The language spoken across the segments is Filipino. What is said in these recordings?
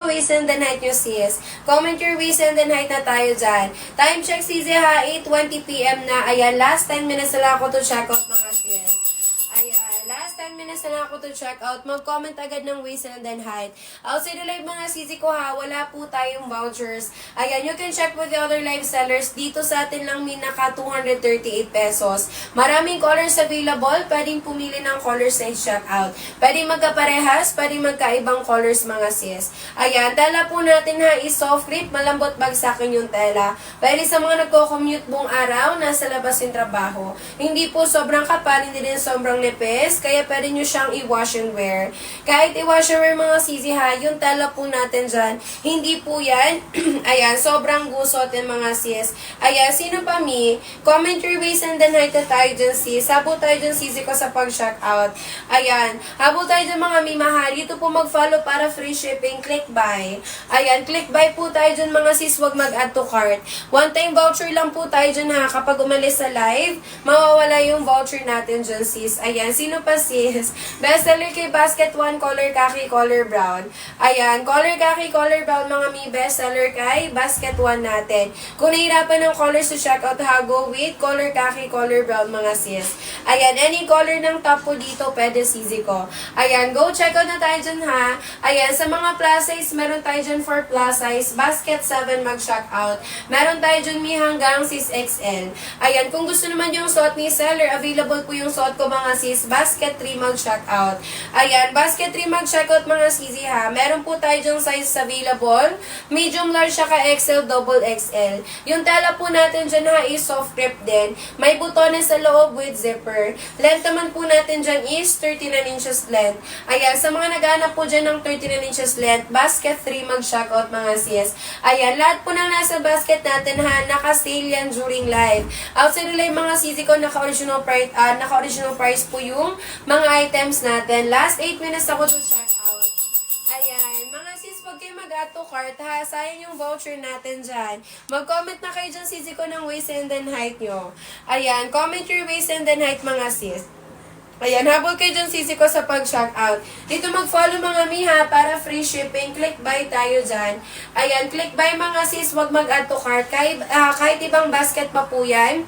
waist and the height nyo sis. Comment your waist and the height na tayo dyan. Time check sis ha, 8:20 PM na. Ayan, last 10 minutes na lang ako to check out mga sis. Ayan, last 10 minutes na lang ako to check out. Mag-comment agad ng waist and then height. Outside the live mga sisi ko ha, wala po tayong vouchers. Ayan, you can check with the other live sellers. Dito sa atin lang minaka 238 pesos. Maraming colors available. Pwedeng pumili ng colors na i-check out. Pwedeng magkaparehas, pwedeng magkaibang colors mga sis. Ayan, tela po natin ha is soft grip, malambot bagsakin yung tela. Pwede sa mga nagko-commute buong araw, nasa labas yung trabaho. Hindi po sobrang kapal, hindi din sobrang nipis, kaya pwede nyo siyang i-wash and wear. Kahit i-wash and wear mga sisi ha, yung tela po natin dyan, hindi po yan, ayan, sobrang gusot yung mga sis. Ayan, sino pa mi? Comment your waist and then height na tayo dyan sis. Habol tayo dyan sisi ko sa pag-check out. Ayan, habol tayo dyan mga mi mahal. Dito po mag-follow para free shipping, click buy. Ayan, click buy po tayo dyan mga sis, wag mag-add to cart. One time voucher lang po tayo dyan ha, kapag umalis sa live, mawawala yung voucher natin dyan sis. Ayan, sino pa sis? Bestseller kay Basket 1, color khaki, color brown. Ayan, color khaki, color brown mga mi, bestseller kay Basket 1 natin. Kung nahirapan ng colors to check out ha, go with color khaki, color brown mga sis. Ayan, any color ng top po dito, pwede sisi ko. Ayan, go check out na tayo dyan ha. Ayan, sa mga plus size, meron tayo dyan for plus size, Basket 7 mag-check out. Meron tayo dyan mi hanggang 6XL. Ayan, kung gusto naman yung suot ni seller, available po yung suot ko mga sis, Basket 3 mag-check out. Ayan, Basket 3 mag-check out mga sisi ha. Meron po tayo dyan size available, medium large siya ka XL, double XL. Yung tela po natin dyan ha is soft grip din. May butones sa loob with zipper. Length naman po natin dyan is 39 inches length. Ayan, sa mga naghanap po dyan ng 39 inches length, Basket 3 mag-check out mga sis. Ayan, lahat po ng nasa basket natin ha, naka-sale yan during live. Outside the live mga sisi ko, naka-original price po yung mga items natin. Last 8 minutes ako to check out. Ayan, mga sis, pag kayo mag-add to cart ha, sayang yung voucher natin dyan. Mag-comment na kayo dyan sisi ko ng waist and then height nyo. Ayan, comment your waist and then height mga sis. Ayan, habol kayo dyan sisi ko sa pag-check out. Dito mag-follow mga miha para free shipping. Click buy tayo dyan. Ayan, click buy mga sis, wag mag-add to cart. Kahit ibang basket pa po yan.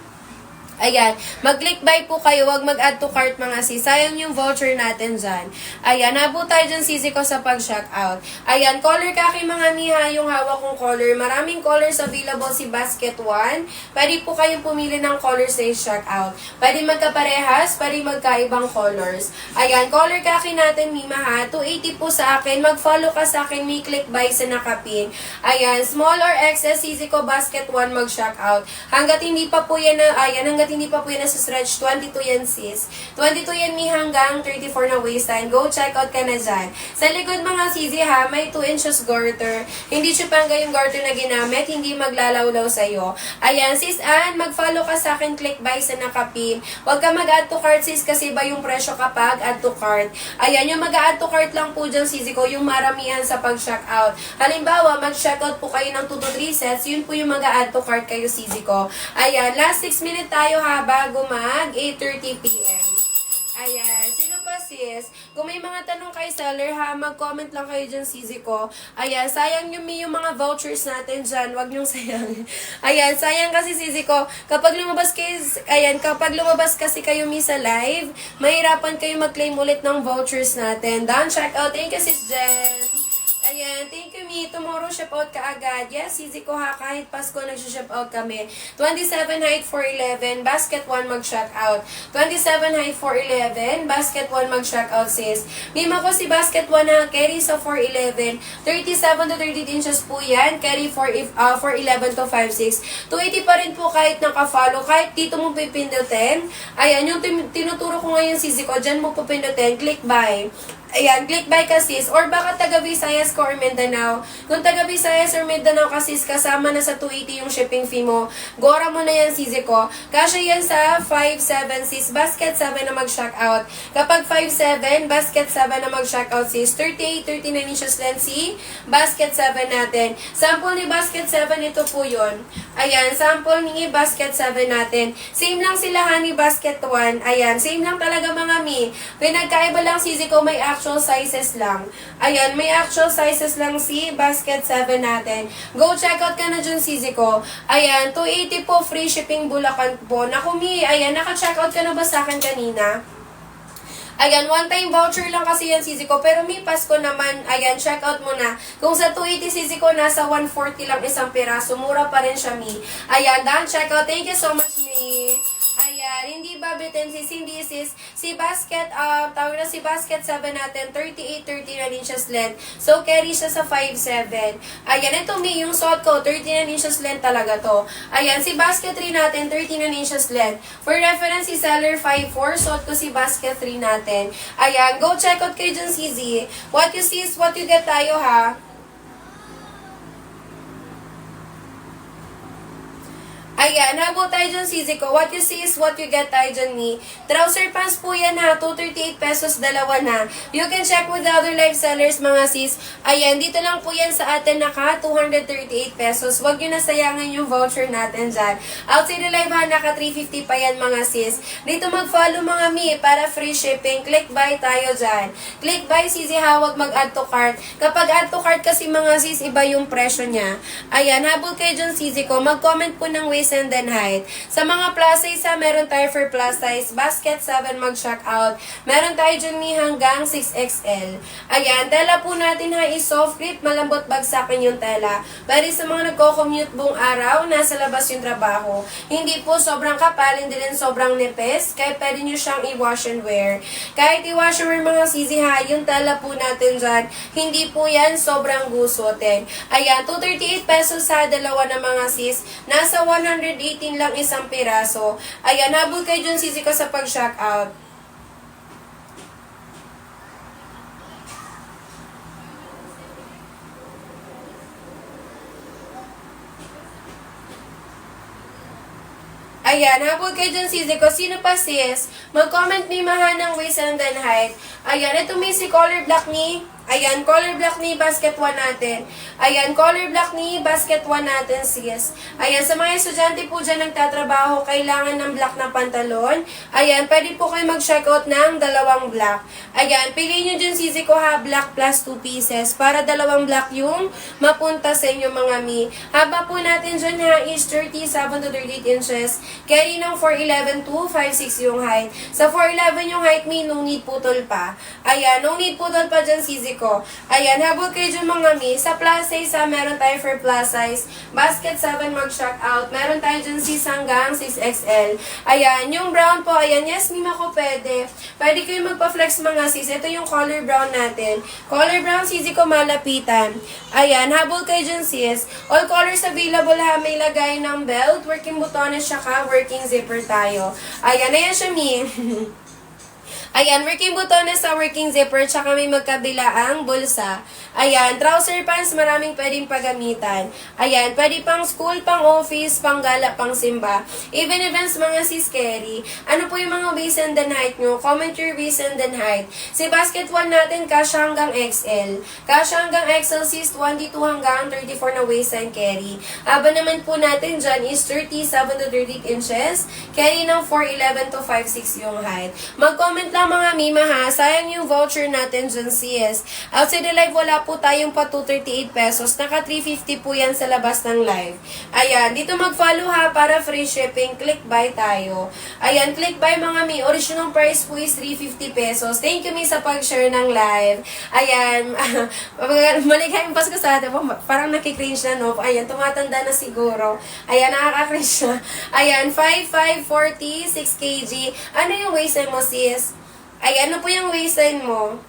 Ayan, mag-click buy po kayo, wag mag-add to cart mga sis. Sayang yung voucher natin dyan. Ayan, habol tayo dyan sisi ko sa pag-check out. Ayan, color khaki mga miha, yung hawak kong color. Maraming colors available si Basket 1. Pwede po kayong pumili ng colors na i-check out. Pwede magkaparehas, pwede magkaibang colors. Ayan, color khaki natin mima ha, 280 po sa akin. Mag-follow ka sa akin, may click buy sa nakapin. Ayan, small or XS, sisi ko Basket 1 mag-check out. Hanggat hindi pa po yan na, ayan, hanggat hindi pa po yan nasa stretch, 22 yan sis. 22 yan mi hanggang 34 na waistline. Go check out ka na dyan. Sa likod mga sisi ha, may 2 inches garter. Hindi chupanga yung garter na ginamit, hindi maglalawlaw sa'yo. Ayan sis Ann, mag-follow ka sa akin, click buy sa nakapin. Huwag ka mag-add to cart sis kasi ba yung presyo kapag add to cart. Ayan, yung mag-add to cart lang po dyan sisi ko, yung maramihan sa pag-check out. Halimbawa, mag-check out po kayo ng 2 to 3 sets, yun po yung mag-add to cart kayo sisi ko. Ayan, last 6 minutes tayo ha, bago mag 8:30 PM. Ayan, sino pa sis? Kung may mga tanong kay seller ha, mag-comment lang kayo dyan sisi ko. Ayan, sayang yung mga vouchers natin dyan, wag nyong sayang. Ayan, sayang kasi sisi ko, kapag lumabas kasi kayo mi sa live, mahirapan kayo mag-claim ulit ng vouchers natin. Done, check out. Thank you sis Jen. Ayan, thank you mi. Tomorrow ship out ka agad. Yes, easy ko ha. Kahit Pasko nag-ship out kami. 27 height 411, basket 1 mag-check out. 27 height 411, basket 1 mag-check out sis. Mima ko si basket 1 ha, carry sa 411. 37 to 38 inches po yan. Carry 411 to 56. 280 pa rin po kahit naka-follow. Kahit dito mo pipindutin. Ayan, yung tinuturo ko ngayon sisi ko, dyan mo pipindutin. Click buy. Ayan, click buy ka sis. Or baka taga Visayas ko or Mindanao. Kung taga Visayas or Mindanao ka sis, kasama na sa 280 yung shipping fee mo. Gora mo na yan sisi ko. Kasya yan sa 5.7 sis. Basket 7 na mag-check out. Kapag 5.7, basket 7 na mag-check out sis. 38, 39 inches length si basket 7 natin. Sample ni basket 7, ito po yun. Ayan, sample ni basket 7 natin. Same lang sila ha ni basket 1. Ayan, same lang talaga mga mi. Pinagkaiba lang sisi ko may actual sizes lang. Ayan, may actual sizes lang si basket 7 natin. Go check out ka na dyan, Sisi ko. Ayan, 280 po, free shipping Bulacan po. Naku, Mi, ayan, naka-check out ka na ba sa akin kanina? Ayan, one-time voucher lang kasi yan, Sisi ko. Pero may Pasko naman, ayan, check out mo na. Kung sa 280, Sisi ko, nasa 140 lang isang piraso. Mura pa rin siya, Mi. Ayan, done, check out. Thank you so much, Mi. Ayan, hindi ba bitin sis, hindi sis. Si basket, tawag na si basket 7 natin, 38-39 inches length. So, carry siya sa 5'7". Ayan, ito Mi, yung suot ko, 39 inches length talaga to. Ayan, si basket 3 natin, 39 inches length. For reference, si seller 5'4", suot ko si basket 3 natin. Ayan, go check out kayo dyan, CZ. What you see is what you get tayo, ha? Ayan, habol tayo dyan, Sisi ko. What you see is what you get tayo dyan, Mi. Trouser pants po yan, ha. 238 pesos, dalawa na. You can check with the other live sellers, mga sis. Ayan, dito lang po yan sa atin naka 238 pesos. Huwag nyo nasayangin yung voucher natin dyan. Outside the live, ha, naka 350 pa yan, mga sis. Dito mag-follow, mga Mi, para free shipping. Click buy tayo dyan. Click buy, Sisi, ha. Huwag mag-add to cart. Kapag add to cart kasi, mga sis, iba yung presyo niya. Ayan, habol kayo dyan, Sisi ko. Mag-comment po ng waist and then height. Sa mga plus size, meron tayo for plus size. Basket 7 mag-check out. Meron tayo dyan Mi hanggang 6XL. Ayan, tela po natin ha is soft grip. Malambot bagsakin yung tela. Bali sa mga nagko-commute buong araw, nasa labas yung trabaho. Hindi po sobrang kapal, hindi rin sobrang nipis. Kaya pwede nyo siyang i-wash and wear. Kahit i-wash and wear mga sisi ha, yung tela po natin dyan, hindi po yan sobrang gusutin. Ayan, 238 pesos sa dalawa na mga sis. Nasa 118 lang isang piraso. Ayan, habol kayo dyan, Sisi ko, sa pag-shock out. Ayan, habol kayo dyan, Sisi ko. Sino pa, sis? Mag-comment may maha ng waist and then height. Ayan, ito may si color black ni. Ayan, color black ni basket 1 natin. Ayan, color black ni basket 1 natin, sis. Ayan, sa mga estudyante po dyan nagtatrabaho, kailangan ng black na pantalon. Ayan, pwede po kayo mag-check out ng dalawang black. Ayan, piliin nyo dyan, Sisi ko ha, black plus 2 pieces. Para dalawang black yung mapunta sa inyo, mga Mi. Haba po natin dyan ha is 37 to 38 inches. Carry ng 4'11 to 5'6 yung height. Sa 4'11 yung height, Mi, no need putol pa. Ayan, no need putol pa dyan, Sisi ko. Ayan, habol kayo dyan, mga Mi. Sa plus size, meron tayo for plus size. Basket 7 mag-shock out. Meron tayo dyan 6 hanggang 6XL. Ayan, yung brown po, ayan, yes, Mi, ako pwede. Pwede kayo magpa-flex, mga sis. Ito yung color brown natin. Color brown, Sisi ko, malapitan. Ayan, habol kayo dyan, sis. All colors available ha. May lagay ng belt, working butones, saka working zipper tayo. Ayan, ayan siya, Mi. Ayan, working butones sa working zipper, tsaka may magkabilaang bulsa. Ayan, trouser pants, maraming pwedeng paggamitan. Ayan, pwede pang school, pang office, pang gala, pang simba. Even events, mga sis carry. Ano po yung mga waist and then height nyo? Comment your waist and then height. Si basket 1 natin, kasya hanggang XL. Kasya hanggang XL, sis, 22 hanggang 34 na waist and carry. Aba naman po natin dyan is 37 to 38 inches. Carry ng 4'11 to 5'6 yung height. Mag-comment lang mga Mima ha, sayang yung voucher natin dyan, sis. Outside the live, wala po tayong pa 238 pesos. Naka 350 po yan sa labas ng live. Ayan, dito mag-follow ha para free shipping. Click buy tayo. Ayan, click buy mga Mi. Original price po is 350 pesos. Thank you Mi sa pag-share ng live. Ayan, maligayang Pasko sa atin. Parang nakikringe na, no? Ayan, tumatanda na siguro. Ayan, nakaka-cringe na. Ayan, 5'5", 40, 6 kg. Ano yung waistline mo, sis? Ayan, ano po yung waistline mo?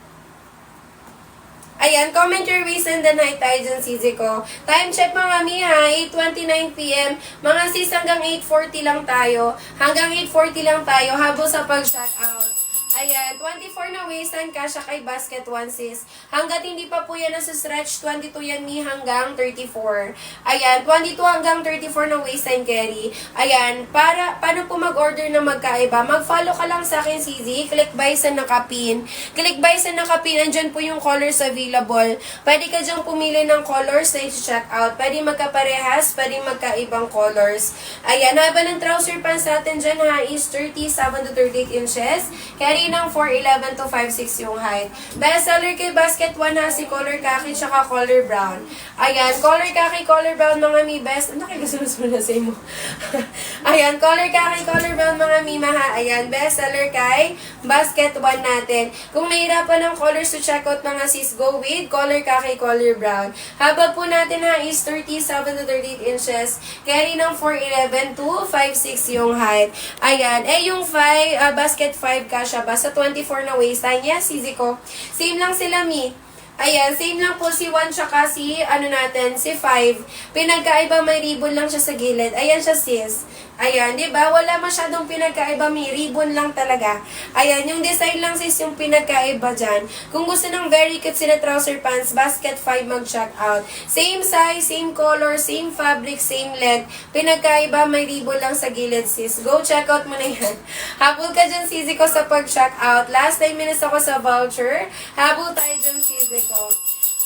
Ayan, comment your waist and then height tayo dyan, Sisi ko. Time check mga Mi ha, 8:29 PM. Mga sis, hanggang 8:40 lang tayo. Hanggang 8:40 lang tayo, habol sa pag-shout out. Ayan, 24 na waistline kasya kay basket 1 sis. Hanggat hindi pa po yan nasa-stretch, 22 yan Mi hanggang 34. Ayan, 22 hanggang 34 na waistline carry. Ayan, paano po mag-order na magkaiba? Mag-follow ka lang sa akin, Sisi. Click buy sa nakapin. Click buy sa nakapin, andyan po yung colors available. Pwede ka dyang pumili ng colors na i-check out. Pwede magkaparehas, pwede magkaibang colors. Ayan, haba ng trouser pants natin dyan ha is 37 to 38 inches. Carry Carry ng 4'11 to 5'6 yung height. Best seller kay Basket 1 ha, si color khaki tsaka color brown. Ayan, color khaki, color brown mga mi best. Ano kayo gusto na sa mo? Ayan, color khaki, color brown mga mima ha. Ayan, best seller kay Basket 1 natin. Kung nahirapan ng colors to check out mga sis, go with color khaki, color brown. Haba po natin ha is 37 to 38 inches. Carry ng 4'11 to 5'6 yung height. Ayan, yung Basket 5 kasha ba sa 24 na waistline? Yes, easy ko. Same lang sila mi. Ayan, same lang po si 1 tsaka si, si 5. Pinagkaiba, may ribbon lang siya sa gilid. Ayan siya sis. Ayan, di ba? Wala masyadong pinagkaiba, may ribbon lang talaga. Ayan, yung design lang sis yung pinagkaiba dyan. Kung gusto ng very cute sila trouser pants, Basket 5 mag-check out. Same size, same color, same fabric, same length. Pinagkaiba, may ribbon lang sa gilid sis. Go check out mo na yan. Habol ka dyan sisi ko sa pag-check out. Last 10 minutes ako sa voucher. Habol tayo dyan sisi ko.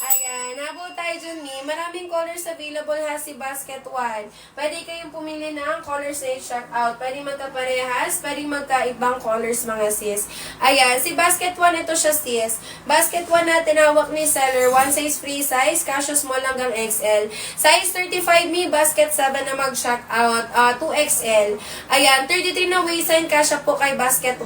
Ayan, habol tayo dyan ni. Maraming colors available ha si Basket 1. Pwede kayong pumili ng colors na i-check out. Pwede magkaparehas, pwede magkaibang colors mga sis. Ayan, si Basket 1 ito siya sis. Basket 1 na tinawag ni seller, 1 size free size, kasya small hanggang XL. Size 35 mi, Basket 7 na mag-check out, 2XL. Ayan, 33 na waistline, kasya po kay Basket 1.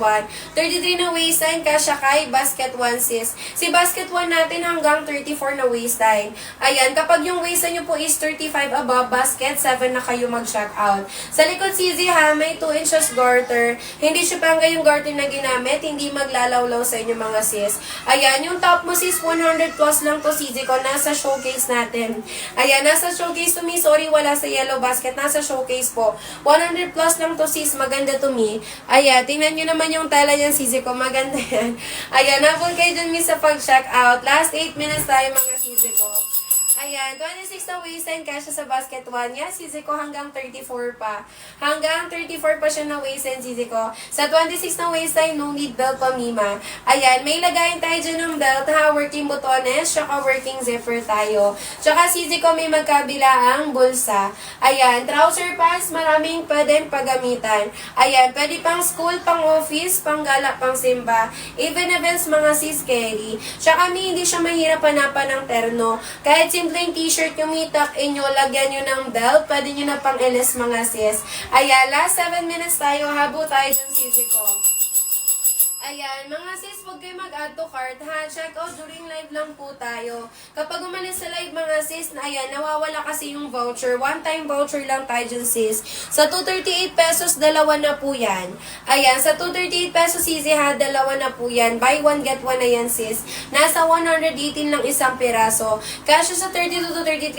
33 na waistline, kasya kay Basket 1 sis. Si Basket 1 natin hanggang 34 na waistline. Ayan, kapag yung waistline nyo po is 35 above, Basket 7 na kayo mag-check out. Sa likod CZ ha, may 2 inches garter. Hindi siya pangga yung garter na ginamit, hindi maglalawlaw sa inyo mga sis. Ayan, yung top mo sis, 100 plus lang to CZ ko, nasa showcase natin. Ayan, nasa showcase to me, sorry wala sa yellow basket, nasa showcase po. 100 plus lang to sis, maganda to me. Ayan, tingnan nyo naman yung tela niyan CZ ko, maganda yan. Ayan, nabol kayo dun mi sa pag-check out. Last 8 minutes tayo mga CZ ko. Ayan, 26 na waistline kasya sa Basket 1. Yes, CZ ko hanggang 34 pa. Hanggang 34 pa siya na waistline, CZ ko. Sa 26 na waistline, no need belt pa, mima. Ayan, may lagayin tayo dyan ng belt ha. Working botones, tsaka working zipper tayo. Tsaka CZ ko may magkabilaang bulsa. Ayan, trouser pants, maraming pwedeng paggamitan. Ayan, pwede pang school, pang office, pang gala, pang simba. Even events, mga sis carry. Tsaka hindi siya mahirap hanapan ng terno. Kahit simpleng t-shirt yung itak inyo, lagyan nyo ng belt, pwede nyo na pang LS mga sis. Ayan, last 7 minutes tayo, habo tayo dun sisi ko. Ayan, mga sis, huwag kayo mag-add to cart ha. Check out during live lang po tayo. Kapag umalis sa live mga sis, na ayan, nawawala kasi yung voucher. One-time voucher lang tayo dyan sis. Sa 238 pesos, dalawa na po yan. Ayan, sa 238 pesos easy ha, dalawa na po yan. Buy one, get one na yan sis. Nasa 118 lang isang piraso. Kasya sa 32 to 33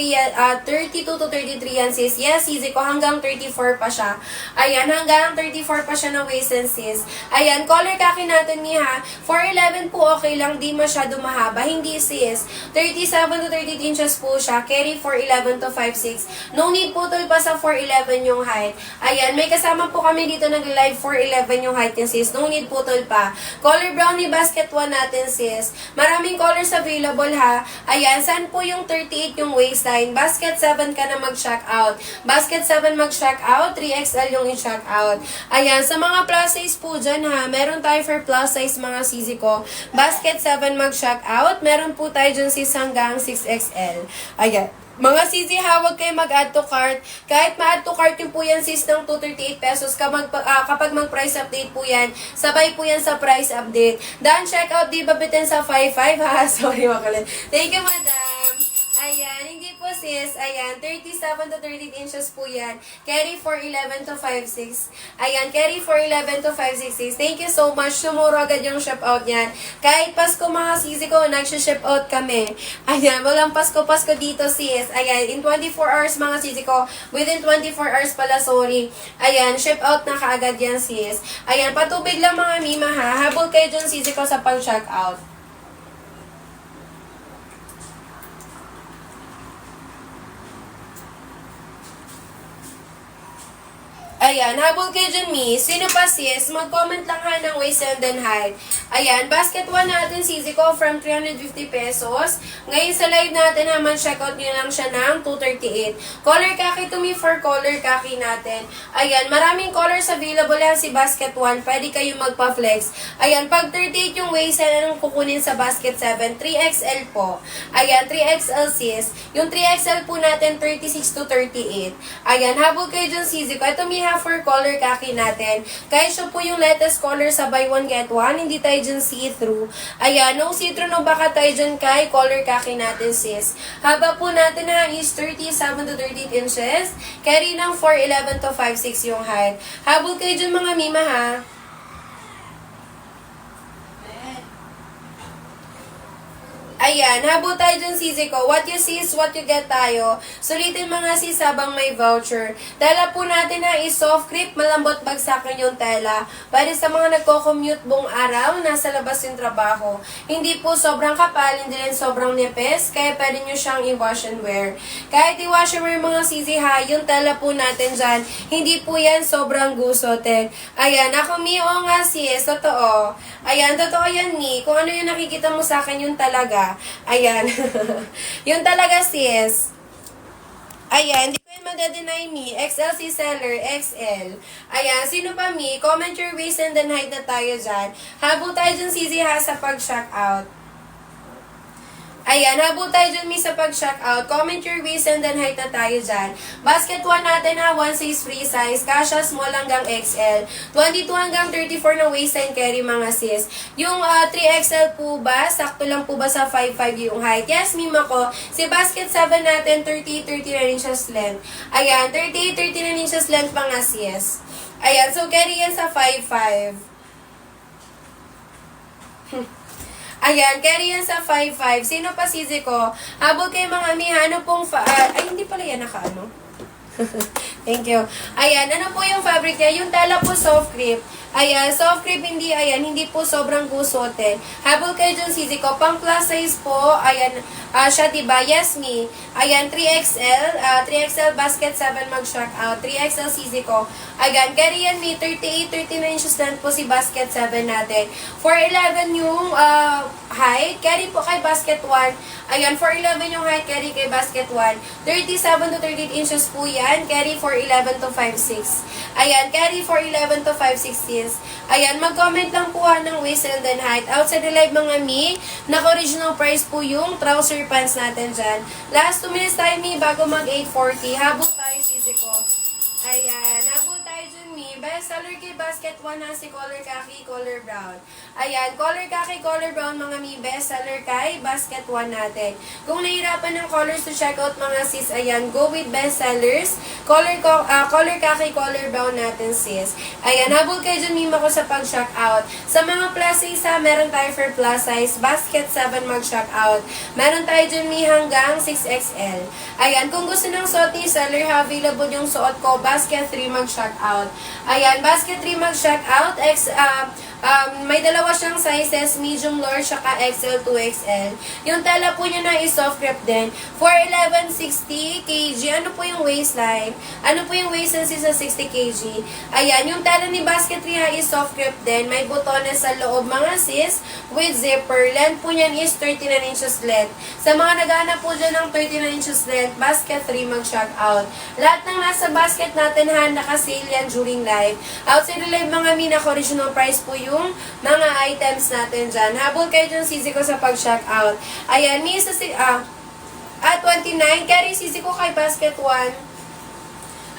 yan sis. Yes, easy ko, hanggang 34 pa siya. Ayan, hanggang 34 pa siya na waistline sis. Ayan, color khaki natin ni ha. 4'11 po okay lang, di masyado mahaba. Hindi sis. 37 to 38 inches po siya. Carry 4'11 to 5'6. No need putol pa sa 4'11 yung height. Ayan, may kasama po kami dito nag-live 4'11 yung height niya sis. No need putol pa. Color brown ni Basket 1 natin sis. Maraming colors available ha. Ayan, saan po yung 38 yung waistline? Basket 7 ka na mag-check out. Basket 7 mag-check out. 3XL yung i-check out. Ayan, sa mga plus size po dyan ha. Meron tayo for plus size mga sisi ko. Basket 7 mag-check out. Meron po tayo dyan sis hanggang 6XL. Ayan. Mga sisi, hawag kayo mag-add to cart. Kahit ma-add to cart yung po yan sis ng 238 pesos kapag mag-price update po yan, sabay po yan sa price update. Dan check out, di ba bitin sa 5.5 ha? Sorry makalit. Thank you madam. Ayan, hindi po sis. Ayan, 37 to 38 inches po yan. Carry 4'11 to 5'6. Ayan, carry 4'11 to 5'6. Thank you so much. Sumuro agad yung ship out niyan. Kahit Pasko mga sisi ko, nagsha-ship out kami. Ayan, walang Pasko dito sis. Ayan, in 24 hours mga sisi ko. Within 24 hours pala, sorry. Ayan, ship out na kaagad yan sis. Ayan, patubig lang mga mima ha. Habol kayo dun sisi ko sa pag-check out. Ayan, habol kayo dyan, miss. Sino pa, sis? Mag-comment lang ha ng waist and then height. Ayan, basket 1 natin, sisi ko, from 350 pesos. Ngayon sa live natin naman, check out nyo lang siya ng 238. Color khaki to me for color khaki natin. Ayan, maraming colors available yan si basket 1. Pwede kayo magpa-flex. Ayan, pag 38 yung waist, anong kukunin sa basket 7? 3XL po. Ayan, 3XL sis. Yung 3XL po natin, 36 to 38. Ayan, habol kayo dyan, sisi ko. Ito may for color khaki natin. Kaya siya po yung latest color sa buy one get one. Hindi tayo dyan see-through. Ayan, no see-through no baka tayo dyan kay color khaki natin sis. Haba po natin na is 37 to 38 inches. Carry ng 4'11 to 5'6 yung height. Habol kayo dyan mga mima ha. Ayan, habol tayo dyan, sisi ko. What you see is what you get tayo. Sulitin mga sis habang may voucher. Tela po natin na is soft crepe, malambot bagsakan yung tela. Para sa mga nagko-commute buong araw, nasa labas yung trabaho. Hindi po sobrang kapal, hindi rin sobrang nipis, kaya pwede nyo siyang i-wash and wear. Kahit i-wash and wear mga sisi ha, yung tela po natin dyan, hindi po yan sobrang gusotin. Ayan, ako mi, o nga sis, totoo. Ayan, totoo yan mi. Kung ano yung nakikita mo sa akin, yung talaga. Ayan. Yun talaga sis. Ayan, hindi ko yung mag-deny me. XLC seller, XL. Ayan, sino pa me? Comment your waist and then height na tayo dyan. Habol tayo dyan sisi ha sa pag-shock out. Ayan, habol tayo dyan, miss, sa pag-shock out. Comment your waist and then height na tayo dyan. Basket 1 natin ha, 1 size free size. Kasha small hanggang XL. 22 hanggang 34 na waist and carry mga sis. Yung 3XL po ba? Sakto lang po ba sa 5'5 yung height? Yes, mima ko. Si basket 7 natin, 39 inches length. Ayan, 39 inches length pa nga sis. Ayan, so carry yan sa 5'5. Ayan, carry yan sa 5'5". Sino pa sisi ko? Habol kayo mga miha, ano pong ay, hindi pala yan naka-ano. Thank you. Ayan, ano po yung fabric niya? Yung tela po soft crepe. Ayan, soft crepe hindi po sobrang gusotin. Habol kayo dyan sisi ko. Pang plus size po, ayan, siya diba? Yes, me. Ayan, 3XL. 3XL basket 7 mag-shock out. 3XL sisi ko. Ayan, carry yan me. 39 inches lang po si basket 7 natin. 4'11 yung height. Carry po kay basket 1. Ayan, 4'11 yung height. Carry kay basket 1. 37 to 38 inches po yan. Carry 4'11 to 5'6. Ayan, carry 4'11 to 5'6. Ayan, mag-comment lang po ng waist and then height. Outside the live mga mi, naka-original price po yung trouser pants natin dyan. Last 2 minutes tayo mi, bago mag 8:40. Habol tayo, sisi ko. Ayan, habol tayo dyan mi. Best seller kay basket 1 na si color khaki, color brown. Ayan, color khaki, color brown mga mi. Best seller kay basket 1 natin. Kung nahirapan ng colors to check out mga sis, ayan, go with best sellers. Color khaki, color brown natin sis. Ayan, habol kayo dyan mima ko sa pag-shock out. Sa mga plus size ha, meron tayo for plus size. Basket 7 mag-shock out. Meron tayo dyan mi hanggang 6XL. Ayan, kung gusto ng suot ni seller ha, available yung suot ko. Basket 3 mag-shock out. Ayan, basket 3 mag-shock out. May dalawa siyang sizes, medium, large, saka XL, 2XL. Yung tela po niya na is soft crepe din. 4'11", 60 kg. Ano po yung waistline? Ano po yung waistline sa 60 kg? Ayan, yung tela ni basket 3 is soft crepe din. May botones sa loob mga sis with zipper. Length po niyan is 39 inches length. Sa mga naghahanap po dyan ng 39 inches length, basket 3 mag-shock out. Lahat ng nasa basket natin ha, naka-sale yan during live. Outside the live mga mina, original price po yung mga items natin dyan. Habol kayo dyan sisi ko sa pag-shock out. Ayan, misa 29, carry sisi ko kay basket 1.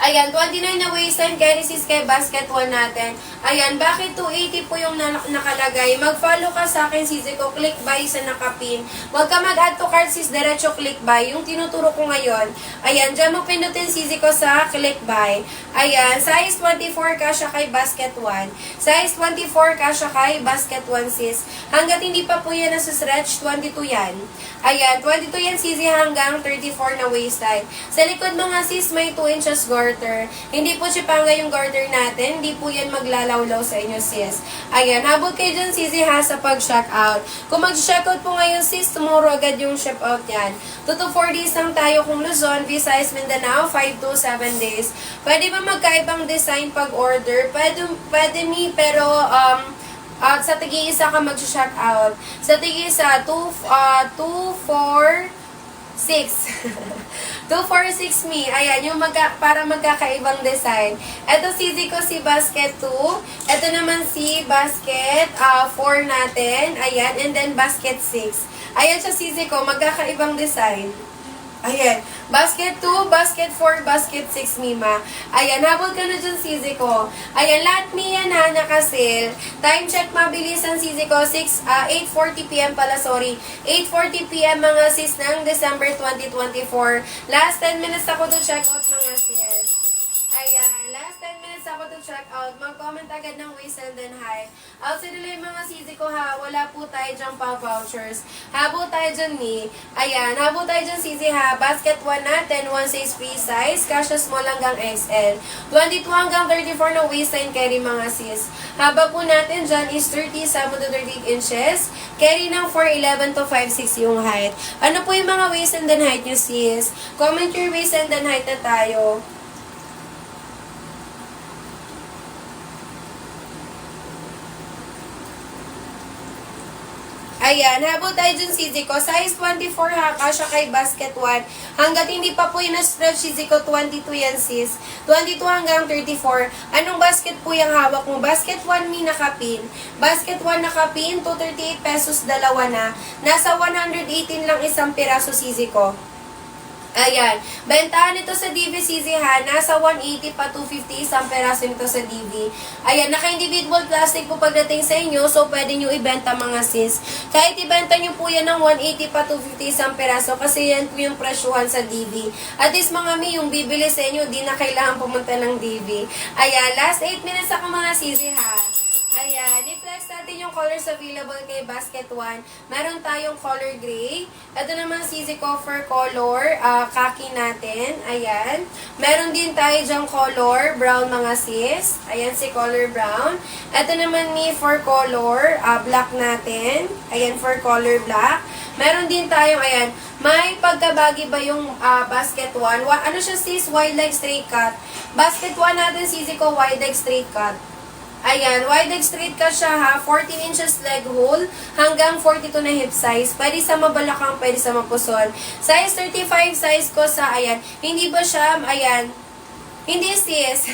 Ayan, 29 na waistline, carry sis kay basket 1 natin. Ayan, bakit 280 po yung nakalagay? Mag-follow ka sa akin, sisi ko, click buy sa nakapin. Huwag ka mag-add to cart, sis, diretso click buy. Yung tinuturo ko ngayon. Ayan, dyan mo pinutin, sisi ko, sa click buy. Ayan, size 24 kasya kay basket 1. Size 24 kasya kay basket 1, sis. Hanggat hindi pa po yan nasa stretch, 22 yan. Ayan, 22 yan CZ hanggang 34 na waistline. Sa likod mga sis, may 2 inches garter. Hindi po chipanga yung garter natin. Hindi po yan maglalawlaw sa inyo sis. Ayan, habol kayo dyan CZ ha sa pag-check out. Kung mag-check out po ngayon sis, tomorrow agad yung ship out yan. 2 to 4 days lang tayo kung Luzon, Visayas, Mindanao, 5 to 7 days. Pwede ba magkaibang design pag-order? Pwede pero sa tigi-isa ka mag-check out. Sa tigi-isa, 246. 246 me. Ayan, yung para magkakaibang design. Ito CZ ko si basket 2. Ito naman si basket 4 natin. Ayan, and then basket 6. Ayan siya CZ ko, magkakaibang design. Ayan. Basket 2, basket 4, basket 6, Mima. Ayan, habol ka na dyan, CZ ko. Ayan, lahat mi yan ha, nakasale. Time check, mabilis ang CZ ko. 8:40 p.m. pala, sorry. 8:40 p.m. mga sis ng December 2024. Last 10 minutes ako to check out mga sis. Ayan, last 10 minutes ako to check out. Mag-comment agad ng we send and hi. Outside nila yung mga CZ ko ha. Wala po tayo dyan pa vouchers. Habo tayo dyan ni. Ayan, habo tayo dyan CZ ha. Basket 1 natin, 1 size free size. Kasha small hanggang XL. 22 hanggang 34 na waistline carry mga sis. Haba po natin dyan is 37 to 38 inches. Carry ng 4'11 to 5'6 yung height. Ano po yung mga waist and then height nyo sis? Comment your waist and then height na tayo. Ayan, habol tayo dyan CZ ko. Size 24 ha, kasya kay basket 1. Hanggat hindi pa po yung na-stretch CZ ko, 22 yan sis. 22 hanggang 34. Anong basket po yung hawak mo? Basket 1 mi nakapin. Basket 1 nakapin, 238 pesos dalawa na. Nasa 118 lang isang piraso CZ ko. Ayan. Bentahan ito sa DV CZ ha. Nasa 180 pa 250 isang peraso nito sa DV. Ayan. Naka-individual plastic po pagdating sa inyo. So, pwede nyo ibenta mga sis. Kahit ibenta nyo po yan ng 180 pa 250 isang peraso. Kasi yan po yung presyuhan sa DV. At least mga mi, yung bibili sa inyo, di na kailangan pumunta ng DV. Ayan. Last 8 minutes ako mga CZ ha. Ayan, i-flex natin yung colors available kay Basket 1. Meron tayong color gray. Ito naman CZ Coffer color, khaki natin. Ayan. Meron din tayo dyang color, brown mga sis. Ayan si color brown. Ito naman ni for color, black natin. Ayan for color black. Meron din tayong, ayan, may pagkabagi ba yung basket 1? Ano siya sis? Wide leg straight cut. Basket 1 natin CZ ko, wide leg straight cut. Ayan, wide leg straight cut siya ha, 14 inches leg hole hanggang 42 na hip size. Pwede sa mabalakang, pwede sa mapusol. Size 35 size ko sa, ayan, hindi ba siya, ayan, hindi sis,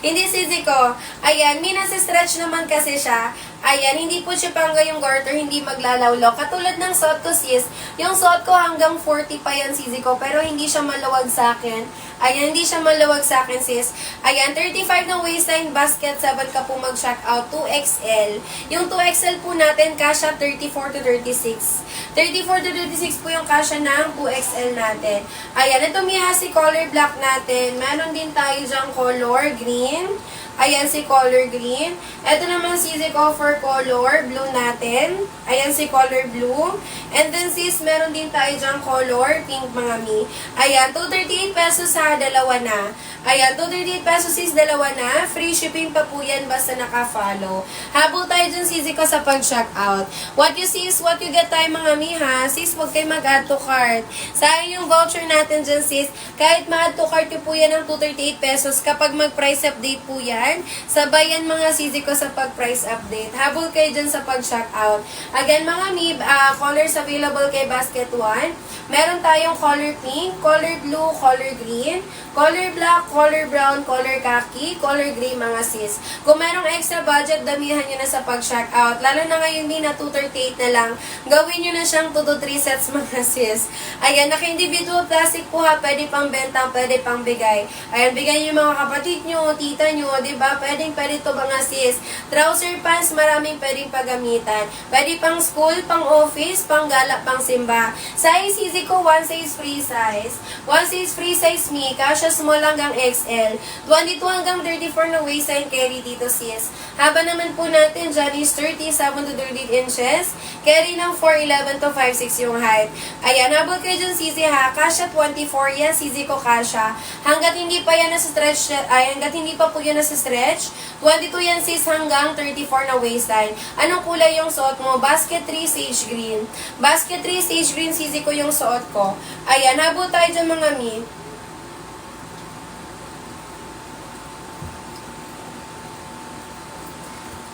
hindi CZ ko. Ayan, stretch naman kasi siya. Ayan, hindi po siya pangga yung garter, hindi maglalawlaw. Katulad ng suot ko sis, yung suot ko hanggang 40 pa yan CZ ko, pero hindi siya maluwag sa akin. Ayan, hindi siya maluwag sa akin sis. Ayan, 35 na waistline, basket 7 ka po mag-check out, 2XL. Yung 2XL po natin, kasha 34 to 36. 34 to 36 po yung kasha ng 2XL natin. Ayan, ito miha si color black natin. Meron din tayo dyang color green. Ayan si color green. Ito naman CZ Coffer color blue natin. Ayan si color blue. And then sis, meron din tayo dyang color pink mga mi. Ayan, 238 pesos ha, dalawa na. Ayan, 238 pesos sis, dalawa na. Free shipping pa po yan basta naka-follow. Habol tayo dyan CZ ko sa pag-check out. What you see is what you get tayo mga mi ha. Sis, huwag kayo mag-add to cart. Sayang yung voucher natin dyan sis. Kahit ma-add to cart po yan ng 238 pesos kapag mag-price update po yan. Sabay yan mga CZ ko sa pag-price update. Habol kayo dyan sa pag-check out. Again mga mi, colors available kay Basket 1. Meron tayong color pink, color blue, color green, color black, color brown, color khaki, color gray mga sis. Kung merong extra budget, damihan nyo na sa pag-check out. Lalo na ngayon mi na 238 na lang. Gawin nyo na siyang 2 to 3 sets mga sis. Ayan, naka-individual plastic po ha. Pwede pang benta, pwede pang bigay. Ayan, bigay nyo yung mga kapatid nyo, tita nyo, diba? Pwede to mga sis. Trouser pants, maraming pwedeng paggamitan. Pwede pang school, pang office, pang gala, pang simba. Size easy ko, 1 size free size. 1 size free size mi, kasha small hanggang XL. 22 hanggang 34 na waistline carry dito sis. Haba naman po natin dyan is 37 to 38 inches. Carry ng 4'11 to 5'6 yung height. Ayan, habol kayo dyan sisi ha. Kasha 24 yan, sisi ko kasha. Hanggat hindi pa yan nasa stretch, hanggat hindi pa po yan nasa stretch, 22 yan sis hanggang 34 na waistline. Anong kulay yung suot mo? Basket 3 sage green. Basket 3 sage green sisi ko yung suot ko. Ayan, habol tayo dyan mga mi.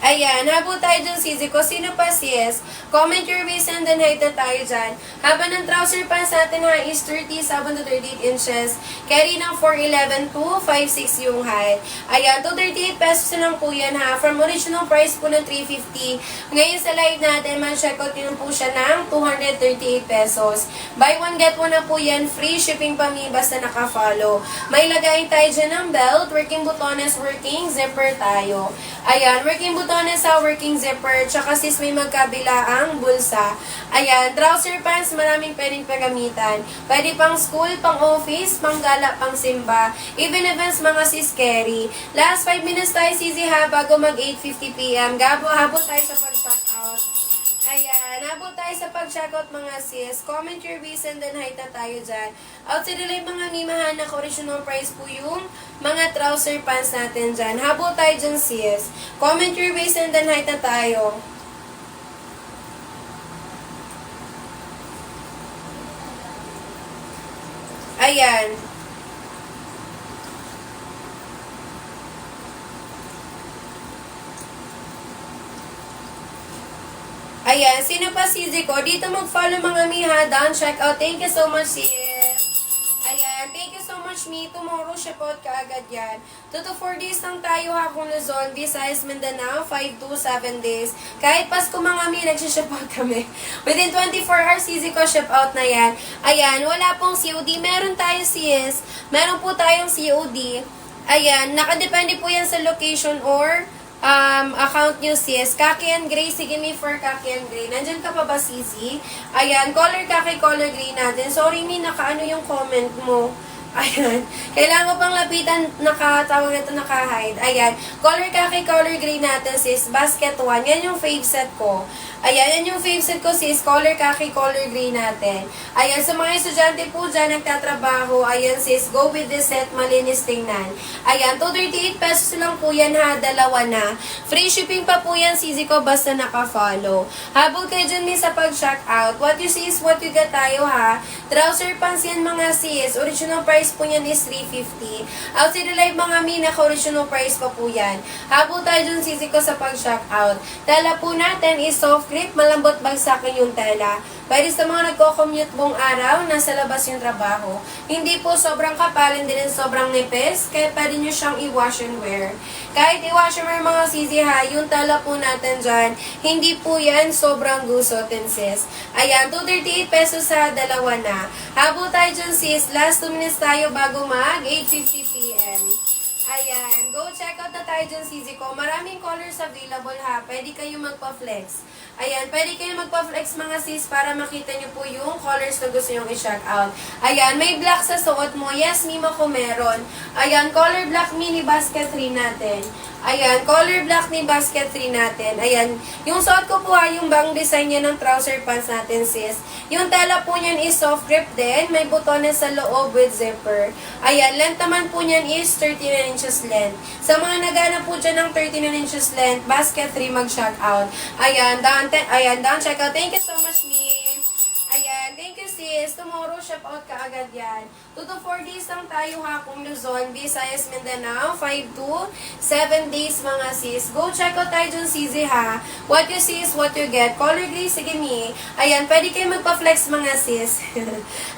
Ayan, habol tayo dyan sisi ko. Sino pa sis? Comment your waist and then height na tayo dyan. Haba ng trouser pants natin ha is 37 to 38 inches. Carry ng 4'11 to 5'6 yung height. Ayan, to 38 pesos na lang po yan ha. From original price po ng 350. Ngayon sa live natin, man-check out yun po siya ng 238 pesos. Buy one, get one na po yan. Free shipping pa mi basta naka-follow. May lagayin tayo dyan ng belt. Working butones, working zipper tayo. Ayan, working butones sa working zipper. Tsaka sis may magkabila ang bulsa. Ayan, trouser pants, maraming pwedeng pagamitan. Pwede pang school, pang office, pang gala, pang simba. Even events, mga sis carry. Last 5 minutes tayo sisi ha, bago mag 8:50 PM. Habol tayo sa pag-check out. Ayan, habol tayo sa pag-check out mga sis. Comment your waist and then height na tayo dyan. Outside the live mga mimahan na original price po yung mga trouser pants natin dyan. Habol tayo dyan sis. Comment your waist and then height na tayo. Ayan. Ayan, sino pa sisi ko? Dito mag-follow mga miha. Down, check out. Thank you so much sis. Ayan, thank you so much mi. Tomorrow ship out kaagad yan. 2 to 4 days lang tayo ha kung Luzon, Visayas, Mindanao, 5 to 7 days. Kahit Pasko mga mi, nagsiship out kami. Within 24 hours, easy ko ship out na yan. Ayan, wala pong COD. Meron tayo sis. Meron po tayong COD. Ayan, nakadepende po yan sa location or account nyo sis. Kaki and gray, sige mi for kaki and gray. Nandyan ka pa ba sisi? Ayan, color kaki, color gray natin. Sorry mi, nakaano yung comment mo. Ayan. Kailangan ko pang lapitan, nakatawag ito, naka-hide. Ayan. Color kaki, color gray natin sis. Basket 1. Yan yung fave set ko. Ayan, yan yung fave set ko sis. Color kaki, color gray natin. Ayan, sa mga estudyante po dyan, nagtatrabaho. Ayan sis, go with this set. Malinis tingnan. Ayan, 238 pesos lang po yan ha. Dalawa na. Free shipping pa po yan sisi ko basta naka-follow. Habol kayo dyan mi sa pag-check out. What you see is what you get tayo ha. Trouser pants yan mga sis. Original price po yan is 350. Outside the live mga mi, naka-original price pa po yan. Habol tayo dyan sisi ko sa pag-check out. Tela po natin is soft grip, malambot bagsakin yung tela. Pwede sa mga nagko-commute buong araw, nasa labas yung trabaho. Hindi po sobrang kapal, hindi rin sobrang nipis, kaya pwede nyo siyang i-wash and wear. Kahit i-wash and wear mga sisi ha, yung tela po natin dyan, hindi po yan sobrang gusotin sis. Ayan, 238 pesos sa dalawa na. Habol tayo dyan sis, last 2 minutes tayo bago mag 8:50 PM. Ayan, go check out na tayo dyan sisi ko. Maraming colors available ha, pwede kayo magpa-flex. Ayan, pwede kayo magpa-flex mga sis para makita nyo po yung colors na gusto nyong i-check out. Ayan, may black sa suot mo. Yes, Mima ko meron. Ayan, color black mini basket 3 natin. Ayan, color black ni basket 3 natin. Ayan, yung suot ko po yung bang design niya ng trouser pants natin sis. Yung tela po niyan is soft grip din. May butones sa loob with zipper. Ayan, length naman po niyan is 39 inches length. Sa mga nagana po dyan ng 39 inches length, basket 3 mag-check out. Ayan, down check out. Thank you so much, Mi. Ayan, thank you sis. Tomorrow, ship out ka agad yan. 2 to 4 days lang tayo ha kung Luzon, Visayas, Mindanao. 5 to 7 days mga sis. Go check out tayo dun sisi ha. What you see is what you get. Color gray, sige mi. Ayan, pwede kayo magpa-flex mga sis.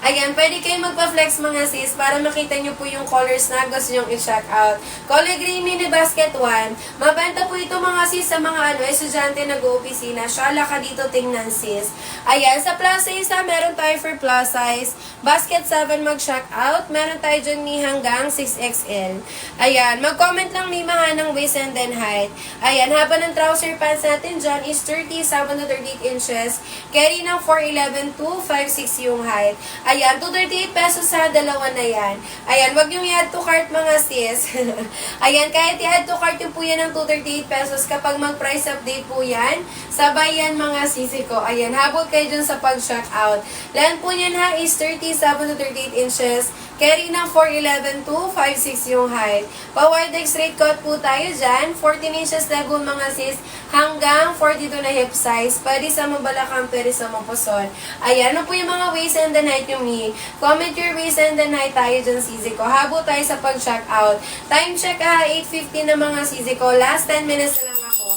Ayan, pwede kayo magpa-flex mga sis para makita nyo po yung colors na gusto nyong i-check out. Color gray mini basket 1. Mabenta po ito mga sis sa mga estudyante nag-opisina. Shala ka dito tingnan sis. Ayan, sa Plaza Isa, meron tayo for plus size. Basket 7 mag-shock out. Meron tayo dyan ni hanggang 6XL. Ayan, mag-comment lang ni maha ng waist and then height. Ayan, haba ng trouser pants natin dyan is 37 to 38 inches. Carry ng 4'11 to 5'6 yung height. Ayan, 238 pesos sa dalawa na yan. Ayan, wag yung i-add to cart mga sis. Ayan, kahit i-add to cart yung po yan ng 238 pesos kapag mag-price update po yan. Sabay yan mga sisi ko. Ayan, habol kayo dyan sa pag-shock out. Length po niyan ha is 37 to 38 inches. Carry ng 4'11 to 5'6 yung height. Pa-wide leg straight cut po tayo dyan. 14 inches leg hole mga sis. Hanggang 42 na hip size. Pwede sa mabalakang, pwede sa mapuson. Ayan, ano po yung mga waist and then height yung me. Comment your waist and then height tayo dyan sisi ko. Habol tayo sa pag-shock out. Time check ha, 8:50 na mga sisi ko. Last 10 minutes na lang ako.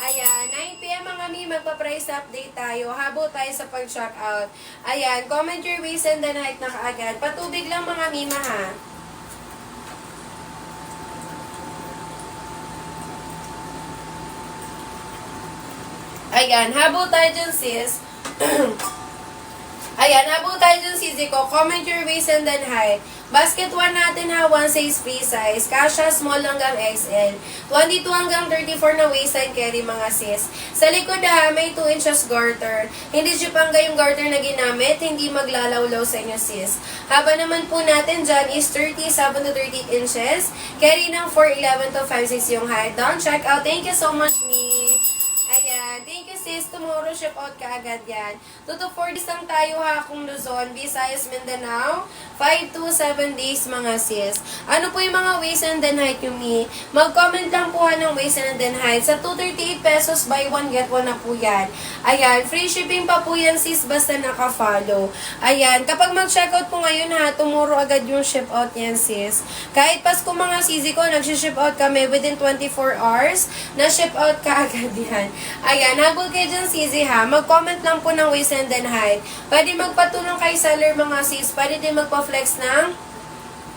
Ayan, 9 p.m. mga mi, magpa-price update tayo. Habol tayo sa pag-shock out. Ayan, comment your waist and then height na kaagad. Patubig lang mga mima ha. Ayan, habol tayo dyan sis. Ayan, habol tayo dyan sisi ko. Comment your waist and then height. Basket 1 natin ha, 1 size free size. Kasha small hanggang XL. 22 hanggang 34 na waistline carry mga sis. Sa likod ha, may 2 inches garter. Hindi jupanga yung garter na ginamit, hindi maglalawlaw sa inyo sis. Haba naman po natin dyan is 37 to 38 inches. Carry ng 4'11 to 5'6 yung height. Down, check out. Thank you so much, me. Ayan, thank you sis. Tomorrow ship out ka agad yan. 2 to 4 days lang tayo ha kung Luzon, Visayas, Mindanao. 5 to 7 days mga sis. Ano po yung mga waist and then height yung me? Mag-comment lang po ha ng waist and then height. Sa 238 pesos, buy one get one na po yan. Ayan, free shipping pa po yan sis basta naka-follow. Ayan, kapag mag-check out po ngayon ha, tomorrow agad yung ship out yan sis. Kahit Pasko mga sisi ko, nag-ship out kami within 24 hours, na-ship out ka agad yan. Ayan, habol kayo dyan sisi ha. Mag-comment lang po ng waist and then height. Pwede magpatulong kay seller mga sis. Pwede din magpa-flex ng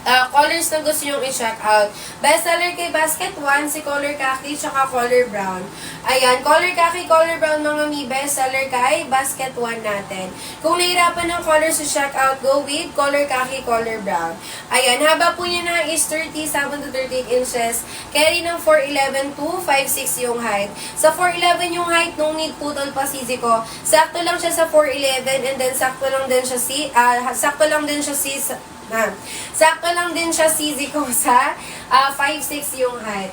colors na gusto nyong i-check out. Best seller kay Basket 1, si color khaki, tsaka color brown. Ayan, color khaki, color brown mga mi, best seller kay Basket 1 natin. Kung nahirapan ng colors to check out, go with color khaki, color brown. Ayan, haba po niya na is 37 to 38 inches. Carry ng 4'11 to 5'6 yung height. Sa 4'11 yung height, nung need putol pa sisi ko, sakto lang siya sa 4'11 and then sakto lang din siya sakto lang din siya sisi ko sa 5'6 yung height.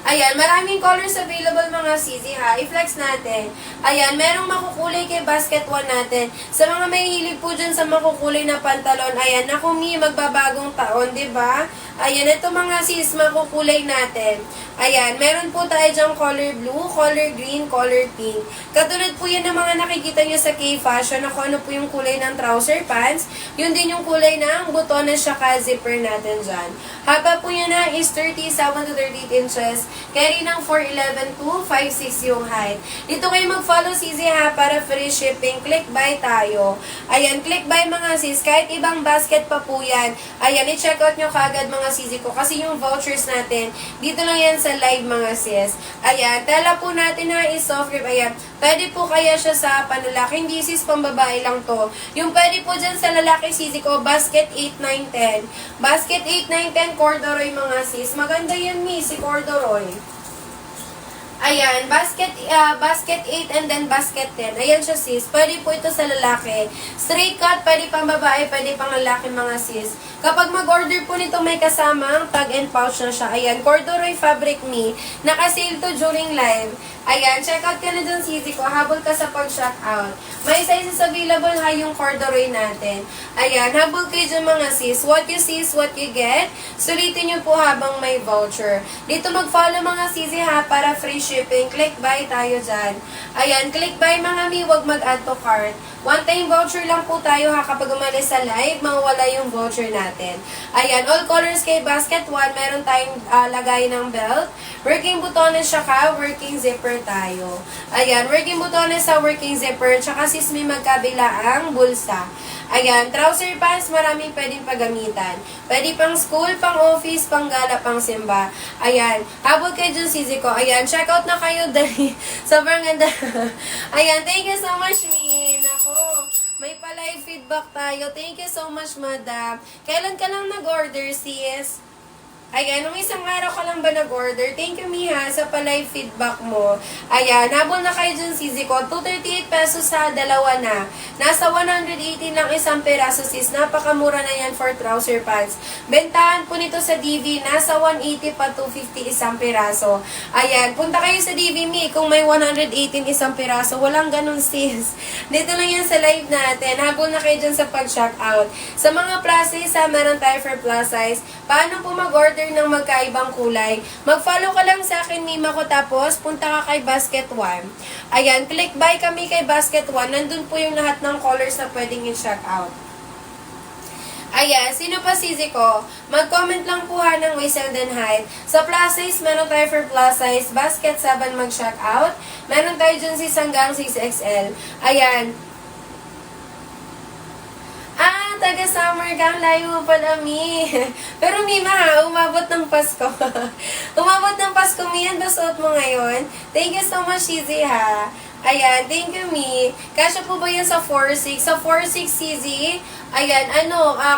Ayan, maraming colors available mga sisi ha. I-flex natin. Ayan, merong makukulay kay Basket 1 natin. Sa mga may hilig po dyan sa makukulay na pantalon, ayan, naku mi, magbabagong taon, ba diba? Ayan, ito mga sis, makukulay natin. Ayan, meron po tayo dyan color blue, color green, color pink. Katulad po yan ng mga nakikita nyo sa K-Fashion na kung ano po yung kulay ng trouser pants. Yun din yung kulay ng butones saka zipper natin dyan. Haba po yan na is 37 to 38 inches. Carry ng 4'11 to 5'6 yung height. Dito kayo mag-follow sisi ha para free shipping. Click buy tayo. Ayan, click buy mga sis. Kahit ibang basket pa po yan. Ayan, i-check out nyo kaagad mga sisi ko. Kasi yung vouchers natin, dito lang yan sa live mga sis. Ayan, tela po natin ha is soft grip. Ayan, pwede po kaya siya sa panlalaki. Hindi sis, pambabae lang to. Yung pwede po dyan sa lalaki sisi ko, basket 8, 9, 10. Basket 8, 9, 10, corduroy mga sis. Maganda yan mi, si corduroy. Ayan, basket 8 and then basket 10. Ayan siya sis. Pwede po ito sa lalaki. Straight cut, pwede pang babae, pwede pang lalaki mga sis. Kapag mag-order po nito may kasamang tag and pouch na siya. Ayan, corduroy fabric me. Naka-sale to during live. Ayan, check out ka na dun sisi ko. Habol ka sa pag-shock out. May sizes available ha yung corduroy natin. Ayan, habol kayo dyan mga sis. What you see is what you get. Sulitin nyo po habang may voucher. Dito mag-follow mga sisi ha para free shipping. Click buy tayo dyan. Ayan, click buy mga mi. Huwag mag-add to cart. One time voucher lang po tayo ha kapag umalis sa live. Mawala yung voucher natin. Ayan, all colors kay Basket 1. Meron tayong lagay ng belt. Working butones siya ka. Working zipper tayo. Ayan, working butones sa working zipper. Tsaka sis may magkabila ang bulsa. Ayan, trouser pants, maraming pwedeng paggamitan. Pwede pang school, pang office, pang gala, pang simba. Ayan, habol kayo dyan sisi ko. Ayan, check out na kayo dali. Sobrang ganda. Ayan, thank you so much, Min. Ako, May pa-live feedback tayo. Thank you so much, madam. Kailan ka lang nag-order, sis? Ayan, nung isang araw ka lang ba nag-order? Thank you, Miha, sa pa-live feedback mo. Ayan, habol na kayo dyan, Sisi ko. 238 pesos sa dalawa na. Nasa 118 lang isang peraso, sis. Napakamura na yan for trouser pants. Bentahan po nito sa DV. Nasa 180 pa 250 isang peraso. Ayan, punta kayo sa DV, Mi. Kung may 118 isang peraso, walang ganun, sis. Dito lang yan sa live natin. Habol na kayo dyan sa pag-check out. Sa mga plus size, meron tayo for plus size. Paano po mag-order ng magkaibang kulay? Mag-follow ka lang sa akin, Mima ko, tapos punta ka kay Basket One. Ayan, click buy kami kay Basket One. Nandun po yung lahat ng colors na pwedeng i-check out. Ayan, sino pa, Sisi ko? Mag-comment lang po ha ng waist and height. Sa plus size, meron tayo for plus size. Basket 7 mag-check out. Meron tayo dyan si hanggang 6XL. Ayan. Taga summer gang, layo mo pala, Mi. Pero Mima ha, umabot ng Pasko. Umabot ng Pasko, Mi. Yan ba suot mo ngayon? Thank you so much, Shizzy, ha. Ayan, thank you, Mi. Kasya po ba yan sa 4.6? Sa 4.6, Shizzy, ayan,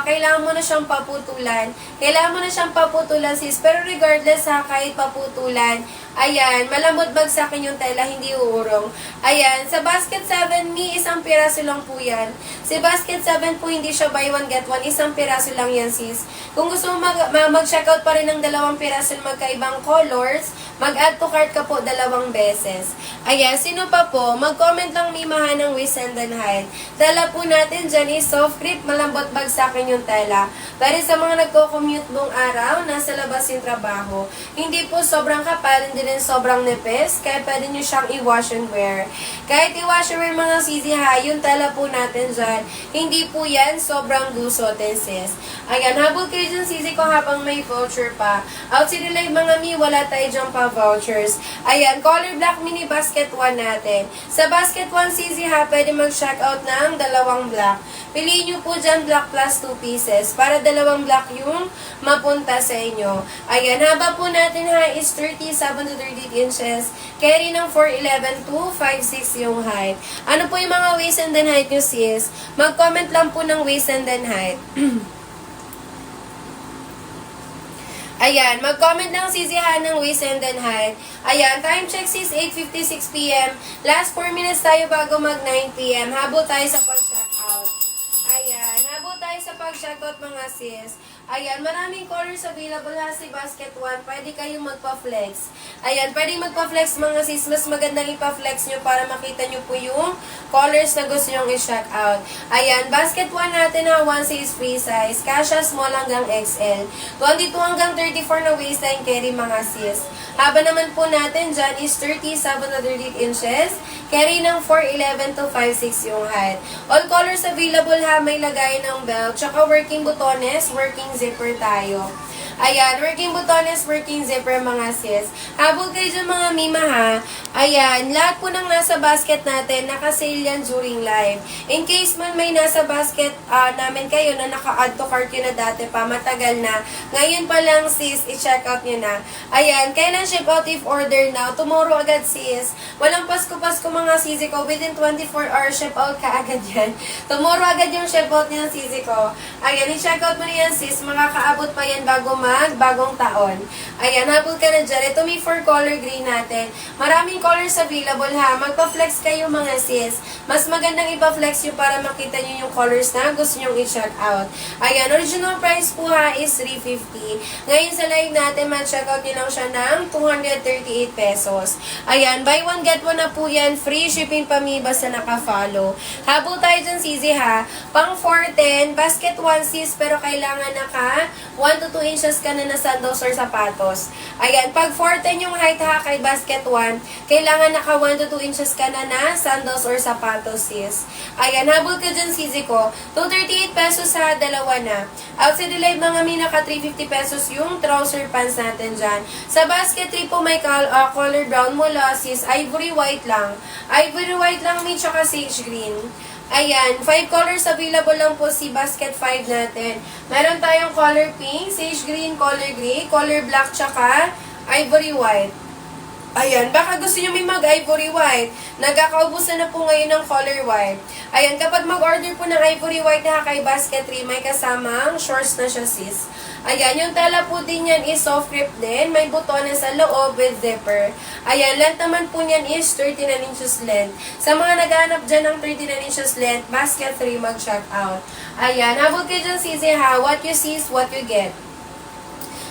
kailangan mo na siyang paputulan. Kailangan mo na siyang paputulan, sis. Pero regardless ha, kahit paputulan, ayan, malambot bagsakin yung tela, hindi uurong. Ayan, sa basket 7, Mi, isang piraso lang po yan. Si basket 7 po, hindi siya buy one get one. Isang piraso lang yan, sis. Kung gusto mo mag-checkout pa rin ng 2 piraso ng magkaibang colors, mag-add to cart ka po 2 beses. Ayan, sino pa po? Mag-comment lang, Mimahan ng waist and height. Tela po natin dyan is soft grip, malambot bagsakin yung tela. Pero sa mga nagko-commute buong araw, nasa labas yung trabaho, hindi po sobrang kapal, hindi rin sobrang nipis, kaya pwede nyo siyang i-wash and wear. Kahit i-wash and wear mga sisi ha, yung tela po natin dyan, hindi po yan sobrang gusotin, sis. Ayan, habol kayo dyan sisi ko habang may voucher pa. Outside live mga Mi, wala tayo dyan pa vouchers. Ayan, color black mini basket 1 natin. Sa basket 1 sisi ha, pwede mag-check out ng 2 black. Piliin nyo po dyan black plus 2 pieces para 2 black yung mapunta sa inyo. Ayan, haba po natin ha is 37 to 38 inches. Carry ng 4'11 to 5'6 yung height. Ano po yung mga waist and height nyo, sis? Mag-comment lang po ng waist and height. Ayan, mag-comment lang sisihan ng waist and height. Ayan, time check sis, 8:56 p.m. Last 4 minutes tayo bago mag 9 p.m. Habol tayo sa pag-check out. Ayan, habol tayo sa pag-check out mga sis. Ayan, maraming colors available ha si Basket 1. Pwede kayong magpa-flex. Ayan, pwede magpa-flex mga sis. Mas magandang ipa-flex nyo para makita nyo po yung colors na gusto nyong i-check out. Ayan, Basket 1 natin ha, 1 size free size. Kasha small hanggang XL. 22 hanggang 34 na waistline carry mga sis. Haba naman po natin dyan is 37 to 38 inches. Carry ng 4'11 to 5'6 yung height. All colors available ha, may lagay ng belt. Tsaka working butones, working zipper tayo. Ayan, working butones, working zipper mga sis. Habol kayo dyan mga Mima ha. Ayan, lahat po ng nasa basket natin, naka-sale yan during live. In case man may nasa basket namin kayo na naka-add to cart yun na dati pa, matagal na. Ngayon pa lang sis, i-check out nyo na. Ayan, kailan ship out if order now? Tomorrow agad sis. Walang Pasko-Pasko mga sisi ko. Within 24 hours ship out ka agad yan. Tomorrow agad yung ship out niya sisi ko. Ayan, i-check out mo na yan sis. Makakaabot pa yan bago bagong taon. Ayan, habol ka na dyan. Ito may 4 color green natin. Maraming colors available ha. Magpa-flex kayo mga sis. Mas magandang ipa-flex nyo para makita nyo yung colors na gusto nyong i-check out. Ayan, original price po ha is 350. Ngayon sa live natin, ma-check out nyo lang siya ng 238 pesos. Ayan, buy one get one na po yan. Free shipping pa mi basta naka-follow. Habol tayo dyan sisi ha. Pang 410, basket 1 sis, pero kailangan naka 1 to 2 inches ka na sandals or sapatos. Ayan, pag 4'10 yung height ha kay basket 1, kailangan naka 1 to 2 inches ka na sandals or sapatos sis. Ayan, habol ka dyan sisi ko. 238 pesos sa dalawa na. Outside the live mga mi, naka 350 pesos yung trouser pants natin dyan. Sa basket 3 po may color brown mula sis, ivory white lang. Ivory white lang mi, tsaka sage green. Ayan, 5 colors available lang po si basket 5 natin. Meron tayong color pink, sage green, color gray, color black, tsaka ivory white. Ayan, baka gusto nyo may mag-ivory white. Nagkakaubusan na po ngayon ng color white. Ayan, kapag mag-order po ng ivory white na kay Basket 3, may kasamang shorts na siya, sis. Ayan, yung tela po din yan is soft grip din. May butones sa loob with zipper. Ayan, length naman po niyan is 39 inches length. Sa mga naghahanap dyan ng 39 inches length, Basket 3 mag-check out. Ayan, habol kayo dyan, sisi ha. What you see is what you get.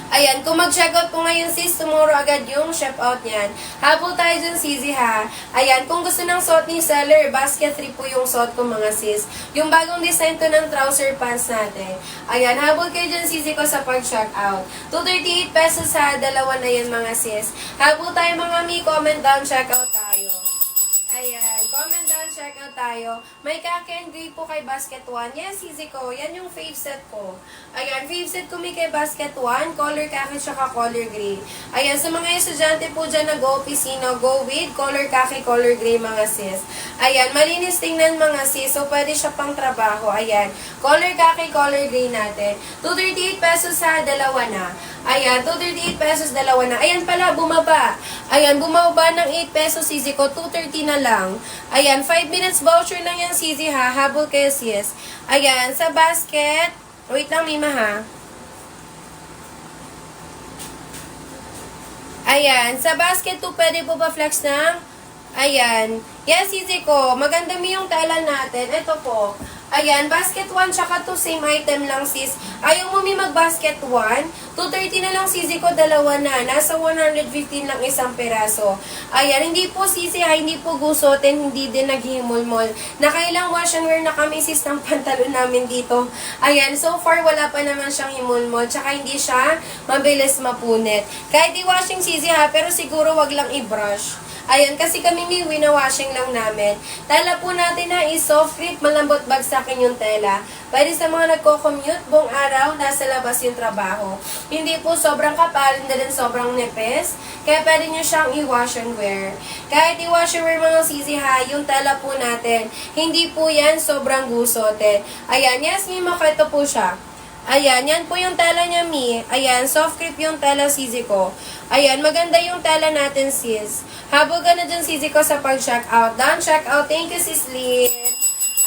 Ayan, kung mag-checkout po ngayon sis, tomorrow agad yung ship out niyan. Habol tayo dyan sisi ha. Ayan, kung gusto ng suot ni seller, Basket 3 po yung suot ko mga sis. Yung bagong design to ng trouser pants natin. Ayan, habol kayo dyan sisi ko sa pag-check out. 238 pesos ha, dalawa na yan mga sis. Habol tayo mga mi, comment down, check out tayo. Ayan, comment down, check out tayo. May khaki and gray po kay Basket 1. Yes, easy ko. Yan yung fave set ko. Ayan, fave set ko may kay Basket 1. Color khaki tsaka color gray. Ayan, sa mga estudyante po dyan na go opisina, go with color khaki, color gray mga sis. Ayan, malinis tingnan mga sis. So, pwede siya pang trabaho. Ayan, color khaki, color gray natin. 238 pesos sa dalawa na. Ayan, 238 pesos, dalawa na. Ayan pala, bumaba. Ayan, bumaba ng 8 pesos, sisi ko. 230 na lang. Ayan, 5 minutes voucher lang yan, sisi ha. Habol kayo, sis. Ayan, sa basket. Wait lang, Mima ha. Ayan, sa basket 2, pwede po ba flex ng? Ayan. Yes, sisi ko. Maganda mi yung tela natin. Ito po. Ayan, basket 1 tsaka 2 same item lang sis. Ayaw mo may mag-basket 1, 230 na lang sisi ko, dalawa na. Nasa 115 lang isang peraso. Ayan, hindi po sisi ha, hindi po gusotin, hindi din naghihimol-mol. Nakailang wash and wear na kami sis ng pantalon namin dito. Ayan, so far wala pa naman siyang himol-mol. Tsaka hindi siya mabilis mapunit. Kahit i-washing sisi ha, pero siguro wag lang i-brush. Ayan, kasi kami may wina-washing lang namin. Tela po natin na is soft grip, malambot bagsakin yung tela. Pwede sa mga nagko-commute, buong araw, nasa labas yung trabaho. Hindi po sobrang kapal, hindi din sobrang nipis. Kaya pwede nyo siyang i-wash and wear. Kahit i-wash and wear mga sisi ha, yung tela po natin, hindi po yan sobrang gusotin. Ayan, yes, may makita po siya. Ayan, yan po yung tela niya, Mi. Ayan, soft grip yung tela, sisi ko. Ayan, maganda yung tela natin, sis. Habol ka na dyan, sisi ko, sa pag-check out. Done, check out. Thank you, sis Lynn.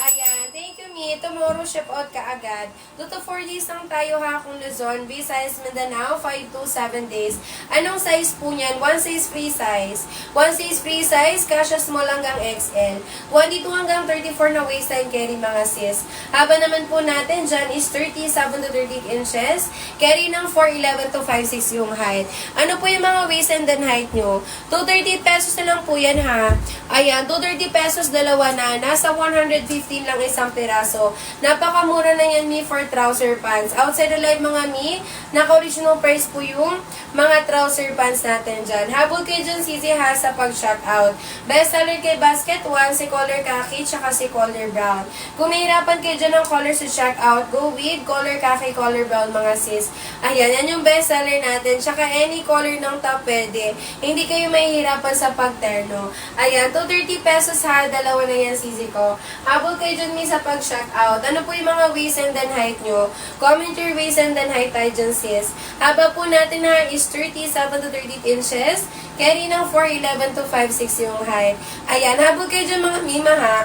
Ayan, thank you, Mi. Tomorrow, ship out ka agad. 2 to 4 days lang tayo ha, kung Luzon. Visayas, Mindanao, 5 to 7 days. Anong size po niyan? 1 size free size. 1 size free size, kasha small hanggang XL. 22 hanggang 34 na waistline carry mga sis. Haba naman po natin dyan is 37 to 38 inches. Carry ng 4'11 to 5'6 yung height. Ano po yung mga waist and then height nyo? 230 pesos na lang po yan ha. Ayan, 230 pesos dalawa na. Nasa 115 lang isang piraso. Napakamura na yan, Mi, for trouser pants. Outside the live mga Mi, naka-original price po yung mga trouser pants natin dyan. Habol kayo dyan, sisi ha, sa pag-check out. Best seller kay Basket 1, si color khaki, tsaka si color brown. Kung mahirapan kayo dyan ng color sa check out, go with color khaki, color brown mga sis. Ayan, yan yung best seller natin. Tsaka any color ng top pwede. Hindi kayo mahihirapan sa pagterno. Ayan, 230 pesos ha, dalawa na yan, sisi ko. Habol kayo dyan, Mi, sa pag-check out. Ano po yung mga waist and then height nyo? Comment your waist and then height tayo dyan, sis. Haba po natin ha is 37 to 38 inches. Carry ng 4'11 to 5'6 yung height. Ayan, habol kayo dyan mga Mima ha.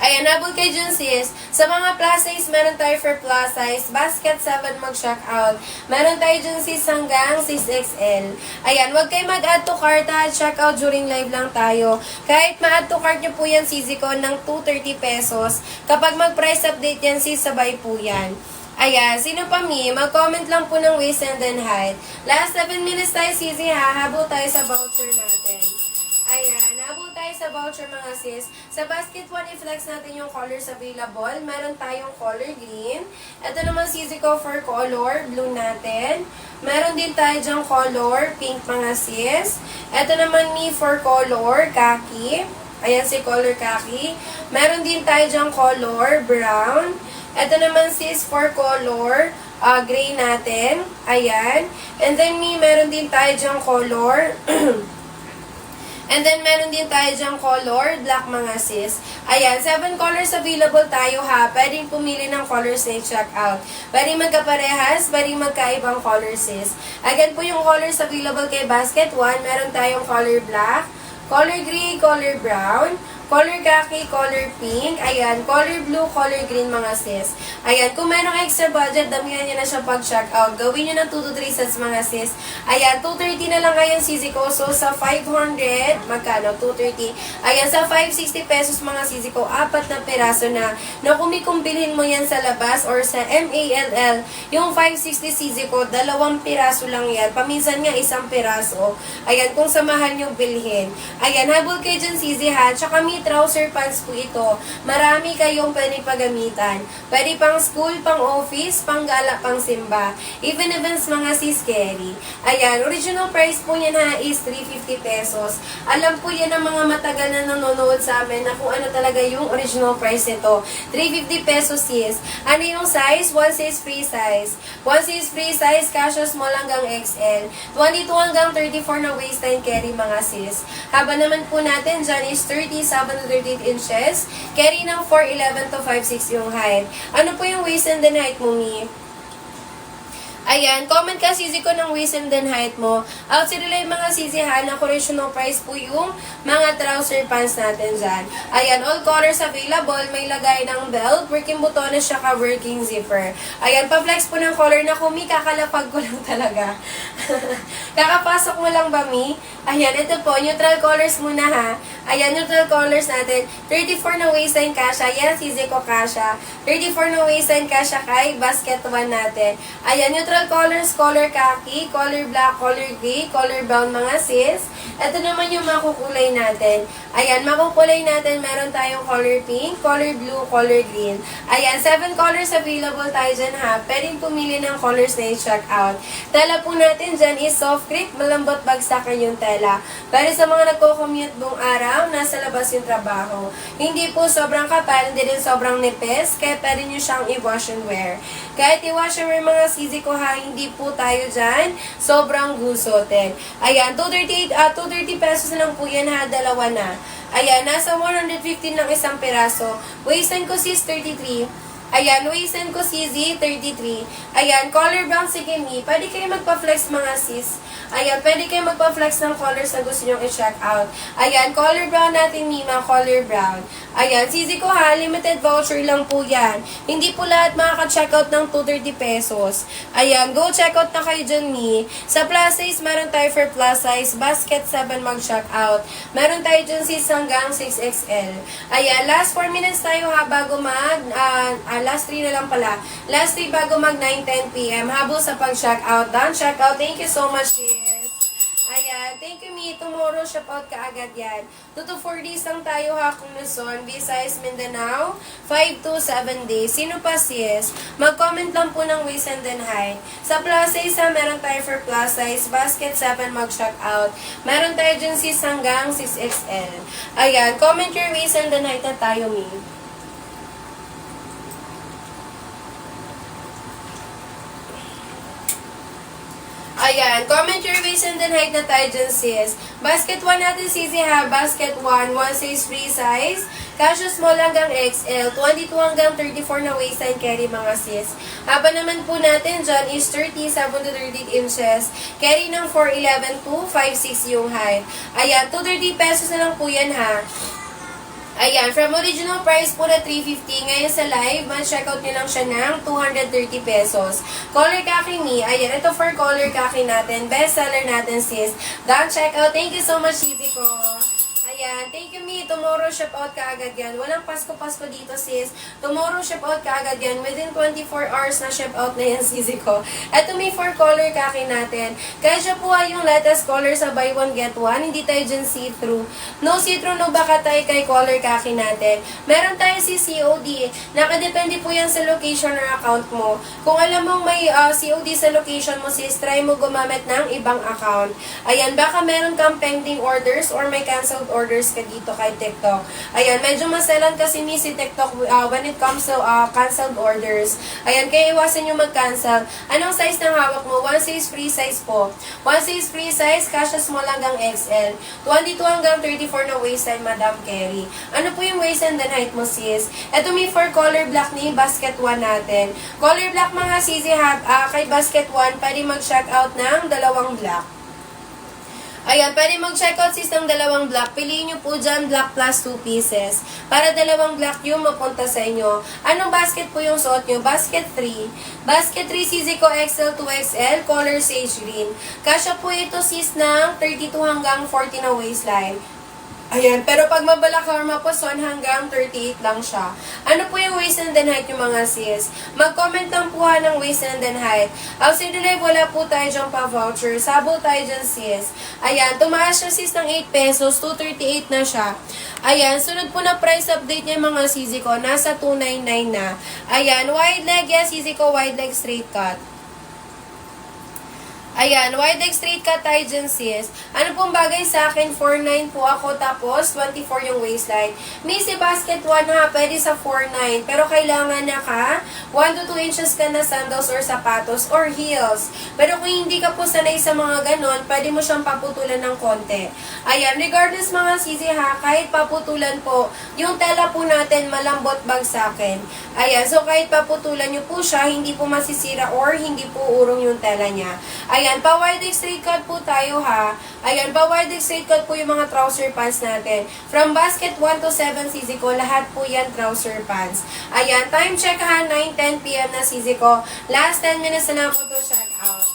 Ayan, habol kayo dyan sis. Sa mga plus size, meron tayo for plus size. Basket 7 mag-check out. Meron tayo dyan sis hanggang 6XL. Ayan, wag kayo mag-add to cart ha. Check out during live lang tayo. Kahit ma-add to cart nyo po yan sisi ko ng 230 pesos. Kapag mag-price update yan sis, sabay po yan. Ayan, sino pa Mi? Mag-comment lang po ng waist and then height. Last 7 minutes tayo sisi ha. Habol tayo sa voucher natin. Ayan, habol tayo sa voucher mga sis. Sa basket 1, i-flex natin yung colors available. Meron tayong color green. Ito naman sisi ko for color, blue natin. Meron din tayo dyang color, pink mga sis. Ito naman Mi for color, khaki. Ayan si color khaki. Meron din tayo dyang color, brown. Ito naman sis for color, gray natin. Ayan. And then Mi, meron din tayo dyang color, And then, meron din tayo dyang color, black mga sis. Ayan, 7 colors available tayo ha. Pwedeng pumili ng colors na i-check out. Pwedeng magkaparehas, pwedeng magkaibang colors sis. Again po yung colors available kay Basket 1. Meron tayong color black, color gray, color brown, color khaki, color pink, ayan, color blue, color green mga sis. Ayan, kung mayroong extra budget, damihan nyo na siya pag-check out. Gawin nyo ng 2 to 3 sets mga sis. Ayan, 230 na lang kayo sisi ko. So, sa 500, magkano? 230. Ayan, sa 560 pesos mga sisi ko, 4 na peraso na. Na kung bilhin mo yan sa labas or sa MALL, yung 560 sisi ko, 2 piraso lang yan. Paminsan nga, 1 piraso. Ayan, kung samahan nyo bilhin. Ayan, habol kayo dyan sisi ha. Tsaka trouser pants po ito. Marami kayong pwedeng paggamitan. Pwede pang school, pang office, pang gala, pang simba. Even events mga sis carry. Ayan, original price po niya na is 350 pesos. Alam po yan ng mga matagal na nanonood sa amin na kung ano talaga yung original price nito. 350 pesos sis. Ano yung size? 1 size free size. 1 size free size, kasya small hanggang XL. 22 hanggang 34 na waistline carry mga sis. Haba naman po natin dyan is 37 to 38 inches. Carry ng 4'11 to 5'6 yung height. Ano po yung waist and then height mo, Mi? Ayan, comment ka sisi ko ng waist and then height mo. Outside nila yung mga sisi ha, na correctional price po yung mga trouser pants natin dyan. Ayan, all colors available. May lagay ng belt, working butones, saka working zipper. Ayan, pa-flex po ng color na kumi, kakalapag ko lang talaga. Kakapasok mo lang ba, Mi? Ayan, ito po, neutral colors muna ha. Ayan, neutral colors natin. 34 na waistline kasha. Yan, sisi ko kasha. 34 na waistline kasha kay basket 1 natin. Ayan, neutral colors, color khaki, color black, color gray, color brown mga sis. Ito naman yung makukulay natin. Ayan, makukulay natin, meron tayong color pink, color blue, color green. Ayan, 7 colors available tayo dyan ha. Pwedeng pumili ng colors na i-check out. Tela po natin dyan is soft crepe, malambot bagsakan yung tela. Pero sa mga nagko-commute buong araw, nasa labas yung trabaho. Hindi po sobrang kapal, hindi din sobrang nipis, kaya pwede nyo siyang i-wash and wear. Kahit i-wash and wear mga sisi ko ha, hindi po tayo dyan sobrang gusotin. Ayan, 230 pesos na lang po yan ha, dalawa na. Ayan, nasa 115 lang isang peraso. Waistline ko sis 33. Ayan, waistline ko CZ 33. Ayan, color brown sige Mi. Pwede kayo magpa-flex mga sis. Ayan, pwede kayo magpa-flex ng colors na gusto nyo i-check out. Ayan, color brown natin Mima, color brown. Ayan, CZ ko ha, limited voucher lang po yan. Hindi po lahat makaka-check out ng 230 pesos. Ayan, go check out na kayo dyan Mi. Sa plus size, meron tayo for plus size, basket 7 mag-check out. Meron tayo dyan sis hanggang 6XL. Ayan, last 4 minutes tayo ha bago last 3 na lang pala. Last 3 bago mag 9-10 p.m. Habol sa pag-check out. Done, check out. Thank you so much, sis. Ayan. Thank you, Mi. Tomorrow, shop out ka agad yan. 2 to 4 days lang tayo ha kung Luzon, Visayas, Mindanao. 5 to 7 days. Sino pa, sis? Mag-comment lang po ng waist and then height. Sa plus size ha, meron tayo for plus size. Basket 7 mag-check out. Meron tayo dyan sis hanggang 6XL. Ayan. Comment your waist and then height na tayo, Mi. Ayan, comment your waist and then height na tayo dyan, sis. Basket 1 natin, sisi ha. Basket 1, 1 size free size. Kasya small hanggang XL. 22 hanggang 34 na waistline carry mga sis. Haba naman po natin dyan is 37 to 38 inches. Carry ng 4'11 to 5'6 yung height. Ayan, 230 pesos na lang po yan ha. Ayan, from original price po na 350, ngayon sa live, ma-checkout nyo lang siya ng 230 pesos. Color khaki Mi, ayan, ito for color khaki natin, best seller natin sis. Done checkout, thank you so much, Sisi ko. Ayan, thank you Mi, tomorrow ship out ka agad yan. Walang Pasko-Pasko dito sis. Tomorrow ship out ka agad yan. Within 24 hours na ship out na yan, Sisi ko. Ito Mi, for color khaki natin. Kaya siya po ay yung latest color sa buy one get one. Hindi tayo dyan see-through. No see-through, no baka tayo kay color khaki natin. Meron tayo si COD. Nakadepende po yan sa location or account mo. Kung alam mong may COD sa location mo sis, try mo gumamit ng ibang account. Ayan, baka meron kang pending orders or may canceled orders ka dito kay kay TikTok. Ayan, medyo maselan kasi ni si TikTok when it comes to canceled orders. Ayan, kaya iwasan nyo mag-cancel. Anong size ng hawak mo? 1 size free size po. 1 size free size, kasha small hanggang XL. 22 hanggang 34 na waistline, Madam Kerry. Ano po yung waist and then height mo, sis? Ito may for color black ni basket 1 natin. Color black mga sisi kay basket 1, pwede mag-check out ng dalawang black. Ayan, pwede mag-check out sis ng dalawang black. Piliin nyo po dyan black plus 2 pieces. Para dalawang black yung mapunta sa inyo. Anong basket po yung suot nyo? Basket 3. Basket 3 sisi ko XL to XL, color sage green. Kasya po ito sis ng 32 hanggang 40 na waistline. Ayan, pero pag mabalak or mapuson hanggang 38 lang siya. Ano po yung waist and then height yung mga sis? Mag-comment lang po ng waist and then height. Outside the live, wala po tayo dyan pa-voucher. Sabaw tayo dyan sis. Ayan, tumaas siya sis ng 8 pesos, 238 na siya. Ayan, sunod po na price update niya mga sisi ko, nasa 299 na. Ayan, wide leg, yes sisi ko, wide leg straight cut. Ayan, wide leg straight cut tayo dyan, sis. Ano pong bagay sa akin? 4'9 po ako, tapos 24 yung waistline. Missy basket 1 ha, pwede sa 4'9. Pero kailangan naka 1 to 2 inches ka na sandals or sapatos or heels. Pero kung hindi ka po sanay sa mga ganon, pwede mo siyang paputulan ng konti. Ayan, regardless mga sisi ha, kahit paputulan po, yung tela po natin malambot bagsakin. Ayan, so kahit paputulan nyo po siya, hindi po masisira or hindi po urong yung tela niya. Ayan, pa-wide leg straight cut po tayo ha. Ayan, pa-wide leg straight cut po yung mga trouser pants natin. From basket 1 to 7 sisi ko, lahat po yan trouser pants. Ayan, time check ha, 9:10 PM na sisi ko. Last 10 minutes na ako to check out.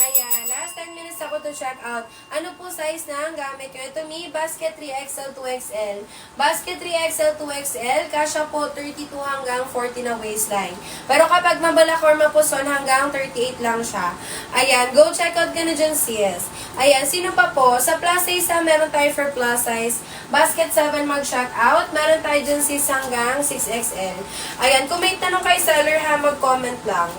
Ayan, last 10 minutes ako to check out. Ano po size na ang gamit ko? Ito mi, basket 3XL to XL. Basket 3XL to XL, kasya po 32 hanggang 40 na waistline. Pero kapag mabalak or mapuson, hanggang 38 lang siya. Ayan, go check out ka na dyan, sis. Ayan, sino pa po? Sa plus size meron tayo for plus size. Basket 7 mag-check out. Meron tayo dyan sis hanggang 6XL. Ayan, kung may tanong kay seller ha, mag-comment lang.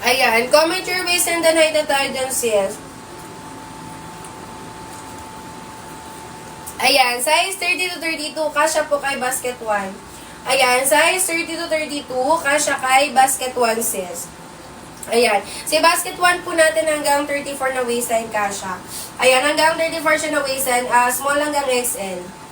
Ayan, comment your waist and then height na tayo dyan, sis. Ayan, size 30 to 32, kasya po kay basket 1. Ayan, size 30 to 32, kasya kay basket 1, sis. Ayan, si basket 1 po natin hanggang 34 na waistline kasya. Ayan, hanggang 34 siya na waistline, small hanggang XL.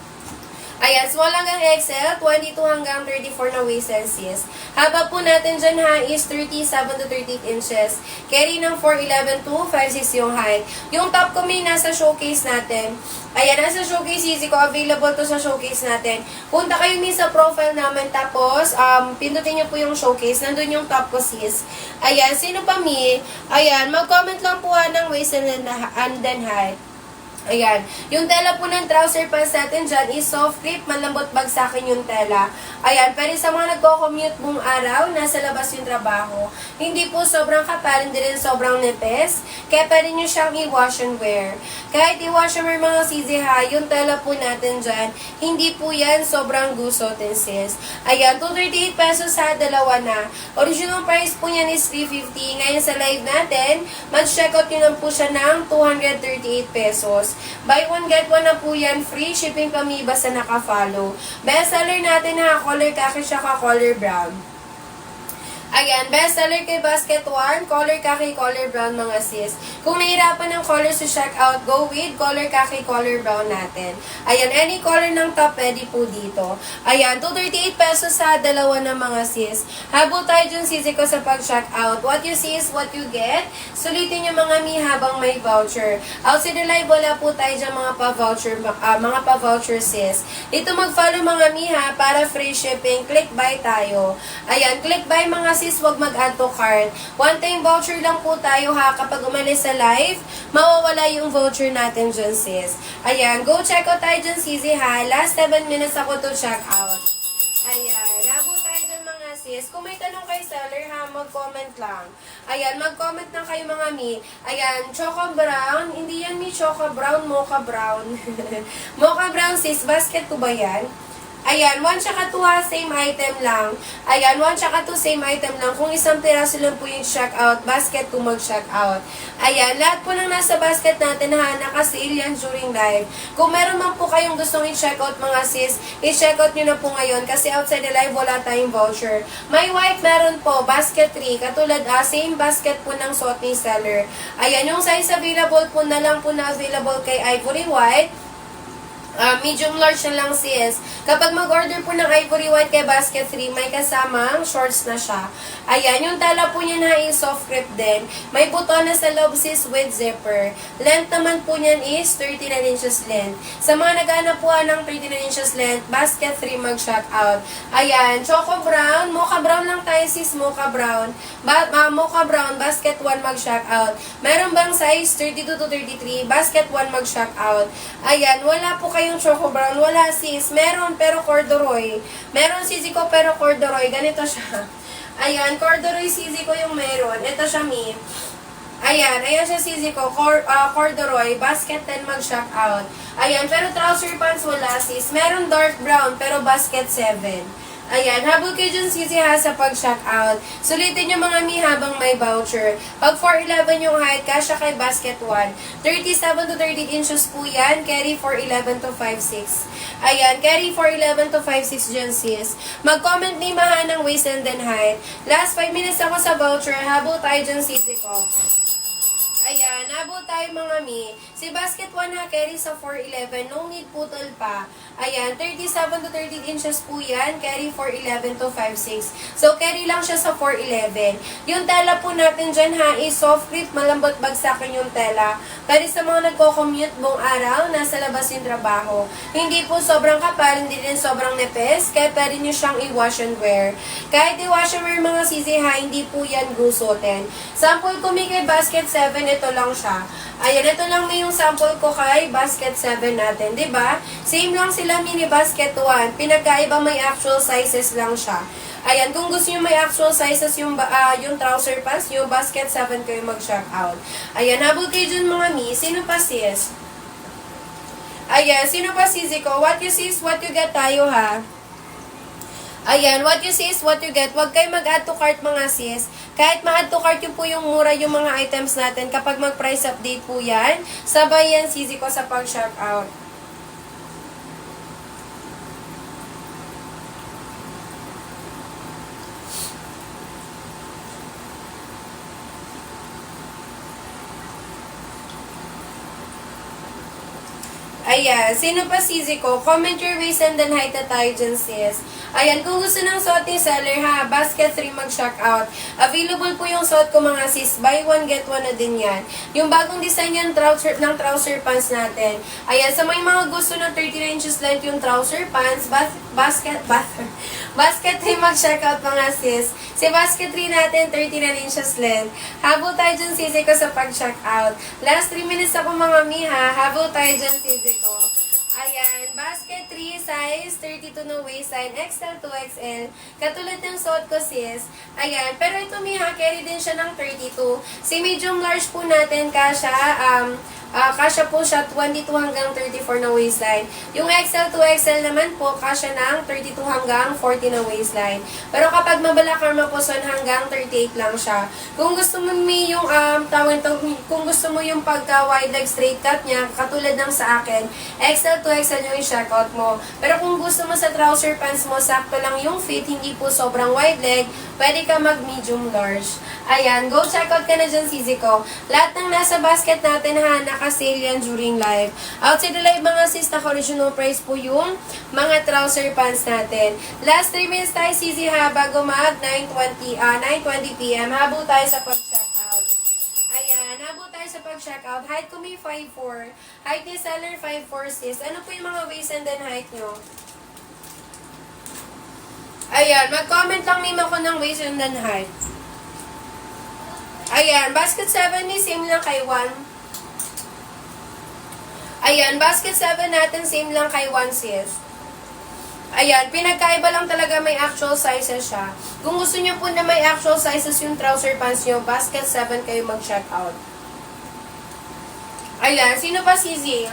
Ayan, small hanggang XL, 22 hanggang 34 na waistline, sis. Haba po natin dyan ha is 37 to 38 inches. Carry ng 4'11 to 5'6 yung height. Yung top ko may nasa showcase natin. Ayan, nasa showcase easy ko. Available to sa showcase natin. Punta kayo sa profile namin tapos pindutin nyo po yung showcase. Nandun yung top ko, sis. Ayan, sino pa mi? Ayan, mag-comment lang po ng waist and then height. Ayan. Yung tela po ng trouser pants natin dyan is soft grip, malambot bagsakin yung tela. Ayan. Pero sa mga nagko-commute buong araw, nasa labas yung trabaho, hindi po sobrang kapal, hindi rin sobrang nipis. Kaya pwede nyo siyang i-wash and wear. Kahit i-wash and wear mga sisi ha, yung tela po natin dyan, hindi po yan sobrang gusotin, sis. Ayan. 238 pesos ha, dalawa na. Original price po yan is 350. Ngayon sa live natin, mag-checkout nyo lang po siya ng 238 pesos. Buy one, get one na po yan. Free shipping kami basta naka-follow. Best seller natin ha, color khaki siya ka color brown. Ayan, best seller kay basket 1, color khaki, color brown mga sis. Kung nahirapan ng colors to check out, go with color khaki, color brown natin. Ayan, any color ng top, pwede po dito. Ayan, 238 pesos sa dalawa na mga sis. Habol tayo dyan sisi ko sa pag-check out. What you see is what you get. Sulitin yung mga mi habang may voucher. Outside the live, wala po tayo dyan mga pa-voucher sis. Dito mag-follow mga mi ha, para free shipping. Click buy tayo. Ayan, click buy mga sis, wag mag-add to cart. One time voucher lang po tayo ha, kapag umalis sa live, mawawala yung voucher natin dyan sis. Ayan, go check out tayo dyan sisi ha. Last 7 minutes ako to check out. Ayan, rabo tayo dyan mga sis. Kung may tanong kay seller ha, mag-comment lang. Ayan, mag-comment lang kayo mga mi. Ayan, Choco Brown. Hindi yan mi Choco Brown, Mocha Brown. Mocha Brown sis, basket po ba yan? Ayan, 1 tsaka 2 ha, same item lang. Ayan, 1 tsaka 2 same item lang. Kung isang piraso lang po yung check out, basket po mag-check out. Ayan, lahat po ng nasa basket natin ha, naka-sale yan during live. Kung meron man po kayong gustong i-check out mga sis, i-check out nyo na po ngayon kasi outside the live wala tayong voucher. May white meron po, basket 3, katulad same basket po ng suot ni seller. Ayan, yung size available po na lang po na available kay Ivory White. Medium large na lang sis. Kapag mag-order po ng Ivory White kay Basket 3, may kasamang shorts na siya. Ayan, yung tala po niya na is soft grip din. May buton na sa loob sis with zipper. Length naman po niyan is 39 inches length. Sa mga nag-aanap po ng 39 inches length, Basket 3 mag-shout out. Ayan, Choco Brown. Mocha Brown lang tayo sis, Mocha Brown. Mocha Brown, Basket 1 mag-shout out. Meron bang size 32 to 33? Basket 1 mag-shout out. Ayan, wala po kayo yung Choco Brown. Wala sis. Meron pero corduroy. Meron sisi ko pero corduroy. Ganito siya. Ayan, corduroy sisi ko yung meron. Ito siya mi. Ayan, ayan siya sisi ko. Corduroy. Basket 10 mag-shock out. Ayan, pero trouser pants wala sis. Meron dark brown pero basket 7. Ayan, habol kayo dyan sisi ha sa pag-shock out. Sulitin nyo mga mi habang may voucher. Pag 4'11 yung height, kasya kay basket 1. 37 to 38 inches po yan. Carry 4'11 to 5'6. Ayan, carry 4'11 to 5'6 dyan sis. Mag-comment ni Maha ng waist and then height. Last 5 minutes ako sa voucher. Habol tayo dyan sisi ko. Ayan, nabot tayo mga mi. Si basket 1 ha, carry sa 4'11. No need putol pa. Ayan, 37 to 38 inches po yan. Carry 4'11 to 5'6. So, carry lang siya sa 4'11. Yung tela po natin dyan ha, is soft grip. Malambot bagsakin yung tela. Pero sa mga nagko-commute buong araw, nasa labas yung trabaho. Hindi po sobrang kapal, hindi din sobrang nepes. Kaya pwede nyo siyang i-wash and wear. Kahit i-wash and wear mga sisi ha, hindi po yan gusutin. Sample ko mi kay basket 7, ito lang siya. Ayan, ito lang may yung sample ko kay basket 7 natin, 'di ba? Same lang sila mini basket 1. Pinagkaiba may actual sizes lang siya. Ayan, kung gusto niyo may actual sizes yung trouser pants, yung basket 7 kayo mag-check out. Ayan, habol kayo dyan mga mi. Sino pa sis? Ayan, sino pa sisi ko? What you see is what you get tayo ha. Ayan, what you see is what you get. Huwag kayo mag-add to cart mga sis. Kahit ma-add to cart yung po yung mura yung mga items natin, kapag mag-price update po yan, sabay yan sisi ko sa pag-check out. Ayan, sino pa sisi ko? Comment your waist and then height na tayo dyan sis. Ayan, kung gusto ng suot ni seller ha, basket 3 mag-shock out. Available po yung suot ko mga sis. Buy one, get one na din yan. Yung bagong design yan ng trouser pants natin. Ayan, sa may mga gusto ng 39 inches length yung trouser pants, basket 3 mag-shock out mga sis. Si basket 3 natin, 39 inches length. Habol tayo dyan sisi ko sa pag-shock out. Last 3 minutes ako mga mi ha. Habol tayo dyan sisi ko. Ayan, basket 3, size 32 na waistline, XL to XL. Katulad ng suot ko sis. Ayan, pero ito miha, carry din siya ng 32. Si medium large po natin, kasya po siya 22 hanggang 34 na waistline. Yung XL to XL naman po, kasya ng 32 hanggang 40 na waistline. Pero kapag mabalakar mapuson hanggang 38 lang siya. Kung gusto mo yung kung gusto mo yung pagka wide leg straight cut niya, katulad ng sa akin, XL to XL yung i-checkout mo. Pero kung gusto mo sa trouser pants mo, sakto lang yung fit, hindi po sobrang wide leg, pwede ka mag medium large. Ayan, go checkout ka na dyan sisi ko. Lahat ng nasa basket natin ha, naka-sale yan during live. Outside the live mga sis, naka-original price po yung mga trouser pants natin. Last 3 minutes tayo sisi ha, bago mag 9:20 PM. Habol tayo sa pag-check out. Ayan, habol tayo sa pag-check out. Height ko may 5'4". Height ni seller 5'4" sis. Ano po yung mga waist and then height nyo? Ayan, mag-comment lang name ako ng waist and then height. Ayan, basket 7 ni same lang kay 1. Ayan, basket 7 natin same lang kay 1 sis. Ayan, pinagkaiba lang talaga may actual sizes siya. Kung gusto nyo po na may actual sizes yung trouser pants nyo, basket 7 kayo mag-check out. Ayan, sino pa Sisi?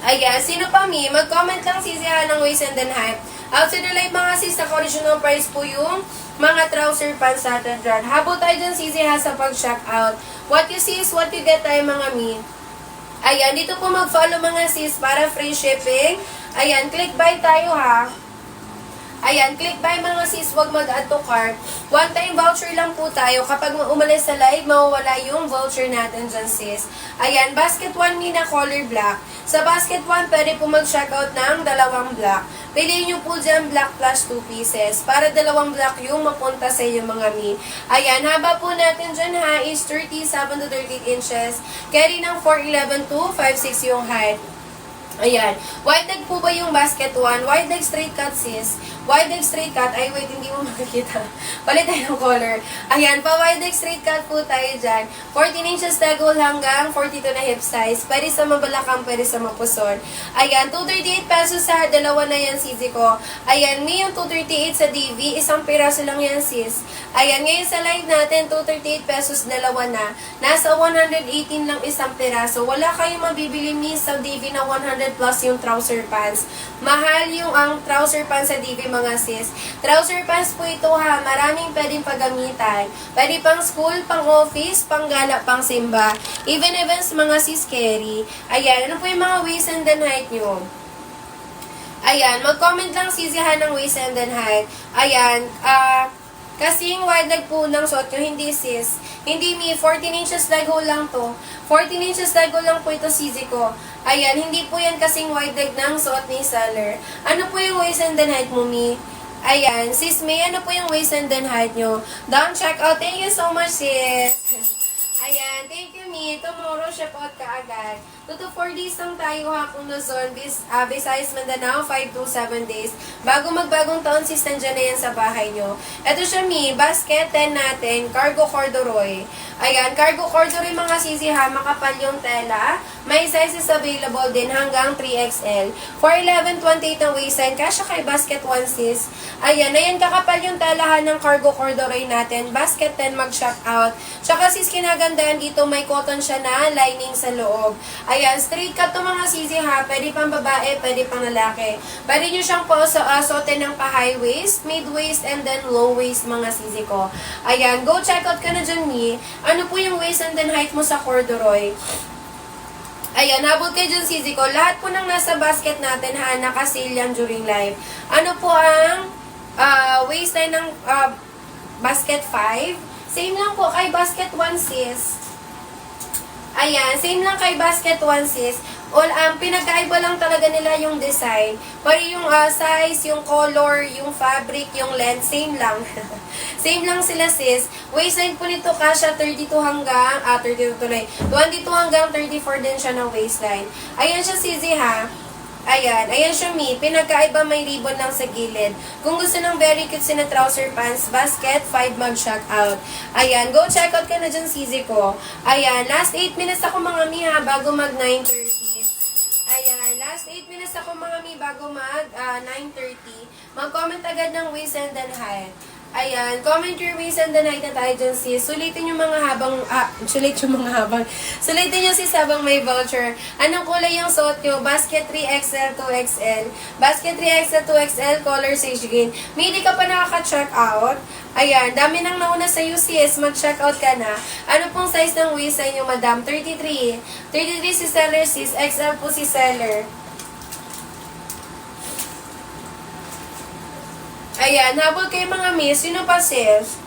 Ayan, sino pa mi? Mag-comment lang Sisi ha ng waist and then height. Outside the live mga sis, original price po yung mga trouser pants natin dyan. Habol tayo dyan Sisi ha sa pag-check out. What you see is what you get tayo mga mi. Ayan, dito po mag-follow mga sis para free shipping. Ayan, click buy tayo ha. Ayan, click buy mga sis, huwag mag-add to cart. One time voucher lang po tayo. Kapag umalis sa live, mawawala yung voucher natin dyan sis. Ayan, basket 1 mina color black. Sa basket 1, pwede po mag-checkout ng dalawang black. Piliin nyo po dyan black plus 2 pieces. Para dalawang black yung mapunta sa inyo mga mi. Ayan, haba po natin dyan ha is 37 to 38 inches. Carry ng 4'11 to 5'6 yung height. Ayan. Wide leg po ba yung basket 1? Wide leg straight cut sis. Wide leg straight cut. Ay wait, hindi mo makikita. Palit tayo ng color. Ayan, pa wide leg straight cut po tayo dyan. 14 inches leg hole hanggang 42 na hip size. Pwede sa mabalakang, pwede sa mapuson. Ayan, 238 pesos sa dalawa na yan Sisi ko. Ayan, may yung 238 sa DV. Isang piraso lang yan sis. Ayan, ngayon sa live natin, 238 pesos dalawa na. Nasa 118 lang isang piraso. Wala kayong mabibili miss sa DV na 100 plus yung trouser pants. Mahal yung ang trouser pants sa DV mga sis. Trouser pants po ito ha. Maraming pwedeng paggamitan. Pwede pang school, pang office, pang gala, pang simba. Even events mga sis carry. Ayan, ano po yung mga waist and then height nyo? Ayan, mag-comment lang sisihan ng waist and then height. Ayan, kasing wide leg po ng suot nyo, hindi sis. Hindi mi, 14 inches leg hole lang to. 14 inches leg hole lang po ito Sisi ko. Ayan, hindi po yan kasing wide leg ng suot ni seller. Ano po yung waist and then height mo mi? Ayan, sis May, ano po yung waist and then height nyo? Down check out. Thank you so much sis. Ayan, thank you mi. Tomorrow ship out ka agad. 2 to 4 days lang tayo ha kung Luzon, Visayas, Mindanao, 5 to 7 days. Bago magbagong taon, sis, nandyan na yan sa bahay nyo. Ito siya mi, basket 10 natin, cargo corduroy. Ayan, cargo corduroy mga sisi ha, makapal yung tela. May sizes available din hanggang 3XL. 4'11", 28 ang waistline, kasya kay basket 1 sis. Ayan, kakapal yung telahan ng cargo corduroy natin. Basket 10 mag-shop out. Tsaka sis, kinagandaan dito, may cotton siya na lining sa loob. Ayan, straight cut to mga sisi ha. Pwede pang babae, pwede pang lalaki. Pwede nyo siyang po suotin ng pa-high waist, mid-waist, and then low waist mga sisi ko. Ayan, go check out ka na dyan mi. Ano po yung waist and then height mo sa corduroy? Ayan, habol kayo dyan sisi ko. Lahat po ng nasa basket natin ha, naka-sale yan during live. Ano po ang waistline ng basket 5? Same lang po kay basket 1 sis. Ayan, same lang kay basket 1 sis. Pinagkaiba lang talaga nila yung design. Pero yung size, yung color, yung fabric, yung length, same lang. Same lang sila sis. Waistline po nito kasya 32 hanggang, 32 tuloy. 22 hanggang 34 din siya ng waistline. Ayan siya sisi ha. Ayan siya mi. Pinagkaiba may ribbon lang sa gilid. Kung gusto ng very cute na trouser pants, basket, 5 mag-shock out. Ayan, go check out ka na dyan sisi ko. Ayan, last 8 minutes ako mga mi ha, bago mag 9:30. Ayan, last 8 minutes ako mga mi, bago mag 9:30. Mag-comment agad ng waist and then height. Ayan, comment your waist and then height na tayo dyan sis. Sulitin yung mga habang, sulitin nyo sis habang may voucher. Anong kulay yung suot nyo? Basket 3XL, 2XL. Basket 3XL, 2XL, color sage green. May di ka pa nakaka-check out. Ayan, dami nang nauna sa UCS, mag-check out ka na. Ano pong size ng waist sa inyo, madam? 33. 33 si seller sis, XL po si seller. Ayan, habol kayo mga miss. Sino pa sis?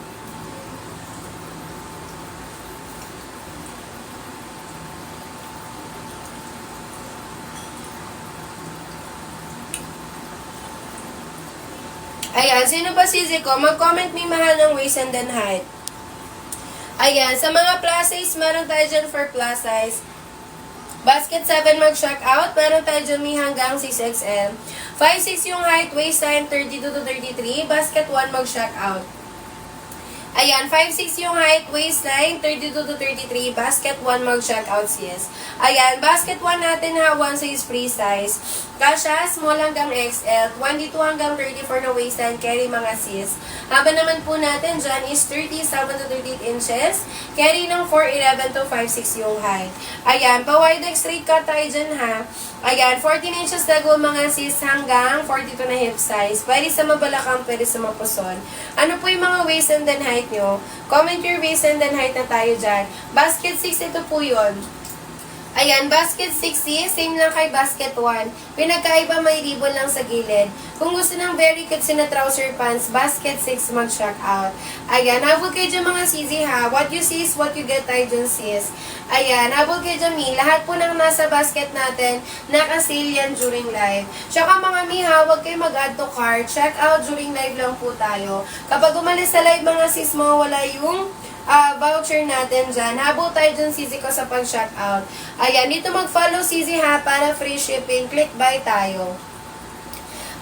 Ayan, sino pa sisi ko? Mag-comment may mahal ng waist and then height. Ayan, sa mga plus size, meron tayo dyan for plus size. Basket 7 mag-shock out. Meron tayo dyan may hanggang 6XL. 5'6 yung height, waistline 32 to 33. Basket 1 mag-shock out. Ayan, 5'6" yung height, waistline, 32 to 33, basket 1 mag-check out sis. Ayan, basket 1 natin ha, 1 size free size. Kasha, small hanggang XL, 22 hanggang 34 na waistline, carry mga sis. Haba naman po natin dyan is 37 to 38 inches, carry ng 4'11 to 5'6" yung height. Ayan, pa-wide leg straight cut tayo dyan ha. Ayan, 14 inches dago mga sis hanggang 42 na hip size. Pwede sa mabalakang, pwede sa mapuson. Ano po yung mga waist and then height nyo? Comment your waist and then height na tayo dyan. Basket 6, ito po yun. Ayan, basket 60, same lang kay basket 1. Pinagkaiba may ribbon lang sa gilid. Kung gusto ng very cute na trouser pants, basket 6 mag-check out. Ayan, habol kayo dyan mga sisi ha. What you see is what you get tayo dyan sis. Ayan, habol kayo dyan mi. Lahat po ng nasa basket natin, naka-sale yan during live. Tsaka mga mi ha, huwag kayo mag-add to cart. Check out during live lang po tayo. Kapag umalis sa live mga sis, mawala yung voucher natin dyan. Habol tayo dyan, sisi ko, sa pag-check out. Ayan, dito mag-follow, sisi ha, para free shipping. Click buy tayo.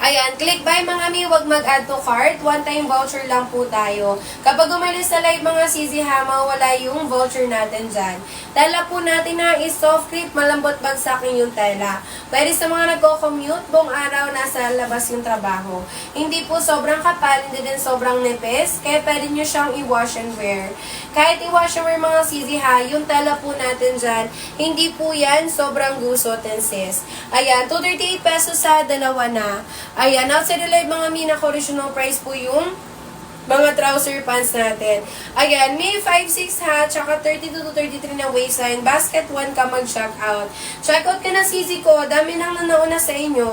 Ayan, click buy mga mi, huwag mag-add to cart. One-time voucher lang po tayo. Kapag umalis sa live mga sisi ha, mawala yung voucher natin dyan. Tela po natin na is soft grip, malambot bagsakin yung tela. Pwede sa mga nagko-commute, buong araw nasa labas yung trabaho. Hindi po sobrang kapal, hindi din sobrang nipis, kaya pwede nyo siyang i-wash and wear. Kahit i-wash and wear mga sisi ha, yung tela po natin dyan, hindi po yan sobrang gusot and sis. Ayan, 238 pesos sa dalawa na. Ayan, outside the live mga mina, original price po yung mga trouser pants natin. Ayan, may 5'6" ha, tsaka 32 to 33 na waistline. Basket 1 ka mag-check out. Check out ka na sisi ko, dami nang nanauna sa inyo.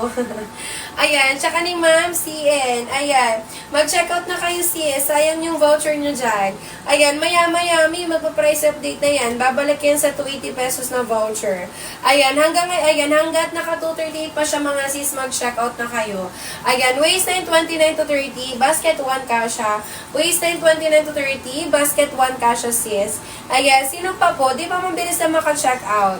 Ayan, tsaka ni Ma'am CN. Ayan, mag-check out na kayo sis. Sayang yung voucher nyo dyan. Ayan, maya-maya, may magpa-price update na yan. Babalik yan sa 280 pesos na voucher. Ayan, hanggat naka 238 pa siya mga sis, mag-check out na kayo. Ayan, waistline 29 to 30, basket 1 ka siya. Waistline 29 to 30, basket 1 kasha sis. Ayan, sino pa po? Di ba mabilis na maka-check out?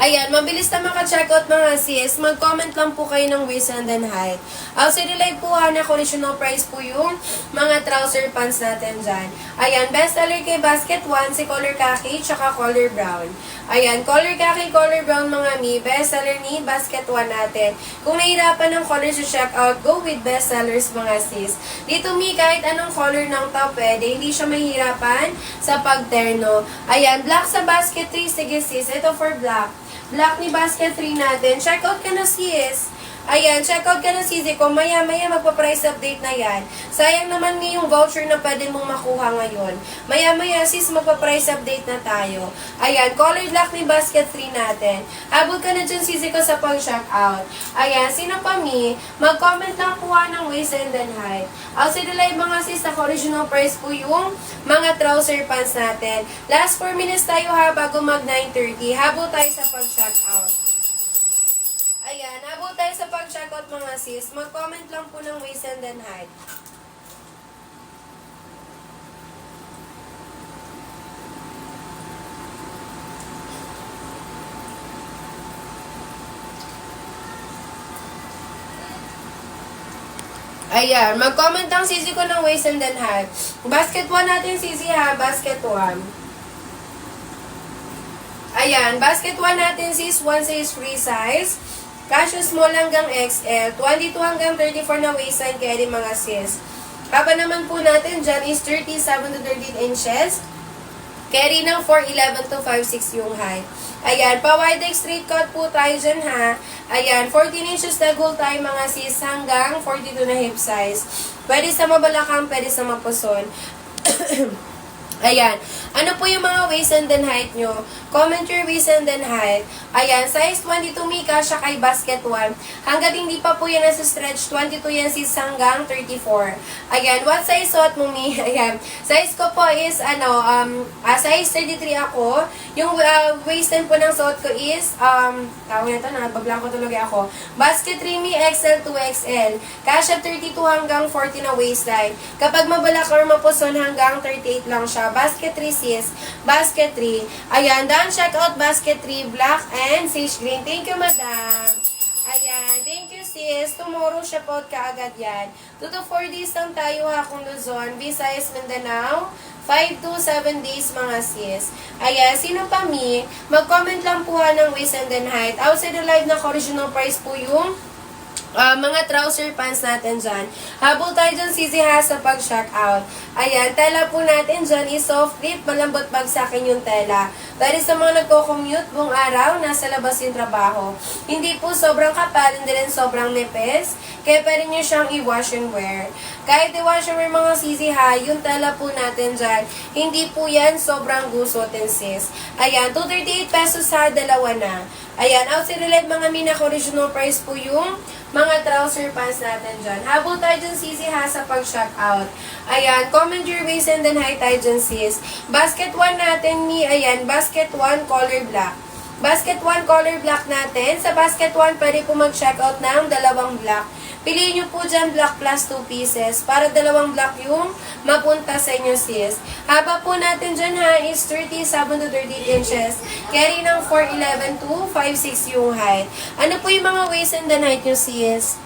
Ayan, mabilis na maka-check out mga sis. Mag-comment lang po kayo ng waist and then height. Outside the live po ha, na original price po yung mga trouser pants natin dyan. Ayan, best seller kay basket 1, si color khaki, tsaka color brown. Ayan, color khaki, color brown mga mi, best seller ni basket 1 natin. Kung nahirapan ng color sa check out, go with best sellers mga sis. Dito mi, kahit anong color ng top pwede, hindi siya mahirapan sa pagterno. Ayan, black sa basket 3, sige sis, ito for black. Black ni basket 3 natin. Check out ka na sis. Ayan, check out ka na sisi ko. Maya-maya magpa-price update na yan. Sayang naman yung voucher na pwede mong makuha ngayon. Maya-maya sis, magpa-price update na tayo. Ayan, color black ni basket 3 natin. Abot ka na dyan sisi ko sa pag-check out. Ayan, sino pa mi? Mag-comment lang po ng waist and then height. Outside the live mga sis, na original price po yung mga trouser pants natin. Last 4 minutes tayo ha, bago mag 9:30. Habol tayo sa pag-check out. Ayan, habol tayo sa pag-check out mga sis. Mag-comment lang po ng waist and then height. Ayan, mag-comment ang sisi ko ng waist and then height. Basket 1 natin sisi ha, basket 1. Ayan, basket 1 natin sis, 1 size free size. Casio small hanggang XL, 22 hanggang 34 na waistline carry mga sis. Haba naman po natin dyan is 37 to 38 inches. Carry ng 4'11 to 5'6 yung height. Ayan, pa-wide leg straight cut po tayo dyan ha. Ayan, 14 inches na gold tayo mga sis hanggang 42 na hip size. Pwede sa mabalakang, pwede sa mapuson. Ayan. Ano po yung mga waist and then height nyo? Comment your waist and then height. Ayan. Size 22 Mika siya kay basket 1. Hanggang hindi pa po yan nasa stretch. 22 yan sis hanggang 34. Ayan. What size suot mo Mi? Ayan. Size ko po is size 33 ako. Yung waistline po ng suot ko is tawag na ito na. Bablanko tuloy ako. Basket 3 Mi XL to XL. Kasha 32 hanggang 40 na waistline. Kapag mabalak or mapuson hanggang 38 lang siya. Basket 3 sis. Basket 3. Ayan. Done check out basket 3 black and sage green. Thank you madam. Ayan. Thank you sis. sis, tomorrow ship out kaagad yan. 2 to 4 days lang tayo ha kung Luzon, Visayas, Mindanao. 5 to 7 days mga sis. Ayan, sino pa mi? Mag-comment lang po ha ng waist and then height. Outside the live na original price po yung mga trouser pants natin dyan. Habol tayo dyan, sisi ha, sa pag-shock out. Ayan, tela po natin dyan is soft knit, malambot bagsakin yung tela. Dahil sa mga nagko-commute buong araw, nasa labas yung trabaho. Hindi po sobrang kapal, hindi rin sobrang nipis. Kaya pwede nyo siyang i-wash and wear. Kahit i-wash and wear mga sisi ha, yung tela po natin dyan, hindi po yan sobrang gusotin sis. Ayan, 238 pesos sa dalawa na. Ayan, outside the live mga mina, original price po yung mga trouser pants natin dyan. Habol tayo dyan, sisi ha, sa pag-shock out. Ayan, comment your waist and then height tayo dyan, sis. Basket 1 natin, ayan, basket 1 color black. Basket 1 color black natin. Sa basket 1, pwede po mag-check out ng dalawang black. Piliin nyo po dyan black plus 2 pieces para dalawang black yung mapunta sa inyo sis. Haba po natin dyan ha is 37 to 38 inches. Carry ng 4'11 to 5'6 yung height. Ano po yung mga waist and then height nyo sis?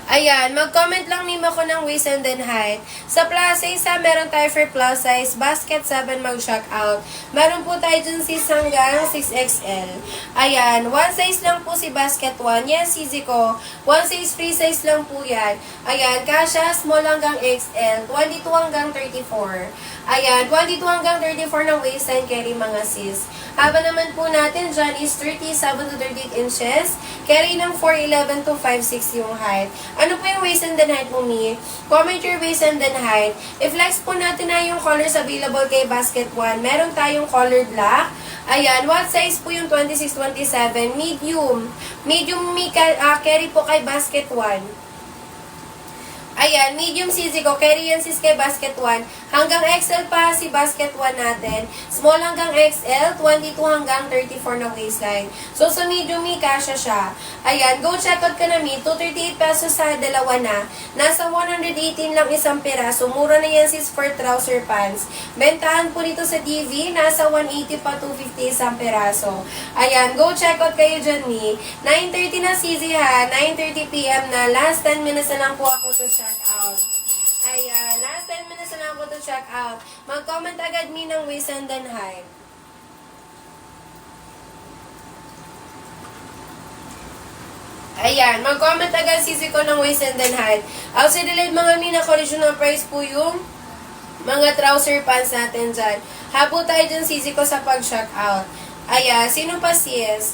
Ayan, mag-comment lang mimo ko ng waist and then height. Sa plus size ha, meron tayo for plus size, basket 7 mag-shock out. Meron po tayo dun sis hanggang 6XL. Ayan, one size lang po si basket 1. Yes, easy ko. One size, free size lang po yan. Ayan, kasha, small hanggang XL, 22 hanggang 34. Ayan, 22 hanggang 34 ng waistline carry mga sis. Haba naman po natin dyan is 37 to 38 inches. Carry ng 4'11 to 5'6 yung height. Ano po yung waist and then height mo, Mi? Comment your waist and then height. I-flex po natin na yung colors available kay basket 1. Meron tayong color black. Ayan, what size po yung 26-27? Medium. Medium Mi, carry po kay basket 1. Ayan, medium sisi ko. Carry yan sis kay basket 1. Hanggang XL pa si basket 1 natin. Small hanggang XL, 22 hanggang 34 na waistline. So, sa medium mi, kasha siya. Ayan, go check out ka na mi. 238 pesos sa dalawa na. Nasa 118 lang isang piraso. Mura na yan sis for trouser pants. Bentahan po dito sa DV. Nasa 180 pa 250 isang piraso. Ayan, go check out kayo dyan mi. 9:30 na sisi ha. 9:30 PM na. Last 10 minutes na lang po ako to check out. Ayan, last 10 minutes na lang ako to check out. Mag-comment agad mi ng waist and then height. Ayan, mag-comment agad sisi ko ng waist and then height. Outside the live mga mi, original price po yung mga trouser pants natin dyan. Habo tayo dyan sisi ko sa pag-check out. Ayan, sino pa sis?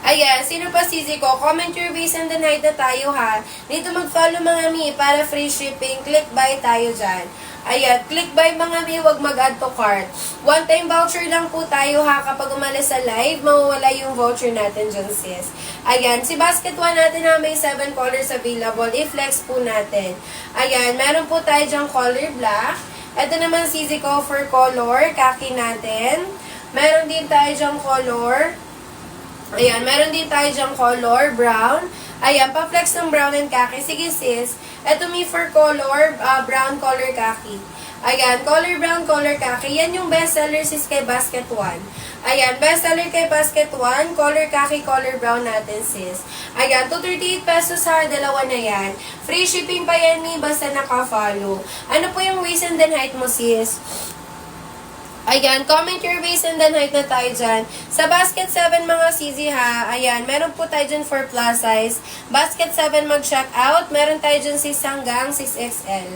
Ayan, sino pa sisi ko? Comment your waist and then height na tayo ha. Dito mag-follow mga mi para free shipping. Click buy tayo dyan. Ayan, click buy mga mi, wag mag-add to cart. One time voucher lang po tayo ha. Kapag umalis sa live, mawawala yung voucher natin dyan sis. Ayan, si basket 1 natin ha, may 7 colors available. I-flex po natin. Ayan, meron po tayo dyan color black. Ito naman sisi ko for color, kaki natin. Meron din tayo dyan color. Ayan, meron din tayo dyang color, brown. Ayan, pa-flex ng brown and khaki. Sige sis, eto mi for color, brown color khaki. Ayan, color brown, color khaki. Yan yung best seller sis kay basket 1. Ayan, best seller kay basket 1, color khaki, color brown natin sis. Ayan, 238 pesos ha, dalawa na yan. Free shipping pa yan mi, basta naka-follow. Ano po yung waist and then height mo sis? Ayan, comment your waist and then height na tayo dyan. Sa basket 7 mga sisi ha, ayan, meron po tayo dyan for plus size. Basket 7 mag-check out, meron tayo dyan sis hanggang 6XL.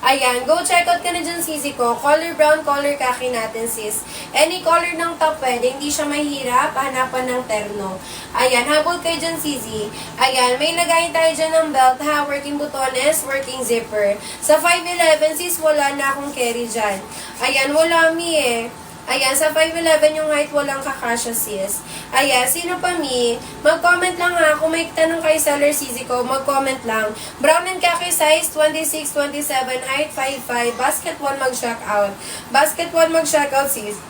Ayan, go check out ka na dyan sisi ko. Color brown, color khaki natin sis. Any color ng top pwede, hindi siya mahirap, hanapan ng terno. Ayan, habol kayo dyan sisi. Ayan, may lagay tayo dyan ng belt ha, working butones, working zipper. Sa 5'11 sis, wala na akong carry dyan. Ayan, wala mi eh. Ayan, sa 5'11 yung height, walang kakasya sis. Ayan, sino pa mi? Mag-comment lang ha. Kung may tanong kay seller sisi ko, mag-comment lang. Brown and khaki size, 26, 27, height 5'5. Basket 1 mag-shock out. Basket 1 mag-shock out sis.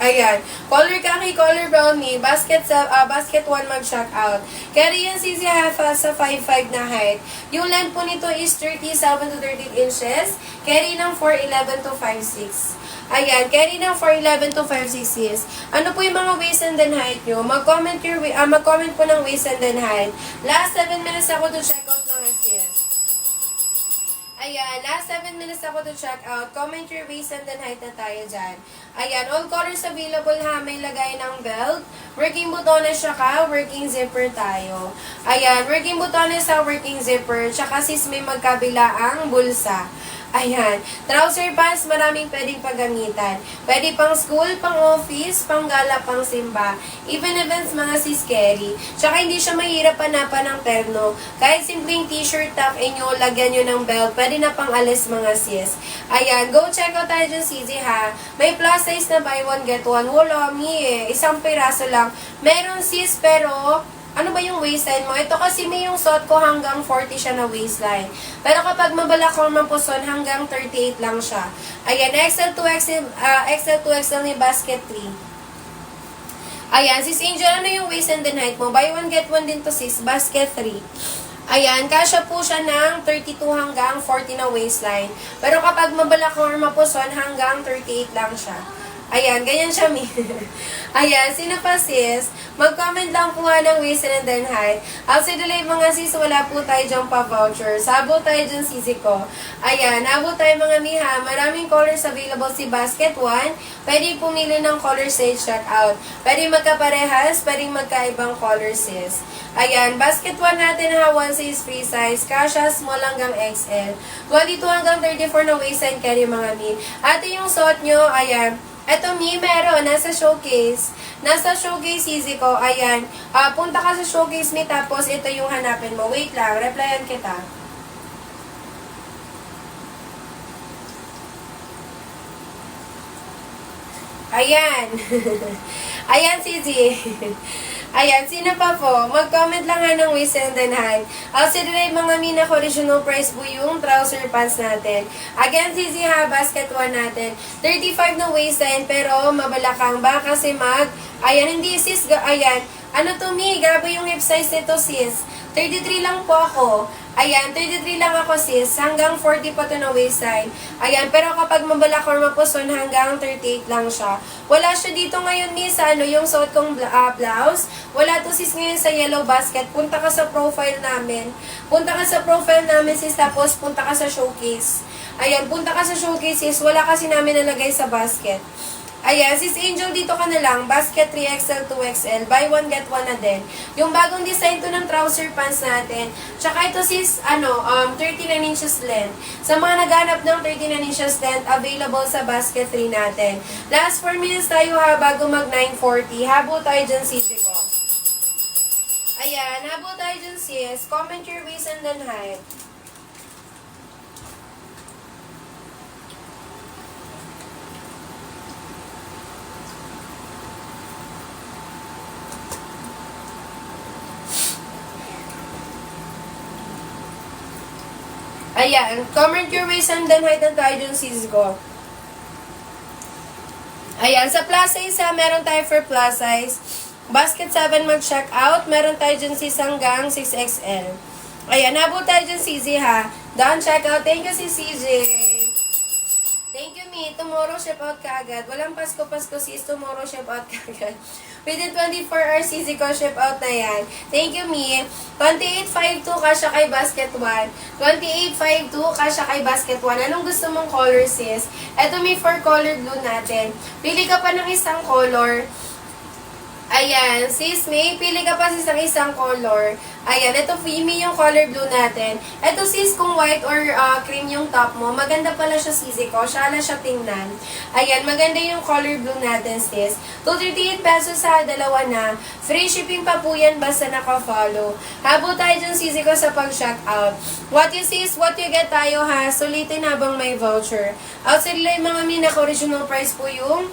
Ayan, color khaki, color brown mi. Basket 1 mag-shock out. Carry yan sisi half sa 5'5 na height. Yung length po nito is 37 to 38 inches. Carry ng 4'11 to 5'6. Ayan, carry ng 4'11 to 5'6 sis. Ano po yung mga waist and then height nyo? Mag-comment po ng waist and then height. Last 7 minutes ako to check out mga sis. Ayan, last 7 minutes ako to check out. Comment your waist and then height na tayo dyan. Ayan, all colors available ha. May lagay ng belt. Working butones siya ka. Working zipper tayo. Ayan, working butones sa working zipper. Tsaka sis may magkabilaang bulsa. Ayan. Trouser pants, maraming pwedeng paggamitan. Pwede pang school, pang office, pang gala, pang simba. Even events, mga sis carry. Tsaka hindi siya mahirap panapan ng terno. Kahit simpleng t-shirt, tuck inyo, lagyan nyo ng belt. Pwede na pang alis mga sis. Ayan. Go check out tayo dyan, CZ ha. May plus size na buy one, get one. Wala, isang piraso lang. Meron sis, pero ano ba yung waistline mo? Ito kasi may yung suot ko hanggang 40 siya na waistline. Pero kapag mabalak ko mampuson, hanggang 38 lang siya. Ayan, XL to XL ni basket 3. Ayan, sis Angel, ano yung waist and then height mo? Buy one, get one din to sis, basket 3. Ayan, kasya po siya ng 32 hanggang 40 na waistline. Pero kapag mabalak ko mapuson, hanggang 38 lang siya. Ayan, ganyan siya, Ayan, sino pa sis? Mag-comment lang po ng waist and then height. Outside the live mga sis, wala po tayo dyan pa-voucher. Sabo tayo dyan sisi ko. Ayan, habo tayo mga miha. Maraming colors available si basket 1. Pwede pumili ng color sa checkout. Pwede magkaparehas, pwede magkaibang color sis. Ayan, basket 1 natin ha, 1 size free size. Kasha, small hanggang XL. 22 hanggang 34 na waist and carry mga mi. Ate yung suot nyo, ayan. Eto meron, nasa showcase. Nasa showcase easy ko, ayan. Punta ka sa showcase mi, tapos ito yung hanapin mo. Wait lang, replyan kita. Ayan. Ayan, Cici. Ayan, sino pa po? Mag-comment lang ha ng waist and then height. Outside the mga minak original price po yung trouser pants natin. Again, Cici ha, basket 1 natin. 35 na waistline, pero mabalakang ba kasi ayan, hindi sis, ayan. Ano to grabe yung hip size nito sis. 33 lang po ako. Ayan, 33 lang ako sis. Hanggang 40 pa to na waistline. Ayan, pero kapag mabalak or mapuson, hanggang 38 lang siya. Wala siya dito ngayon ni sa yung suot kong blouse. Wala to sis ngayon sa yellow basket. Punta ka sa profile namin. Punta ka sa profile namin sis, tapos punta ka sa showcase. Ayan, punta ka sa showcase sis. Wala kasi namin nalagay sa basket. Ayan, sis Angel, dito ka na lang. Basket 3XL, 2XL. Buy one, get one na din. Yung bagong design to ng trouser pants natin. Tsaka ito sis, 39 inches length. Sa mga naghanap ng 39 inches length, available sa basket 3 natin. Last 4 minutes tayo ha, bago mag 9:40. Habo tayo dyan, sis ko. Ayan, habo tayo dyan, sis. Comment your waist and then height. Ayan, comment your waist and then height na tayo dun, sis ko. Ayan, sa plus size ha, meron tayo for plus size. Basket 7 mag-check out. Meron tayo dun sis hanggang 6XL. Ayan, habol tayo dun, sis ha. Done check out. Thank you, sis CJ. Thank you, Mi. Tomorrow, ship out ka agad. Walang Pasko, sis. Tomorrow, ship out ka agad. Within 24 hours, easy ko, ship out na yan. Thank you, Mi. 2852, kasha kay basket 1. 2852, kasha kay basket 1. Anong gusto mong color, sis? Ito, may 4 color blue natin. Pili ka pa ng isang color. Ayan, sis May, pili ka pa sis ng isang color. Ayan, ito Fimi yung color blue natin. Ito sis, kung white or cream yung top mo, maganda pala siya sisi ko. Shala siya tingnan. Ayan, maganda yung color blue natin sis. 238 pesos sa dalawa na. Free shipping pa po yan basta naka-follow. Habo tayo dyan sisi ko sa pag-check out. What you sis, what you get tayo ha. Sulitin habang may voucher. Outside lang mga minak, original price po yung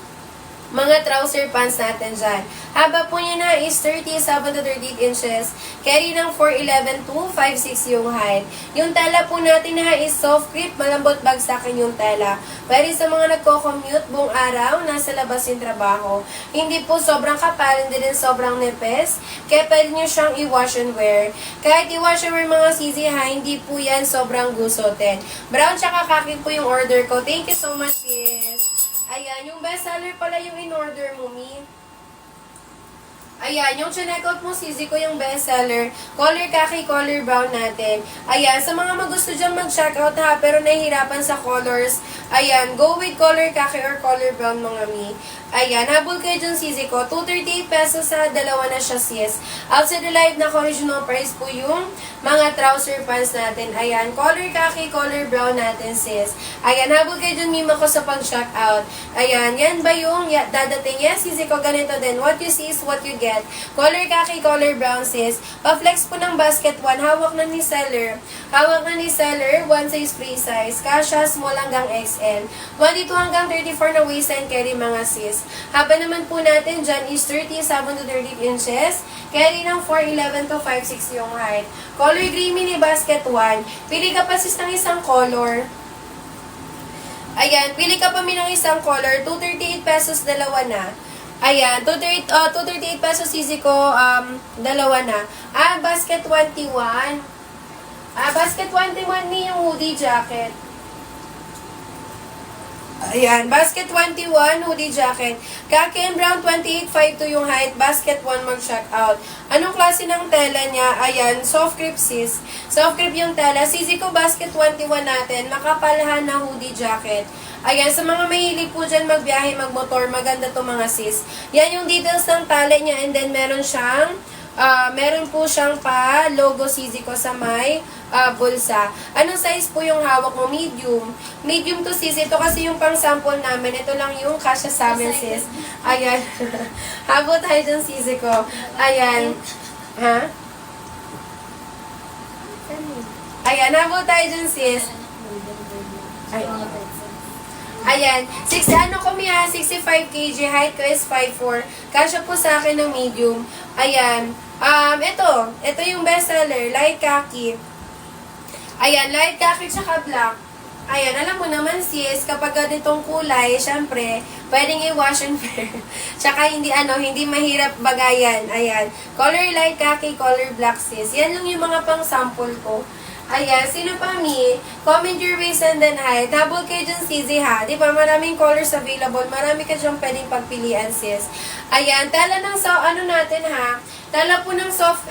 mga trouser pants natin dyan. Haba po niya na is 37 to 38 inches. Carry ng 4'11 to 5'6 yung height. Yung tela po natin na is soft grip, malambot bagsakin yung tela. Pwede sa mga nagko-commute buong araw, nasa labas yung trabaho. Hindi po sobrang kapal, hindi din sobrang nipis. Kaya pwede nyo siyang i-wash and wear. Kahit i-wash and wear mga sisi ha, hindi po yan sobrang gusotin. Brown tsaka kaki po yung order ko. Thank you so much, sis. Ayan, yung bestseller pala yung in-order mo, Mi. Ayan, yung chinekout mo, Sisi ko yung bestseller. Color khaki, color brown natin. Ayan, sa mga magusto dyan mag-checkout ha, pero nahihirapan sa colors. Ayan, go with color khaki or color brown mga mi. Ayan, habol kayo dyan, Sisi ko. 238 pesos sa dalawa na siya, sis. Outside the live na original price po yung mga trouser pants natin. Ayan, color khaki, color brown natin, sis. Ayan, habol kayo dyan, mima ko sa pag-checkout. Ayan, yan ba yung dadating? Yes, Sisi ko, ganito din. What you see is what you get. Color khaki, color brown, sis. Pa-flex po ng basket 1. Hawak na ni seller. Hawak na ni seller. 1 size free size. Kasha, small hanggang XL. 22 hanggang 34 na waist and carry mga sis. Haba naman po natin dyan is 37 to 30 inches. Carry ng 4'11 to 5'6 yung height. Color green mini basket 1. Pili ka pa sis ng isang color. Ayan, pili ka pa mi ng isang color. 238 pesos, dalawa na. Ayan, 238 pesos sisi ko, dalawa na. Basket 21. Basket 21 ni yung hoodie jacket. Ayan, basket 21, hoodie jacket. Khaki and brown, 28.52 yung height. Basket 1, mag-check out. Anong klase ng tela niya? Ayan, soft grip sis. Soft grip yung tela. Sisi ko, basket 21 natin. Makapalhan na hoodie jacket. Ayan, sa mga mahilig po dyan magbiyahe, magmotor, maganda to mga sis. Yan yung details ng tali niya and then meron po siyang pa logo Sisi ko sa may bulsa. Anong size po yung hawak mo? Medium. Medium to sis. Ito kasi yung pang sample namin. Ito lang yung kasya sa amin sis. Ayan. Habo tayo dyan Sisi ko. Ayan. Ha? Ayan, habo tayo dyan sis. Ayan, 65 kg, height ko is 5'4". Kasya po sa akin ng medium. Ayan, ito yung bestseller, light khaki. Ayan, light khaki tsaka black. Ayan, alam mo naman sis, kapag ganitong kulay, syempre, pwedeng i-wash and wear. Tsaka hindi mahirap bagayan. Ayan, color light khaki, color black sis. Yan lang yung mga pang sample ko. Ayan, sino pa mi? Comment your waist and then height. Habol kayo dyan, Sisi ha. Di ba? Maraming colors available. Marami ka dyan pwedeng pagpilian, sis. Ayan, tala ng natin ha. Tala po ng soft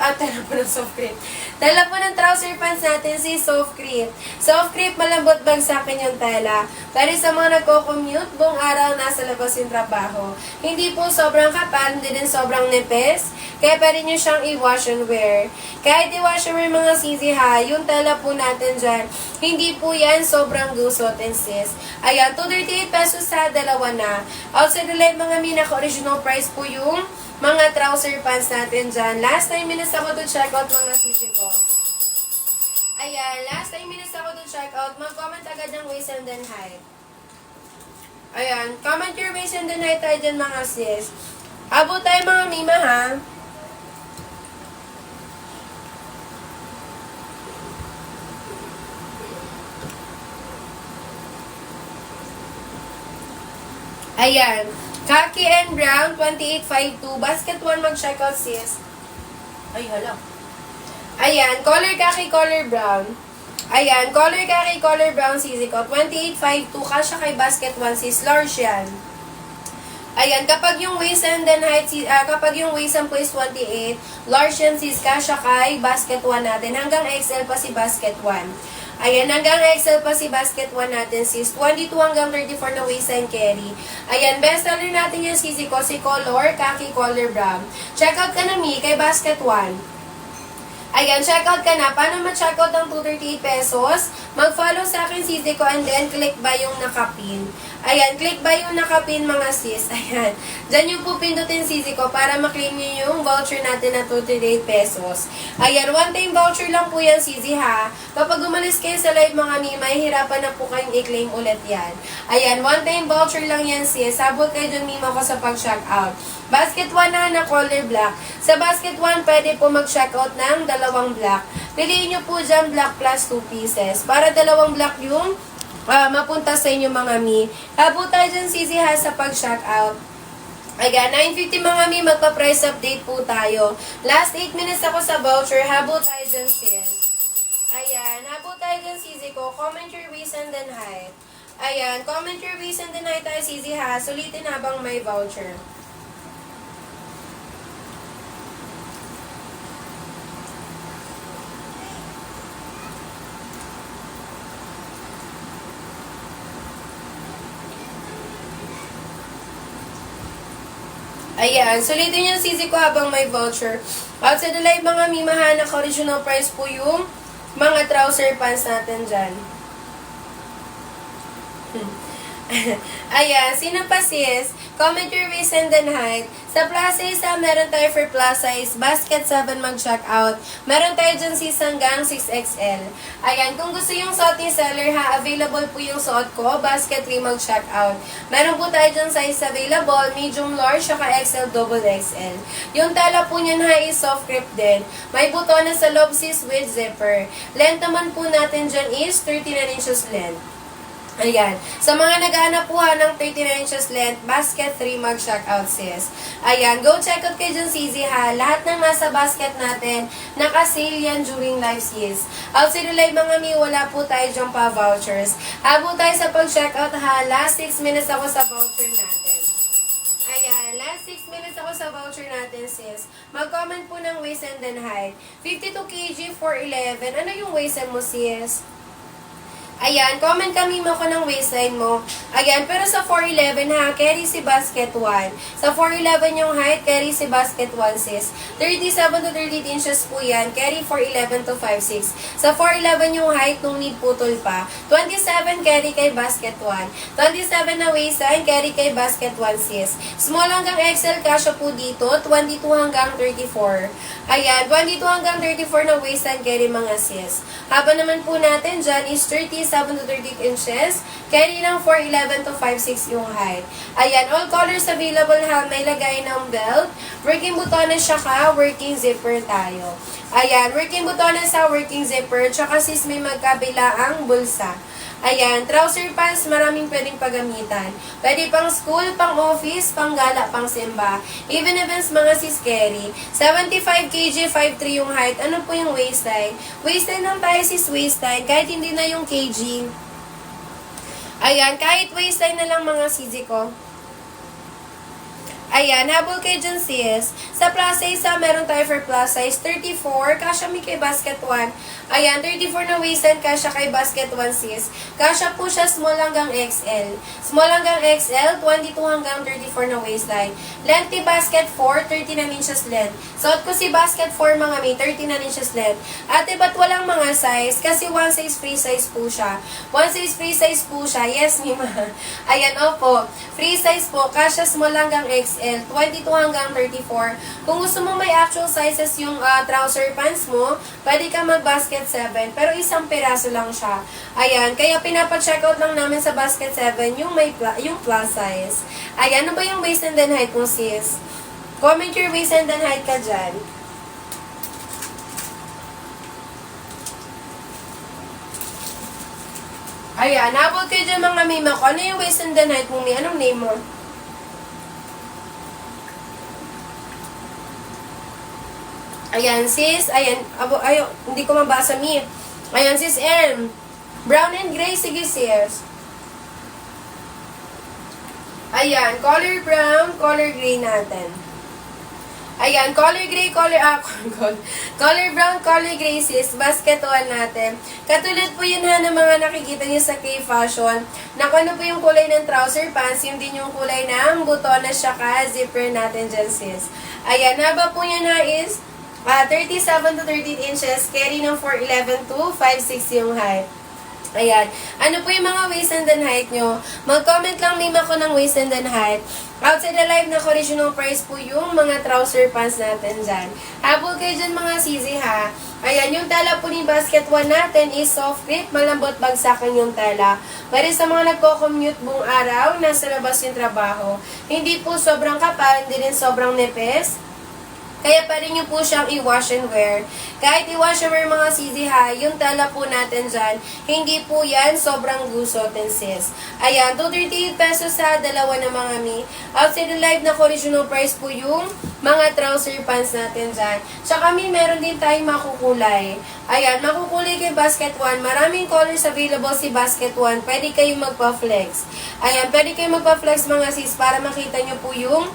grip. Tala po ng trouser pants natin si soft grip. Soft grip, malambot bagsakin yung tela. Pero sa mga nagko-commute, buong araw nasa labas yung trabaho. Hindi po sobrang kapal, hindi din sobrang nipis. Kaya pwede nyo siyang i-wash and wear. Kahit i-wash and wear mga Sisi ha, yung tela po natin dyan, hindi po yan sobrang gusotin sis. Ayan, 238 pesos sa dalawa na. Outside the live mga minaka original price po yung mga trouser pants natin dyan. Last time minutes ako to check out mga Sisi ko. Ayan, last time minutes ako to check out. Mag-comment agad ng waist and then height. Ayan, comment your waist and then height tayo dyan mga sis. Abo tayo mga mima ha. Ayan. Khaki and brown, 28.52. Basket 1, mag-check out, sis. Ay, hala. Ayan. Color khaki, color brown. Ayan. Color khaki, color brown, Sisi ko. 28.52. Kasya kay basket 1, sis. Large yan. Ayan. Kapag yung waist and then height, kapag yung waist po is 28, large yan, sis. Kasya kay basket 1 natin. Hanggang XL pa si basket 1. Ayan, hanggang XL pa si basket 1 natin, sis. 22 hanggang 34 na waist and carry. Ayan, best seller natin yung Sisi ko, si color, khaki, color brown. Check out ka na, mi, kay basket 1. Ayan, check out ka na. Paano ma-check out ang 238 pesos? Mag-follow sa akin, Sisi ko, and then click buy yung nakapin. Ayan, click buy yung nakapin, mga sis. Ayan. Diyan yung po pindutin, Sisi ko, para maklaim nyo yung voucher natin na 238 pesos. Ayan, one-time voucher lang po yan, Sisi, ha. Kapag umalis kayo sa live, mga mi, mahihirapan na po kayong i-claim ulit yan. Ayan, one-time voucher lang yan, sis. Sabot kayo dun, mima ko sa pag-check out. Basket 1 na color black. Sa basket 1, pwede po mag-check out ng dalawang black. Piliin nyo po dyan black plus 2 pieces. Para dalawang black yung mapunta sa inyo mga mi. Habo tayo dyan Sisi ha sa pag-check out. Ayan, 9:50 mga mi, magpa-price update po tayo. Last 8 minutes ako sa voucher. Habo tayo dyan sis. Ayan, habo tayo dyan Sisi ko. Comment your waist and then height. Ayan, comment your reason din na tayo, CZ ha. Sulitin habang may voucher. Ayan, sulitin yung CZ ko habang may voucher. Outside the live mga mimahanap, original price po yung mga trouser pants natin dyan. Ayan, sino pa sis? Comment your waist and then height. Sa plus size, meron tayo for plus size, basket 7 mag-check out. Meron tayo dyan sis hanggang 6XL. Ayan, kung gusto yung suot ni seller ha, available po yung suot ko, basket 3 mag-check out. Meron po tayo dyan size available, medium large, saka XL, double XL. Yung tala po niyan ha is soft grip din. May butones sa loob sis with zipper. Length naman po natin dyan is 39 inches length. Ayan. Sa mga nag-aanap po ng 39 inches length, basket 3 mag-check out sis. Ayan. Go check out kayo dyan CZ ha. Lahat ng nasa basket natin, naka-sale yan during live sis. Outside the live mga mi, wala po tayo dyan pa vouchers. Habang tayo sa pag-check out ha, last 6 minutes ako sa voucher natin. Ayan, last 6 minutes ako sa voucher natin, sis. Mag-comment po ng waist and then height. 52 kg, 411. Ano yung waist mo, sis? Ayan, comment kami mo ko ng waistline mo. Ayan, pero sa 411 ha, carry si basket 1. Sa 411 yung height, carry si basket 1 sis. 37 to 38 inches po yan, carry 411 to 56. Sa 411 yung height, nung need putol pa. 27 carry kay basket 1. 27 na waistline, carry kay basket 1 sis. Small hanggang XL, kasya po dito, 22 hanggang 34. Ayan, 22 hanggang 34 na waistline, carry mga sis. Haba naman po natin dyan is 37 to 38 inches. Carry ng 4'11 to 5'6 yung height. Ayan, all colors available ha. May lagay ng belt. Working butones siya ka. Working zipper tayo. Ayan, working butones sa working zipper. Tsaka sis may magkabila ang bulsa. Ayan, trouser pants, maraming pwedeng paggamitan. Pwede pang school, pang office, pang gala, pang simba. Even events, mga sis carry. 75 kg, 5'3 yung height. Ano po yung waistline? Waistline lang tayo sis waistline, kahit hindi na yung kg. Ayan, kahit waistline na lang mga CZ ko. Ayan, habol kayo dyan sis. Sa plus size, meron tayo for plus size 34, kasya mi kay basket 1. Ayan, 34 na waistline, kasya kay basket 1 sis. Kasya po siya small hanggang XL. Small hanggang XL, 22 hanggang 34 na waistline. Length ni basket 4, 39 inches length. Suot ko si basket 4 mga may 39 inches length. Ate, ba't walang mga size? Kasi one size free size po siya. One size free size po siya. Yes, Mima. Ayan, opo. Free size po, kasya small hanggang XL. 22 hanggang 34. Kung gusto mo may actual sizes yung trouser pants mo, pwede ka mag-basket 7, pero isang piraso lang siya. Ayan, kaya pinapa-checkout lang namin sa basket 7 yung may yung plus size. Ayan, ano ba yung waist and then height mo sis? Comment your waist and then height ka dyan. Ayan, habol kayo dyan mga mima ko. Ano yung waist and then height mo? Anong name mo? Ayan, sis. Ayan, hindi ko mabasa, mi. Ayan, sis Elm. Brown and gray, sige, sis. Ayan, color brown, color gray natin. Ayan, color gray, color brown, color gray, sis. Basket 1 natin. Katulad po yun ha ng mga nakikita niyo sa K-Fashion. Na kung ano po yung kulay ng trouser pants, yung din yung kulay ng butones siya ka, zipper natin dyan, sis. Ayan, haba po yun ha is 37 to 13 inches, carry ng 4'11 to 5'6 yung height. Ayan. Ano po yung mga waist and then height nyo? Mag-comment lang name ako ng waist and then height. Outside the live na original price po yung mga trouser pants natin dyan. Habol kayo dyan mga CZ ha. Ayan, yung tela po ni basket 1 natin is soft grip, malambot bagsakan yung tela. Pero sa mga nagko-commute buong araw, nasa labas yung trabaho. Hindi po sobrang kapal, hindi rin sobrang nipis. Kaya pwede nyo po siyang i-wash and wear. Kahit i-wash and wear mga sisi ha, yung tela po natin dyan, hindi po yan sobrang gusotin sis. Ayan, 238 pesos sa dalawa na mga mi. Outside the live na original price po yung mga trouser pants natin dyan. Tsaka mi, meron din tayong makukulay. Ayan, makukulay kay Basket 1. Maraming colors available si Basket 1. Pwede kayong magpa-flex. Ayan, pwede kayong magpa-flex mga sis para makita nyo po yung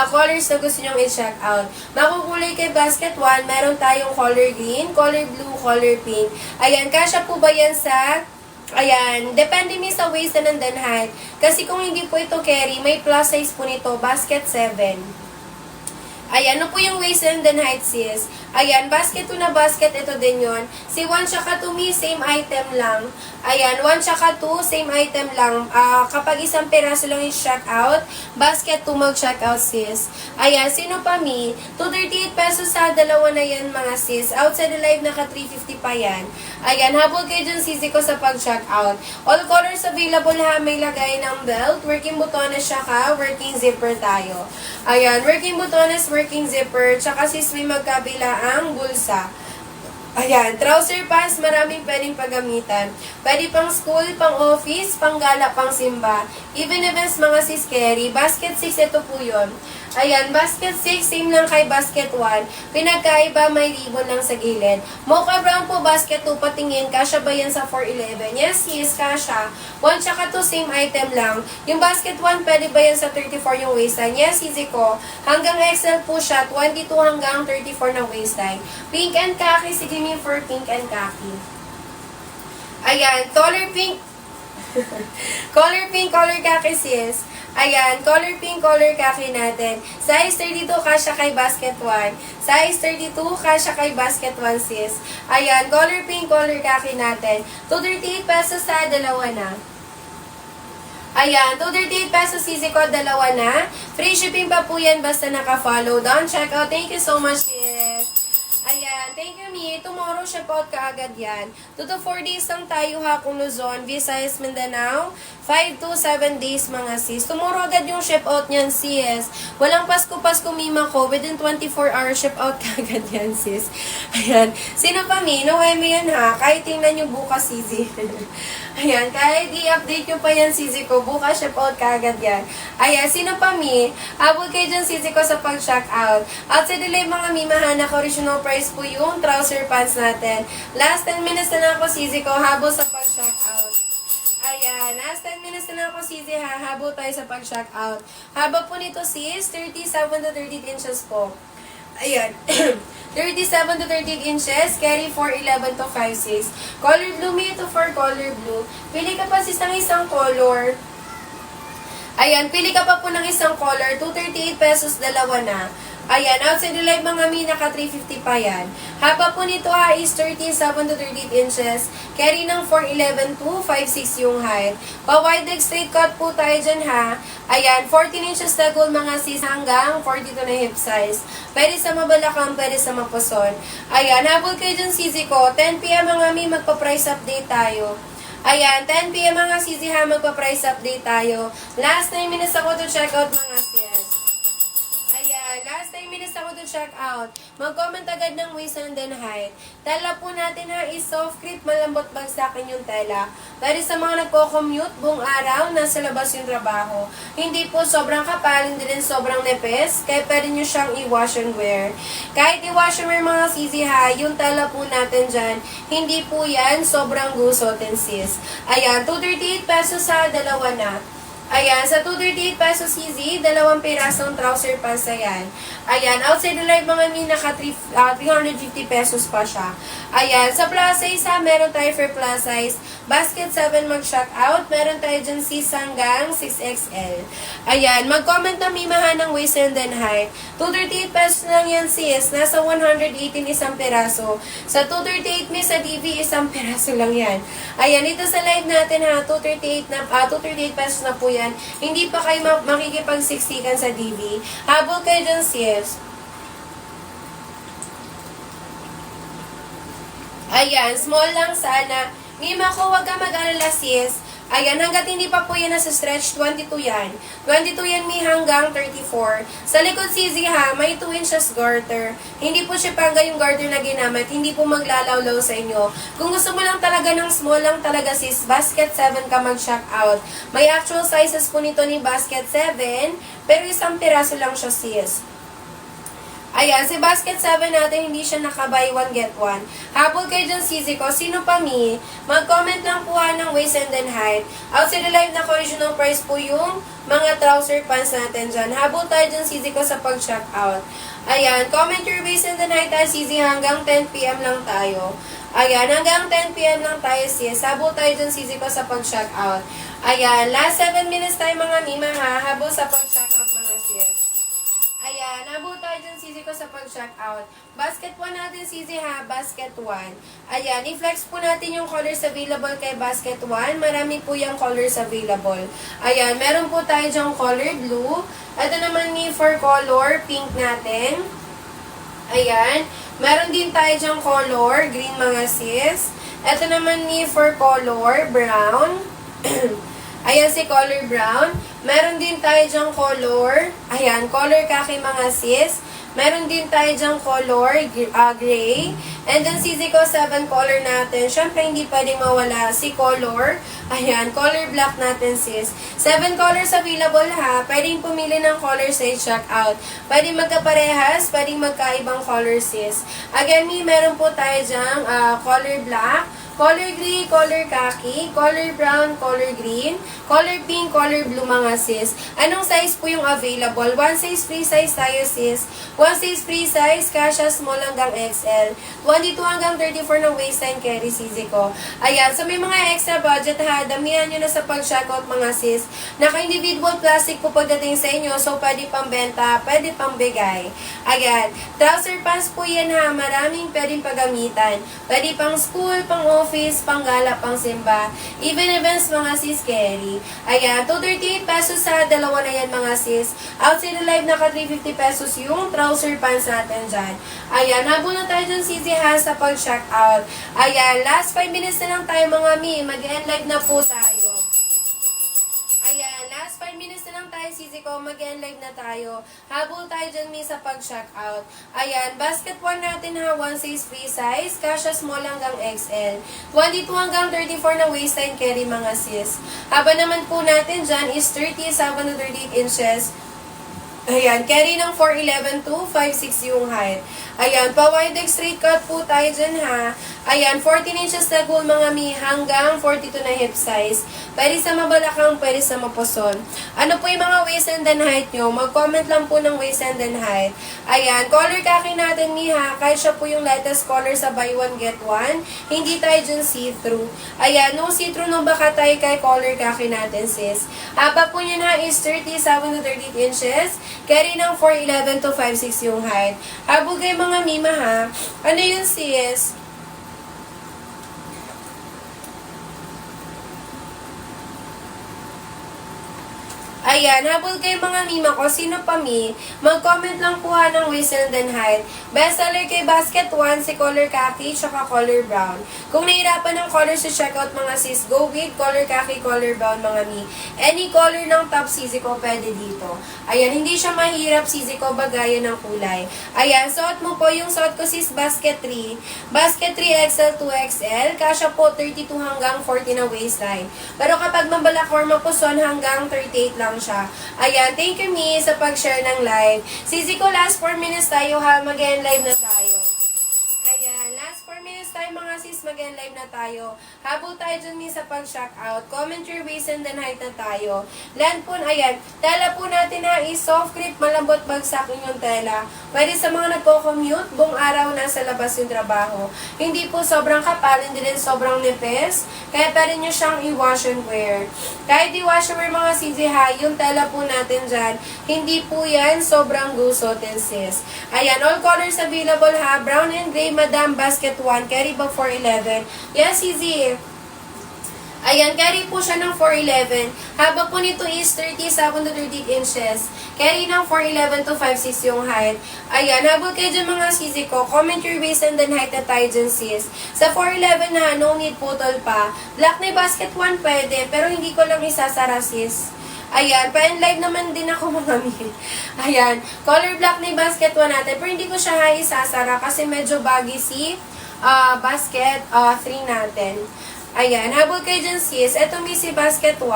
colors na gusto nyong i-check out. Makukulay kay Basket 1, meron tayong color green, color blue, color pink. Ayan, kasya po ba yan sa... Ayan, depende mi sa waist and then height. Kasi kung hindi po ito carry, may plus size po nito, Basket 7. Ayan, ano po yung waist and then height sis? Ayan, basket 2 na basket, ito din yon. Si 1 tsaka 2 mi, same item lang. Ayan, 1 tsaka 2, same item lang. Kapag isang peraso lang yung check out, basket 2 mag-check out sis. Ayan, sino pa mi? 238 pesos sa dalawa na yan mga sis. Outside the live, naka 350 pa yan. Ayan, habol kayo dyan sisi ko sa pag-check out. All colors available ha, may lagay ng belt, working butones siya ka, working zipper tayo. Ayan, working butones, working zipper, tsaka sis may magkabila ang bulsa. Ayan, trouser pants, maraming pwedeng paggamitan. Pwede pang school, pang office, pang gala, pang simba. Even events mga sis carry. Basket 6, ito po yun. Ayan, basket 6, same lang kay basket 1. Pinagkaiba, may ribbon lang sa gilid. Mocha brown po, basket 2, patingin. Kasha ba yan sa 411? Yes, sis, kasha. 1 tsaka 2, same item lang. Yung basket 1, pwede ba yan sa 34 yung waistline? Yes, easy ko. Hanggang XL po siya, 22 hanggang 34 na waistline. Pink and khaki, sige me for pink and khaki. Ayan, color pink. Color pink, color khaki sis. Ayan, color pink, color khaki natin. Size 32, kasya kay basket 1. Size 32, kasya kay basket 1 sis. Ayan, color pink, color khaki natin. 238 pesos sa dalawa na. Ayan, 238 pesos sisi ko, dalawa na. Free shipping pa po yan basta naka-follow down. Check out. Thank you so much sis. Ayan, thank you mi. Tomorrow ship out ka agad yan. 2 to 4 days lang tayo ha kung Luzon, Visayas, Mindanao. 5 to 7 days mga sis. Tomorrow agad yung ship out niyan sis. Walang Pasko-Pasko mima ko. Within 24 hours ship out ka agad yan sis. Ayan. Sino pa mi? Noemi yan ha. Kahit tingnan nyo bukas sisi. Ayan. Kahit i-update nyo pa yan sisi ko. Bukas ship out ka agad yan. Ayan. Sino pa mi? Habol kayo dyan sisi ko sa pag-check out. Outside the live mga mi, mahanak original price po yung trouser pants natin. Last 10 minutes na lang ako sisi ko. Habol sa pag-check out. Ayan, last 10 minutes na ako sisi ha, habol tayo sa pag-check out. Haba po nito sis, 37 to 38 inches po. Ayan, 37 to 38 inches, carry 411 to 56. Color blue, may ito for color blue. Pili ka pa sis ng isang color. Ayan, pili ka pa po ng isang color, 238 pesos, dalawa na. Ayan, outside the live mga mi, naka 350 pa yan. Haba po nito ha is 37 to 38 inches. Carry ng 411 to 56 yung height. Pa-wide leg straight cut po tayo dyan ha. Ayan, 14 inches na goal mga sis hanggang 42 na hip size. Pwede sa mabalakang, pwede sa mapuson. Ayan, habol kayo dyan sisi ko. 10 p.m. mga mi, magpa-price update tayo. Ayan, 10 p.m. mga sisi ha, magpa-price update tayo. Last 9 minutes ako to check out mga sis. Last 10 minutes ako to check out. Mag-comment agad ng waist and then height. Tela po natin ha is soft creep, malambot bagsakin yung tela. Pwede sa mga nagpo-commute, buong araw, nasa labas yung trabaho. Hindi po sobrang kapal, hindi rin sobrang nepes, kaya pwede nyo siyang i-wash and wear. Kahit i-wash and wear mga sisi ha, yung tela po natin dyan, hindi po yan sobrang gusotin sis. Ayan, 238 pesos sa dalawa na. Ayan, sa 238 pesos easy, dalawang pirasong trouser pants na yan. Ayan, outside the live mga mi, naka 350 pesos pa siya. Ayan, sa plus size ha, meron tayo for plus size. Basket 7 mag-shock out. Meron tayo dyan 6 hanggang 6XL. Ayan, mag-comment na mimahan ng waist and then height. 238 pesos lang yan sis. Nasa 118 isang piraso. Sa 238 mi sa DV, isang piraso lang yan. Ayan, ito sa live natin ha, 238 pesos na po yan. Hindi pa kayo makikipag-60kan sa DV. Habol kayo dyan sis. Ayan, small lang sana. Mima ko, wag ka mag-alala sis. Ayan, hanggat hindi pa po yan nasa stretch, 22 yan. 22 yan mi hanggang 34. Sa likod CZ ha, may 2 inches garter. Hindi po siya pangga yung garter na ginamit. Hindi po maglalawlaw sa inyo. Kung gusto mo lang talaga ng small lang talaga sis, basket 7 ka mag-shock out. May actual sizes po nito ni basket 7, pero isang piraso lang siya sis. Ayan, si basket 7 natin, hindi siya naka-buy 1 get 1. Habol kayo dyan, sisi ko. Sino pa mi? Mag-comment lang po ng waist and then height. Outside the live na original price po yung mga trouser pants natin dyan. Habol tayo dyan, sisi ko, sa pag-check out. Ayan, comment your waist and then height, sisi, hanggang 10 PM lang tayo. Ayan, hanggang 10 PM lang tayo, sis. Habol tayo dyan, sisi ko, sa pag-check out. Ayan, last 7 minutes tayo, mga mima, ha? Habol sa pag-check out, mga sis. Ayan, nabot tayo dyan, sisi ko, sa pag-check out. Basket 1 natin, sisi ha, basket 1. Ayan, i-flex po natin yung colors available kay basket 1. Marami po yung colors available. Ayan, meron po tayo dyan color blue. Ito naman ni for color, pink natin. Ayan, meron din tayo dyan color, green mga sis. Ito naman ni for color, brown. Ayan si color brown. Meron din tayo dyang color. Ayan, color khaki mga sis. Meron din tayo dyang color gray. And then sisi ko 7 color natin. Syempre hindi pwedeng mawala si color. Ayan, color black natin sis. 7 colors available ha. Pwedeng pumili ng color sa check out. Pwedeng magkaparehas, pwedeng magkaibang color sis. Again, meron po tayo dyang color black, color gray, color khaki, color brown, color green, color pink, color blue mga sis. Anong size po yung available? 1 size free size tayo sis. 1 size free size, kasha small hanggang XL. 22 hanggang 34 ng waistline carry sisi ko. Ayan, so may mga extra budget ha. Damihan nyo na sa pag-checkout mga sis. Naka-individual plastic po pagdating sa inyo. So pwede pang benta, pwede pang bigay. Ayan, trouser pants po yan ha. Maraming pwedeng pagamitan. Pwede pang school, pang office, pang gala, pang simba. Even events mga sis carry. Ayan, 238 pesos sa dalawa na yan mga sis. Outside the live naka 350 pesos yung trouser pants natin dyan. Ayan, habol na tayo dyan sisi ha sa pag-check out. Ayan, last 5 minutes na lang tayo mga mi. Mag-end live na po tayo. Ayan, last 5 minutes na lang tayo, sisi ko, mag-end live na tayo. Habol tayo dyan, mi, sa pag-check out. Ayan, basket 1 natin ha, 1 size free size, kasha small hanggang XL. 22 hanggang 34 na waistline carry mga sis. Haba naman po natin dyan is 37 to 38 inches. Ayan, carry ng 4'11 to 5'6 yung height. Ayan, pa-wide leg straight cut po tayo dyan ha. Ayan, 14 inches na goal mga mi hanggang 42 na hip size. Pwede sa mabalakang, pwede sa mapuson. Ano po yung mga waist and then height nyo? Mag-comment lang po ng waist and then height. Ayan, color khaki natin mi ha. Kahit siya po yung lightest color sa buy one get one. Hindi tayo dyan see-through. Ayan, no see-through no baka tayo kay color khaki natin sis. Haba po nyo na is 37 to 38 inches. Carry ng 4'11 to 5'6 yung height. Habog kayo mga mima ha. Ano yun sis? Ayan, habol kayo mga mima ko. Sino pa mi? Mag-comment lang po ha ng waist and then height. Best seller kay basket 1, si color khaki, tsaka color brown. Kung nahirapan ng color sa checkout mga sis, go with color khaki, color brown mga mi. Any color ng top sisi ko pwede dito. Ayan, hindi siya mahirap sisi ko bagayan ng kulay. Ayan, suot mo po yung suot ko sis basket 3. Basket 3 XL 2XL, kasya po 32 hanggang 40 na waistline. Pero kapag mabalak or mapuson hanggang 38 lang siya. Ayan, thank you mi sa pag-share ng live. Sisi ko, last 4 minutes tayo ha, mag-end live na tayo. Ayan, last 4 minutes tayo mga sis, mag-end live na tayo. Habol tayo dun mi sa pag-shock out. Comment your waist and then height na tayo. Land po, ayan, tela po natin ha is soft grip, malambot bagsak yung tela. Pwede sa mga nagko-commute, buong araw nasa labas yung trabaho. Hindi po sobrang kapal, hindi rin sobrang nipis. Kaya pwede nyo siyang i-wash and wear. Kahit i-wash and wear mga CJ ha, yung tela po natin dyan, hindi po yan sobrang gusotin sis. Ayan, all colors available ha, brown and gray, madam, basket 1, carry bag 4'11. Yes, CZ. Ayan, carry po siya ng 4'11". Haba po nito is 37 to 38 inches. Carry ng 4'11 to 5'6" yung height. Ayan, habol kayo dyan mga sisi ko. Comment your waist and then height na tayo dyan sis. Sa 4'11 na, no need putol pa. Black na basket 1 pwede, pero hindi ko lang isasara sis. Ayan, pa-enlive naman din ako mga mi. Ayan, color black na basket 1 natin, pero hindi ko siya isasara kasi medyo baggy si basket 3 natin. Ayan, habol kayo dyan sis. Ito mi si basket 1.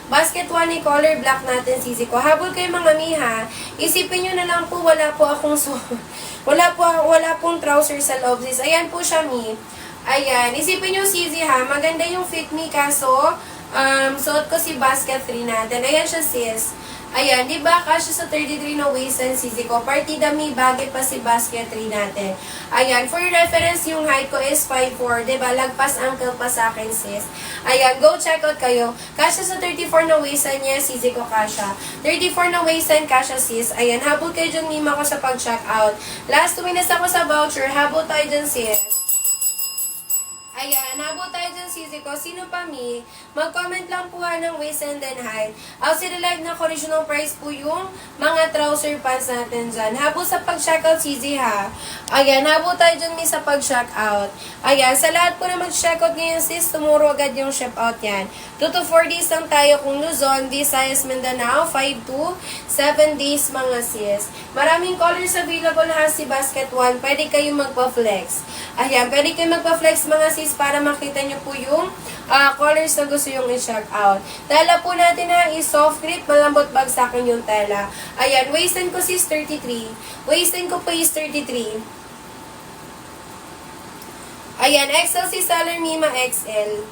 Basket 1 ni color black natin sisi ko. Habol kayo mga miha. Isipin nyo na lang po wala po akong wala pong trouser sa loob sis. Ayan po siya mi. Ayan, isipin nyo sisi ha. Maganda yung fit mi kaso suot ko si basket 3 natin. Ayan siya sis. Ayan, di ba? Kasya sa 33 na waist and sisi ko. Partida mi, bagay pa si basket 3 natin. Ayan, for reference, yung height ko is 5'4". Di ba? Lagpas ankle pa sa akin, sis. Ayan, go check out kayo. Kasya sa 34 na waist niya, sisi ko kasya. 34 na waist and kasya, sis. Ayan, habol kayo dyan, mima ko sa pag-check out. Last 2 minutes ako sa voucher. Habol tayo dyan, sis. Ayan, habol tayo dyan sisi ko. Sino pa mi? Mag-comment lang po ng waist and then height. Outside the live na original price po yung mga trouser pants natin dyan. Habol sa pag-checkout sisi ha. Ayan, habol tayo dyan mi sa pag-checkout. Ayan, sa lahat po na mag-checkout ngayon sis, tumuro agad yung ship out yan. 2 to 4 days lang tayo kung Luzon, Visayas, Mindanao, 5 to 7 days mga sis. Maraming colors available ha si basket 1. Pwede kayo magpa-flex. Ayan, pwede kayo magpa-flex mga sis para makita nyo po yung colors na gusto yung i-check out. Tela po natin na is-soft grip, malambot bagsakin yung tela. Ayan, waist-in ko sis 33. Waist-in ko po is 33. Ayan, XL si Seller Mima XL.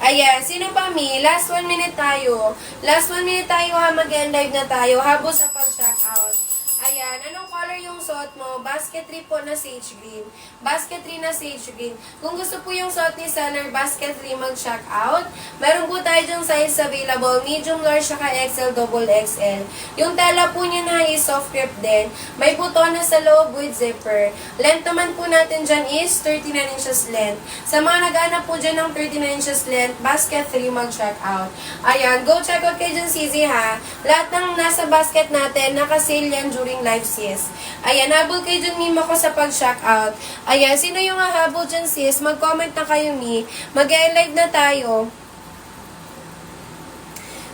Ayan, sino pa mi? Last 1 minute tayo. Last 1 minute tayo ha, mag-end live na tayo. Habol sa pag-check out. Ayan, anong color yung suot mo? Basket 3 po na sage green. Basket 3 na sage green. Kung gusto po yung suot ni seller, basket 3 mag-check out. Meron po tayo dyang size available. Medium, large, saka XL, double XL. Yung tela po niya na is soft grip din. May buton na sa loob with zipper. Length naman po natin dyan is 39 inches length. Sa mga nag-aanap po dyan ng 39 inches length, basket 3 mag-check out. Ayan, go check out kayo dyan CZ ha. Lahat ng nasa basket natin, naka-sale yan during live sis. Ayan, habol kayo dyan mima ko sa pag-check out. Ayan, sino yung habol dyan sis? Mag-comment na kayo mi. Mag-live na tayo.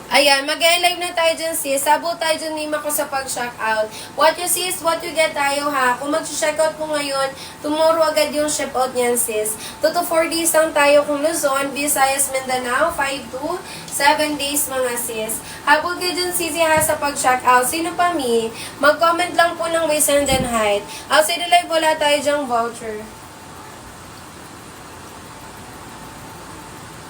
Ayan, mag-live na tayo dyan sis. Habol tayo dyan mima ko sa pag-check out. What you see is what you get tayo ha. Kung mag-check out po ngayon, tomorrow agad yung ship out niyan sis. 2 to 4 days lang tayo kung Luzon, Visayas, Mindanao, 5 to 7 days mga sis. Habol kayo dyan sisi ha sa pag-check out. Sino pa mi? Mag-comment lang po ng waist and then height. Outside the live, wala tayo dyang voucher.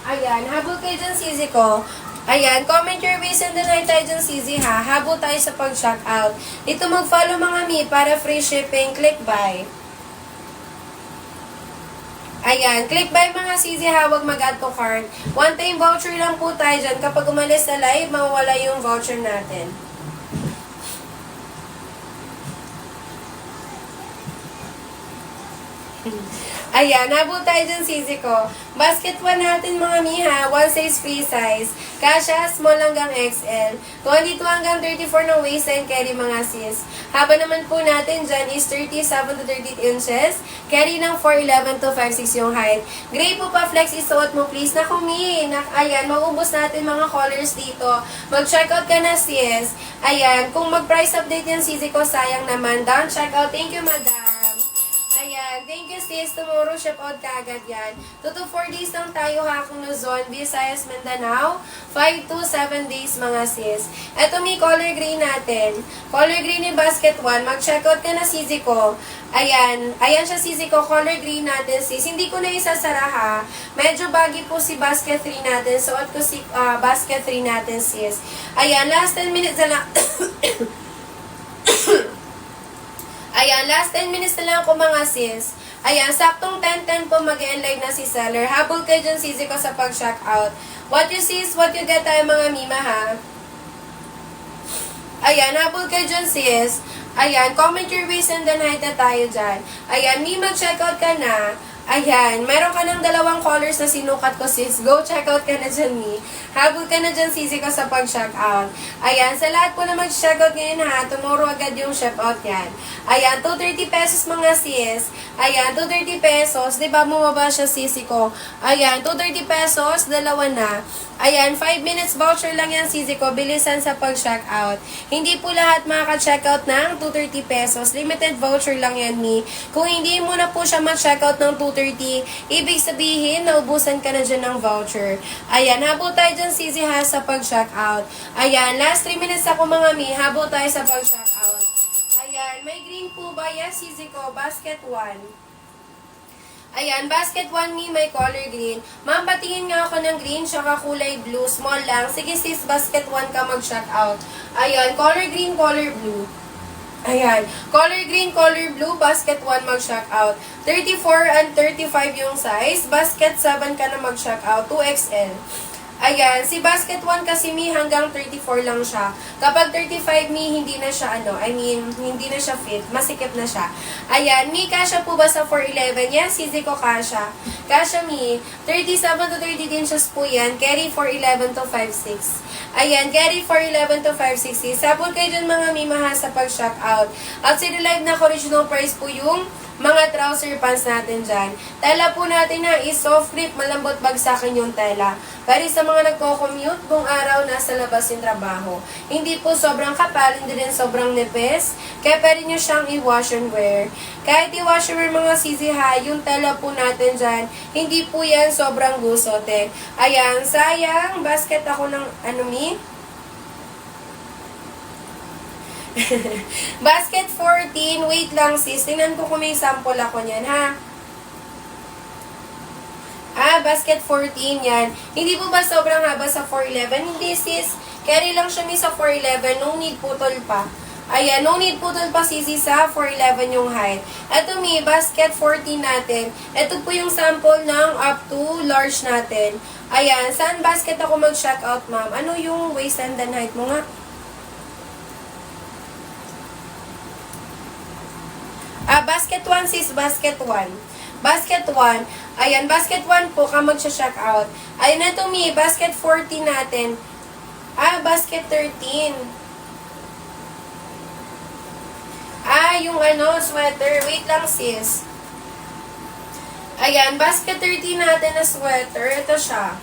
Ayan, habol kayo dyan sisi ko. Ayan, comment your waist and then height tayo dyan sisi ha. Habol tayo sa pag-check out. Dito mag-follow mga mi para free shipping. Click buy. Ayan, click buy mga sisi ha, huwag mag-add to cart. One time voucher lang po tayo dyan. Kapag umalis na live, mawawala yung voucher natin. Ayan, habol tayo dyan sisi ko. Basket 1 natin mga miha, 1 size free size. Kasha, small hanggang XL. 22 hanggang 34 na waist and carry mga sis. Haba naman po natin dyan is 37 to 38 inches. Carry ng 4'11 to 5'6 yung height. Gray po pa, flex isuot mo please. Naku mi, ayan, maubos natin mga colors dito. Mag-check out ka na sis. Ayan, kung mag-price update yan sisi ko, sayang naman. Down, check out. Thank you madam. Ayan, thank you sis. Tomorrow ship out ka agad yan. 2 to 4 days lang tayo ha kung Luzon, Visayas, Mindanao. 5 to 7 days mga sis. Eto may color green natin. Color green ni basket 1. Mag-check out ka na sisi ko. Ayan. Ayan siya sisi ko. Color green natin sis. Hindi ko na isasara ha. Medyo baggy po si basket 3 natin. Suot ko si basket 3 natin sis. Ayan, last 10 minutes na lang. Ayan, last 10 minutes na lang ako mga sis. Ayan, saktong 10:10 po mag-e-live na si seller. Habol kayo dyan sisi ko sa pag-check out. What you see is what you get tayo mga mima ha. Ayan, habol kayo dyan sis. Ayan, comment your waist and then height na tayo dyan. Ayan, mi mag-check out ka na. Ayan, meron ka ng dalawang colors na sinukat ko, sis. Go check out ka na dyan, Mi. Habol ka na dyan, sisi ko sa pag-check out. Ayan, sa lahat po na mag-check out ngayon ha, tomorrow agad yung check out yan. Ayan, 230 pesos mga sis. Ayan, 230 pesos. Diba bumaba siya, sisi ko? Ayan, 230 pesos, dalawa na. Ayan, 5 minutes voucher lang yan, sisi ko. Bilisan sa pag-check out. Hindi po lahat makaka-check out ng 230 pesos. Limited voucher lang yan, Mi. Kung hindi mo na po siya ma-check out ng 230, ibig sabihin, naubusan ka na dyan ng voucher. Ayan, habol tayo dyan, sisi ha, sa pag-check out. Ayan, last 3 minutes ako mga Mi. Habol tayo sa pag-check out. Ayan, may green po ba? Yes, sisi ko. Basket 1. Ayan, basket 1 me, may color green. Ma'am, patingin nga ako ng green, tsaka kulay blue. Small lang. Sige sis, basket 1 ka mag-check out. Ayan, color green, color blue. Ayan, color green, color blue, basket 1 mag-check out. 34 and 35 yung size. Basket 7 ka na mag-check out. 2XL. Ayan, si basket 1 kasi mi hanggang 34 lang siya. Kapag 35 mi, hindi na siya hindi na siya fit. Masikip na siya. Ayan, mi, kasha po ba sa 411? Yes, sisi ko kasha. Kasha mi, 37 to 30 inches po yan. Carry 411 to 56. Ayan, carry 411 to 560. Sabol kayo dyan mga mi, mahal sa pag-shock out. At si live na original price po yung mga trouser pants natin dyan. Tela po natin na is soft grip, malambot bagsakin yung tela. Pero sa mga nagko-commute, buong araw nasa labas yung trabaho. Hindi po sobrang kapal, hindi din sobrang nipis. Kaya pwede nyo siyang i-wash and wear. Kahit i-wash and wear mga sisi ha, yung tela po natin dyan, hindi po yan sobrang gusote. Ayan, sayang, basket ako ng mi? Basket 14, wait lang sis. Tingnan ko kung may sample ako niyan, ha? Basket 14 yan. Hindi po ba sobrang haba sa 411? Hindi sis. Carry lang siya sa 411. No need putol pa. Ayan, no need putol pa sisi sa 411 yung height. Ito mi, basket 14 natin. Ito po yung sample ng up to large natin. Ayan, saan basket ako mag-check out ma'am? Ano yung waist and then height mo nga? Basket 1 sis, basket 1. Basket 1. Ayan, basket 1 po ka mag-check out. Ayan, ito mi, basket 14 natin. Basket 13. Yung sweater. Wait lang sis. Ayan, basket 13 natin na sweater. Ito siya.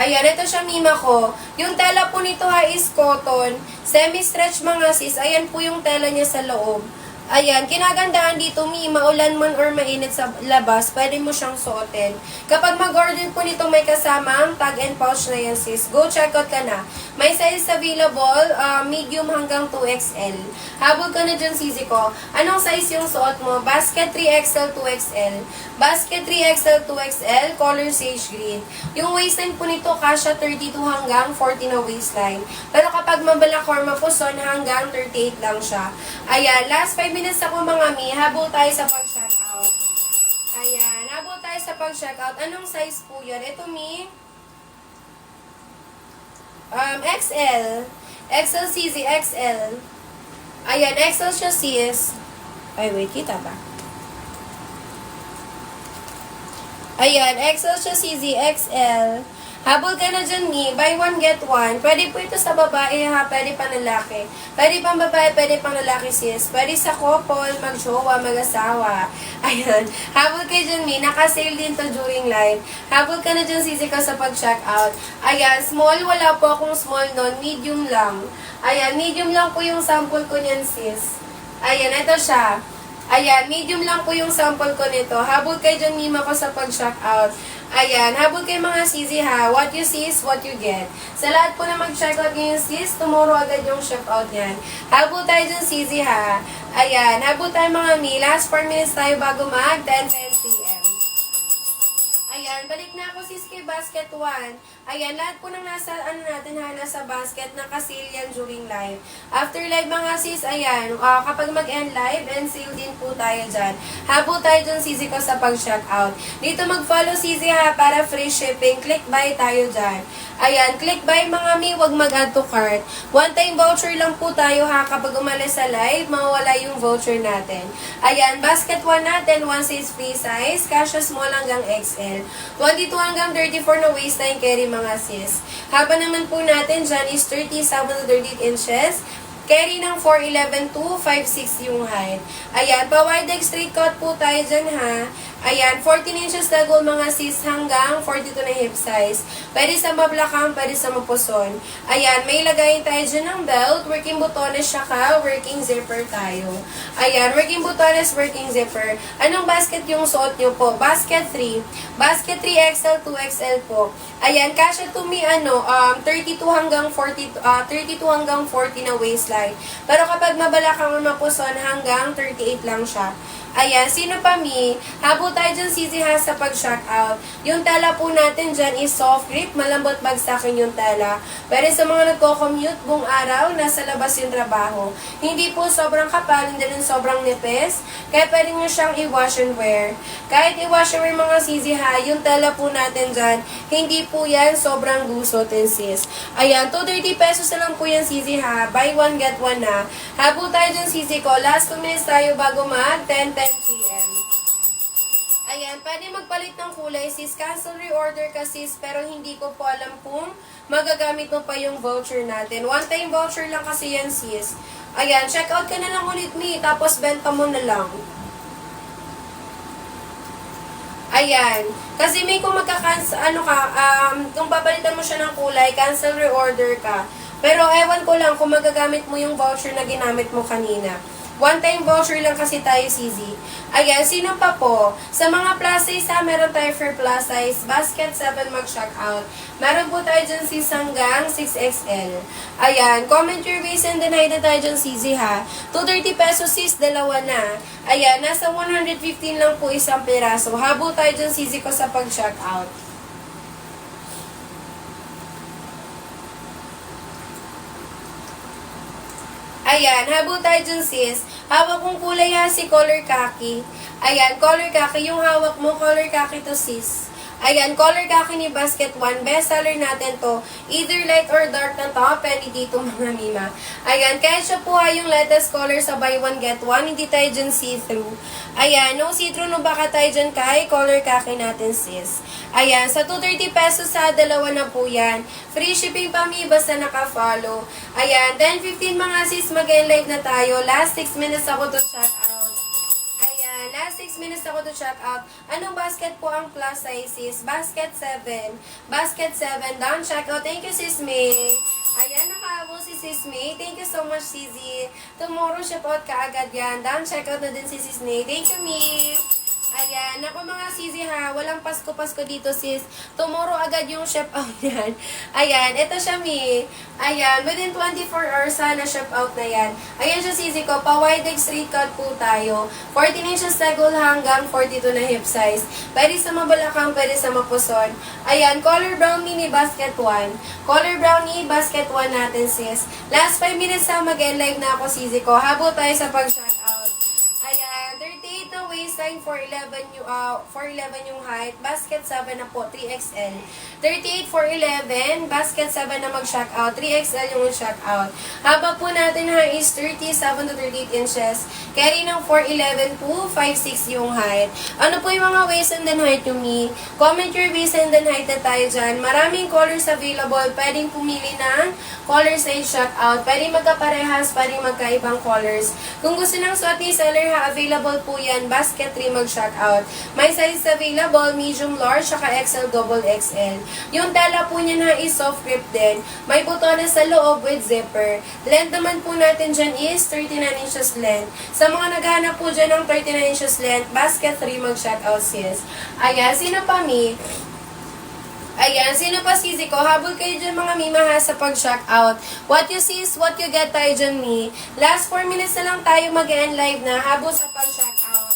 Ayan, ito siya mima ko. Yung tela po nito ha is cotton. Semi-stretch mga sis. Ayan po yung tela niya sa loob. Ayan, kinagandahan dito, mi, maulan man or mainit sa labas, pwede mo siyang suotin. Kapag mag-order po nito, may kasamang tag and pouch na yan, sis. Go check out ka na. May size available, medium hanggang 2XL. Habol ka na dyan, sisi ko. Anong size yung suot mo? Basket 3XL, 2XL. Basket 3XL, 2XL, color sage green. Yung waistline po nito, kasha 32 hanggang 40 na waistline. Pero kapag mabalak or mapuson, hanggang 38 lang siya. Ayan, last 5 minutes ako mga mi, habol tayo sa pag-check out. Ayan, habol tayo sa pag-check out. Anong size po yan? Ito mi, XL. XL CZ, XL. Ayan, XL siya sis. Ay, wait, kita ba? Ayan, XL siya CZ, XL. Habol ka na dyan ni, buy one get one. Pwede po ito sa babae ha, pwede pa lalaki. Pwede pang babae, pwede pang lalaki sis. Pwede sa couple, mag-jowa, mag-asawa. Ayan, habol kayo dyan mi, naka-sale din to during live. Habol ka na dyan sisi ka sa pag-check out. Ayan, small, wala po akong small nun, medium lang. Ayan, medium lang po yung sample ko niyan sis. Ayan, ito siya. Ayan, medium lang po yung sample ko nito. Habol kayo dyan mima ko sa pag-check out. Ayan, habol kayo mga sisi ha. What you see is what you get. Sa lahat po na mag-check out ngayon sis, tomorrow agad yung ship out niyan. Habol tayo dyan sisi ha. Ayan, habol tayo mga mi. Last 4 minutes tayo bago mag 10 p.m. Ayan, balik na ako sis kay basket 1. Ayan, lahat po ng nasa, nasa basket, naka-sale yan during live. After live mga sis, ayan, kapag mag-end live, and sale din po tayo dyan. Habol tayo dyan sisi ko sa pag-check out. Dito mag-follow sisi ha, para free shipping. Click buy tayo dyan. Ayan, click buy mga mi, wag mag-add to cart. One time voucher lang po tayo ha, kapag umalis sa live, mawawala yung voucher natin. Ayan, basket 1 natin, 1 size free size, kasya small hanggang XL. 22 hanggang 34 na waistline carry mga sis. Haba naman po natin dyan is 37 to 38 inches. Carry ng 4'11 to 5'6 yung height. Ayan, pa-wide leg straight cut po tayo dyan ha. Ayan, 14 inches na goal mga sis hanggang 42 na hip size. Pwede sa mablakang, pwede sa mapuson. Ayan, may lagayin tayo dyan ng belt, working butones siya ka, working zipper tayo. Ayan, working butones, working zipper. Anong basket yung suot nyo po? Basket 3. Basket 3XL, 2XL po. Ayan, kasya to me 32 hanggang 40 na waistline. Pero kapag mabalakang mapuson hanggang 38 lang siya. Ayan, sino pa mi? Habo tayo dyan sisi ha sa pag-shock out. Yung tela po natin dyan is soft grip, malambot bagsakin yung tela. Pero sa mga nagko-commute buong araw, nasa labas yung trabaho. Hindi po sobrang kapal, hindi rin sobrang nipis. Kaya pwede nyo siyang i-wash and wear. Kahit i-wash and wear mga sisi ha, yung tela po natin dyan, hindi po yan sobrang gusot and sis. Ayan, 230 pesos na lang po yan sisi ha. Buy one, get one na. Habo tayo dyan sisi ko. Last 2 minutes tayo bago mag 10 p.m. Ayan, pwede magpalit ng kulay sis. Cancel reorder ka sis, pero hindi ko po alam kung magagamit mo pa yung voucher natin. One time voucher lang kasi yan sis. Ayan, check out ka na lang ulit mi, tapos benta mo na lang. Ayan, kasi may kung kung papalitan mo siya ng kulay, cancel reorder ka. Pero ewan ko lang kung magagamit mo yung voucher na ginamit mo kanina. One time voucher lang kasi tayo, CZ. Ayan, sino pa po? Sa mga plus size ha, meron tayo for plus size. Basket 7 mag-shock out. Meron po tayo dyan sis hanggang 6XL. Ayan, comment your waist and then height na tayo dyan, CZ ha. 230 pesos sis, dalawa na. Ayan, nasa 115 lang po isang piraso. Habo tayo dyan, CZ ko sa pag-shock out. Ayan, habo tayo dyan sis. Hawak kong kulay ha, si color khaki. Ayan, color khaki. Yung hawak mo, color khaki to sis. Ayan, color khaki ni Basket 1. Best seller natin to. Either light or dark na to. Pwede dito mga mima. Ayan, kahit siya po ha yung latest color sa buy one get one. Hindi tayo dyan see-through. Ayan, no see-through no baka tayo dyan kay color khaki natin sis. Ayan, sa 230 pesos sa dalawa na po yan. Free shipping pa mi, basta naka-follow. Ayan, 10-15 mga sis, mag-live na tayo. Last 6 minutes ako to shout out. Ayan, last 6 minutes ako to shout out. Anong basket po ang plus size sis? Basket 7. Basket 7. Down, check out. Thank you sis May. Ayan, nakaabot si Sis May. Thank you so much, Sizi. Tomorrow, ship out ka agad yan. Down, check out na din si Sis May. Thank you, May. Ayan, ako mga Sizi ha, walang Pasko-Pasko dito sis. Tomorrow agad yung ship out yan. Ayan, ito siya Mi. Ayan, within 24 hours sana ship out na yan. Ayan siya Sizi ko, pa-wide leg straight cut po tayo. 14 inches legol hanggang 42 na hip size. Pwede sa mabalakang, pwede sa mapuson. Ayan, color brown mini basket 1. Color brown ni basket 1 natin sis. Last 5 minutes na mag-live na ako Sizi ko. Habo tayo sa pag-shout out. Ayan, 38 na waistline, 4'11 yung height, basket 7 na po, 3XL. 38, 4'11, basket 7 na mag-shock out, 3XL yung shock out. Haba po natin ha is 37 to 38 inches, carry ng 4'11 to 5'6 yung height. Ano po yung mga waist and then height yung me? Comment your waist and then height na tayo dyan. Maraming colors available, pwedeng pumili ng color size shock out, pwedeng magkaparehas, pwedeng magkaibang colors. Kung gusto ng suot ni seller ha, available po yan, basket 3 mag-shock out. May size available, medium, large, saka XL, double XL. Yung tela po niya na is soft grip din. May butones sa loob with zipper. Length naman po natin dyan is 39 inches length. Sa mga naghahanap po dyan ng 39 inches length, basket 3 mag-shock out sis. Ayan, sino pa mi? Ayan, sino pa sisi ko? Habol kayo dyan mga mima ha sa pag-shock out. What you see is what you get tayo dyan mi. Last 4 minutes na lang tayo mag-end live na. Habol sa pag-shock out.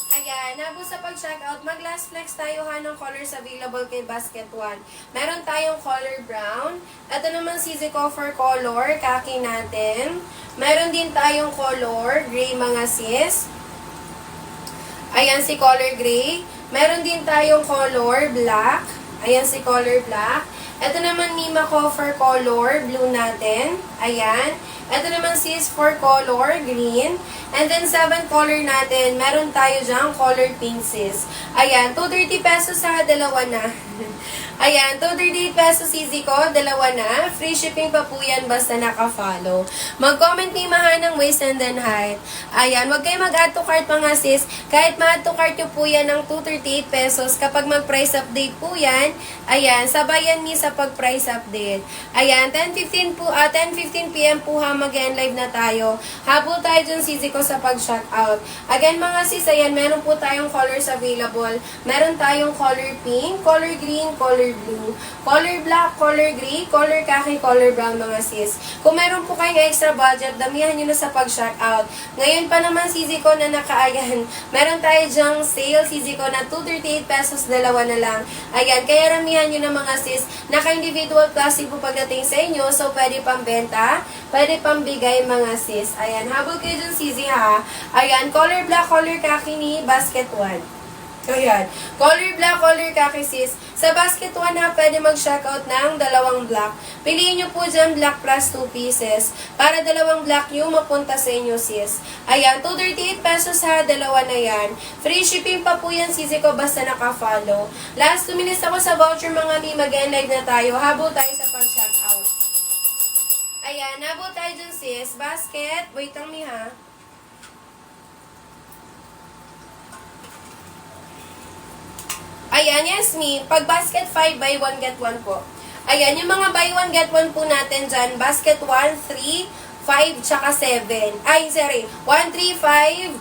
Ayan, habol sa pag-shock out. Mag-last flex tayo ha ng colors available kay Basket 1. Meron tayong color brown. Ito naman sisi ko for color, khaki natin. Meron din tayong color, gray mga sis. Ayan si color gray. Meron din tayong color black. Ayan si color black. Ito naman Mima ko for color, blue natin. Ayan. Ito naman sis for color, green. And then 7 color natin, meron tayo dyan, color pink sis. Ayan, 230 pesos sa dalawa na. Ayan, 238 pesos easy ko, dalawa na. Free shipping pa po yan basta naka-follow. Mag-comment ni Maha ng waist and then height. Ayan, wag kayo mag-add to cart mga sis. Kahit ma-add to cart nyo po yan ng 238 pesos, kapag mag-price update po yan, ayan, sabayan ni sa pag-price update. Ayan, 10:15 po, 10:15 PM po ha, mag-end live na tayo. Habol tayo dun sisi ko sa pag-shout out. Again mga sis, ayan, meron po tayong colors available. Meron tayong color pink, color green, color blue, color black, color gray, color khaki, color brown mga sis. Kung meron po kayong extra budget, damihan nyo na sa pag-shout out. Ngayon pa naman sisi ko na nakaayan, meron tayo dyang sale sisi ko na 238 pesos, dalawa na lang. Ayan, kaya ramihan nyo na mga sis. Naka-individual classic po pagdating sa inyo, so pwede pang benta, pwede pang bigay mga sis. Ayan, habol kayo dun sisi ha. Ayan, color black, color khaki ni basket 1. Ayan. Color black, color khaki sis. Sa basket 1 na pwede mag-checkout ng dalawang black. Piliin nyo po dyan black plus 2 pieces. Para dalawang black yung mapunta sa inyo sis. Ayan. 238 pesos ha. Dalawa na yan. Free shipping pa po yan sisi ko basta naka-follow. Last 2 minutes ako sa voucher mga mi. Mag-end live na tayo. Habol tayo sa pag-checkout. Ayan. Habol tayo dyan sis. Basket. Wait lang mi ha. Ayan, yes, me. Pag basket 5, buy 1, get 1 po. Ayan, yung mga buy 1, get 1 po natin dyan. Basket 1, 3, 5, tsaka 7. Ay, sorry. 1, 3, 5,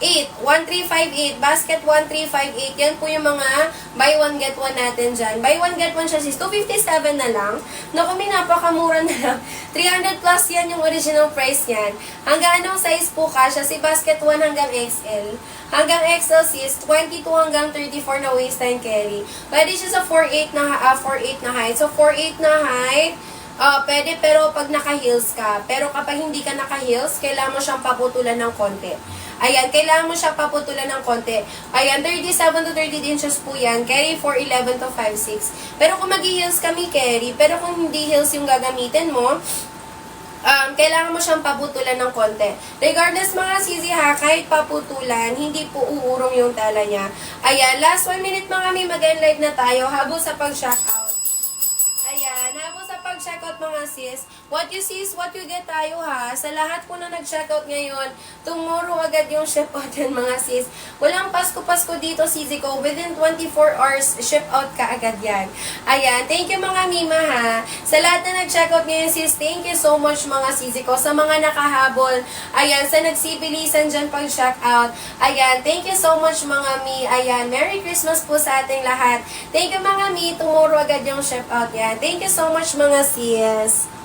8. 1, 3, 5, 8. Basket 1, 3, 5, 8. Yan po yung mga buy 1, get 1 natin dyan. Buy 1, get 1 siya sis. 257 na lang. Naku, napakamura na lang. 300 plus yan yung original price yan. Hanggang anong size po kasha? Si basket 1 hanggang XL. Hanggang XL sis, 22 hanggang 34 na waistline carry. Pwede siya sa 4'8 na height. So 4'8 na height, pwede pero pag naka-heels ka. Pero kapag hindi ka naka-heels, kailangan mo siyang paputulan ng konti. Ayan, kailangan mo siya paputulan ng konti. Ayan, 37 to 30 inches po yan. Carry 4'11 to 5'6. Pero kung mag-heels kami, carry. Pero kung hindi heels yung gagamitin mo, kailangan mo siyang paputulan ng konti. Regardless mga sisi ha, kahit paputulan, hindi po uurong yung tala niya. Ayan, last 1 minute mga mi, mag-end live na tayo. Habol sa pag-checkout. Ayan, habol sa pag-checkout mga sis. What you see is what you get tayo ha. Sa lahat po na nag-checkout ngayon, tomorrow agad yung ship out yan mga sis. Walang Pasko-Pasko dito sisi ko. Within 24 hours, ship out ka agad yan. Ayan, thank you mga mima ha. Sa lahat na nag-checkout ngayon sis, thank you so much mga sisi ko. Sa mga nakahabol, ayan, sa nagsibilisan dyan pag-check out. Ayan, thank you so much mga mi. Ayan, Merry Christmas po sa ating lahat. Thank you mga mi. Tomorrow agad yung ship out yan. Thank you so much mga sis.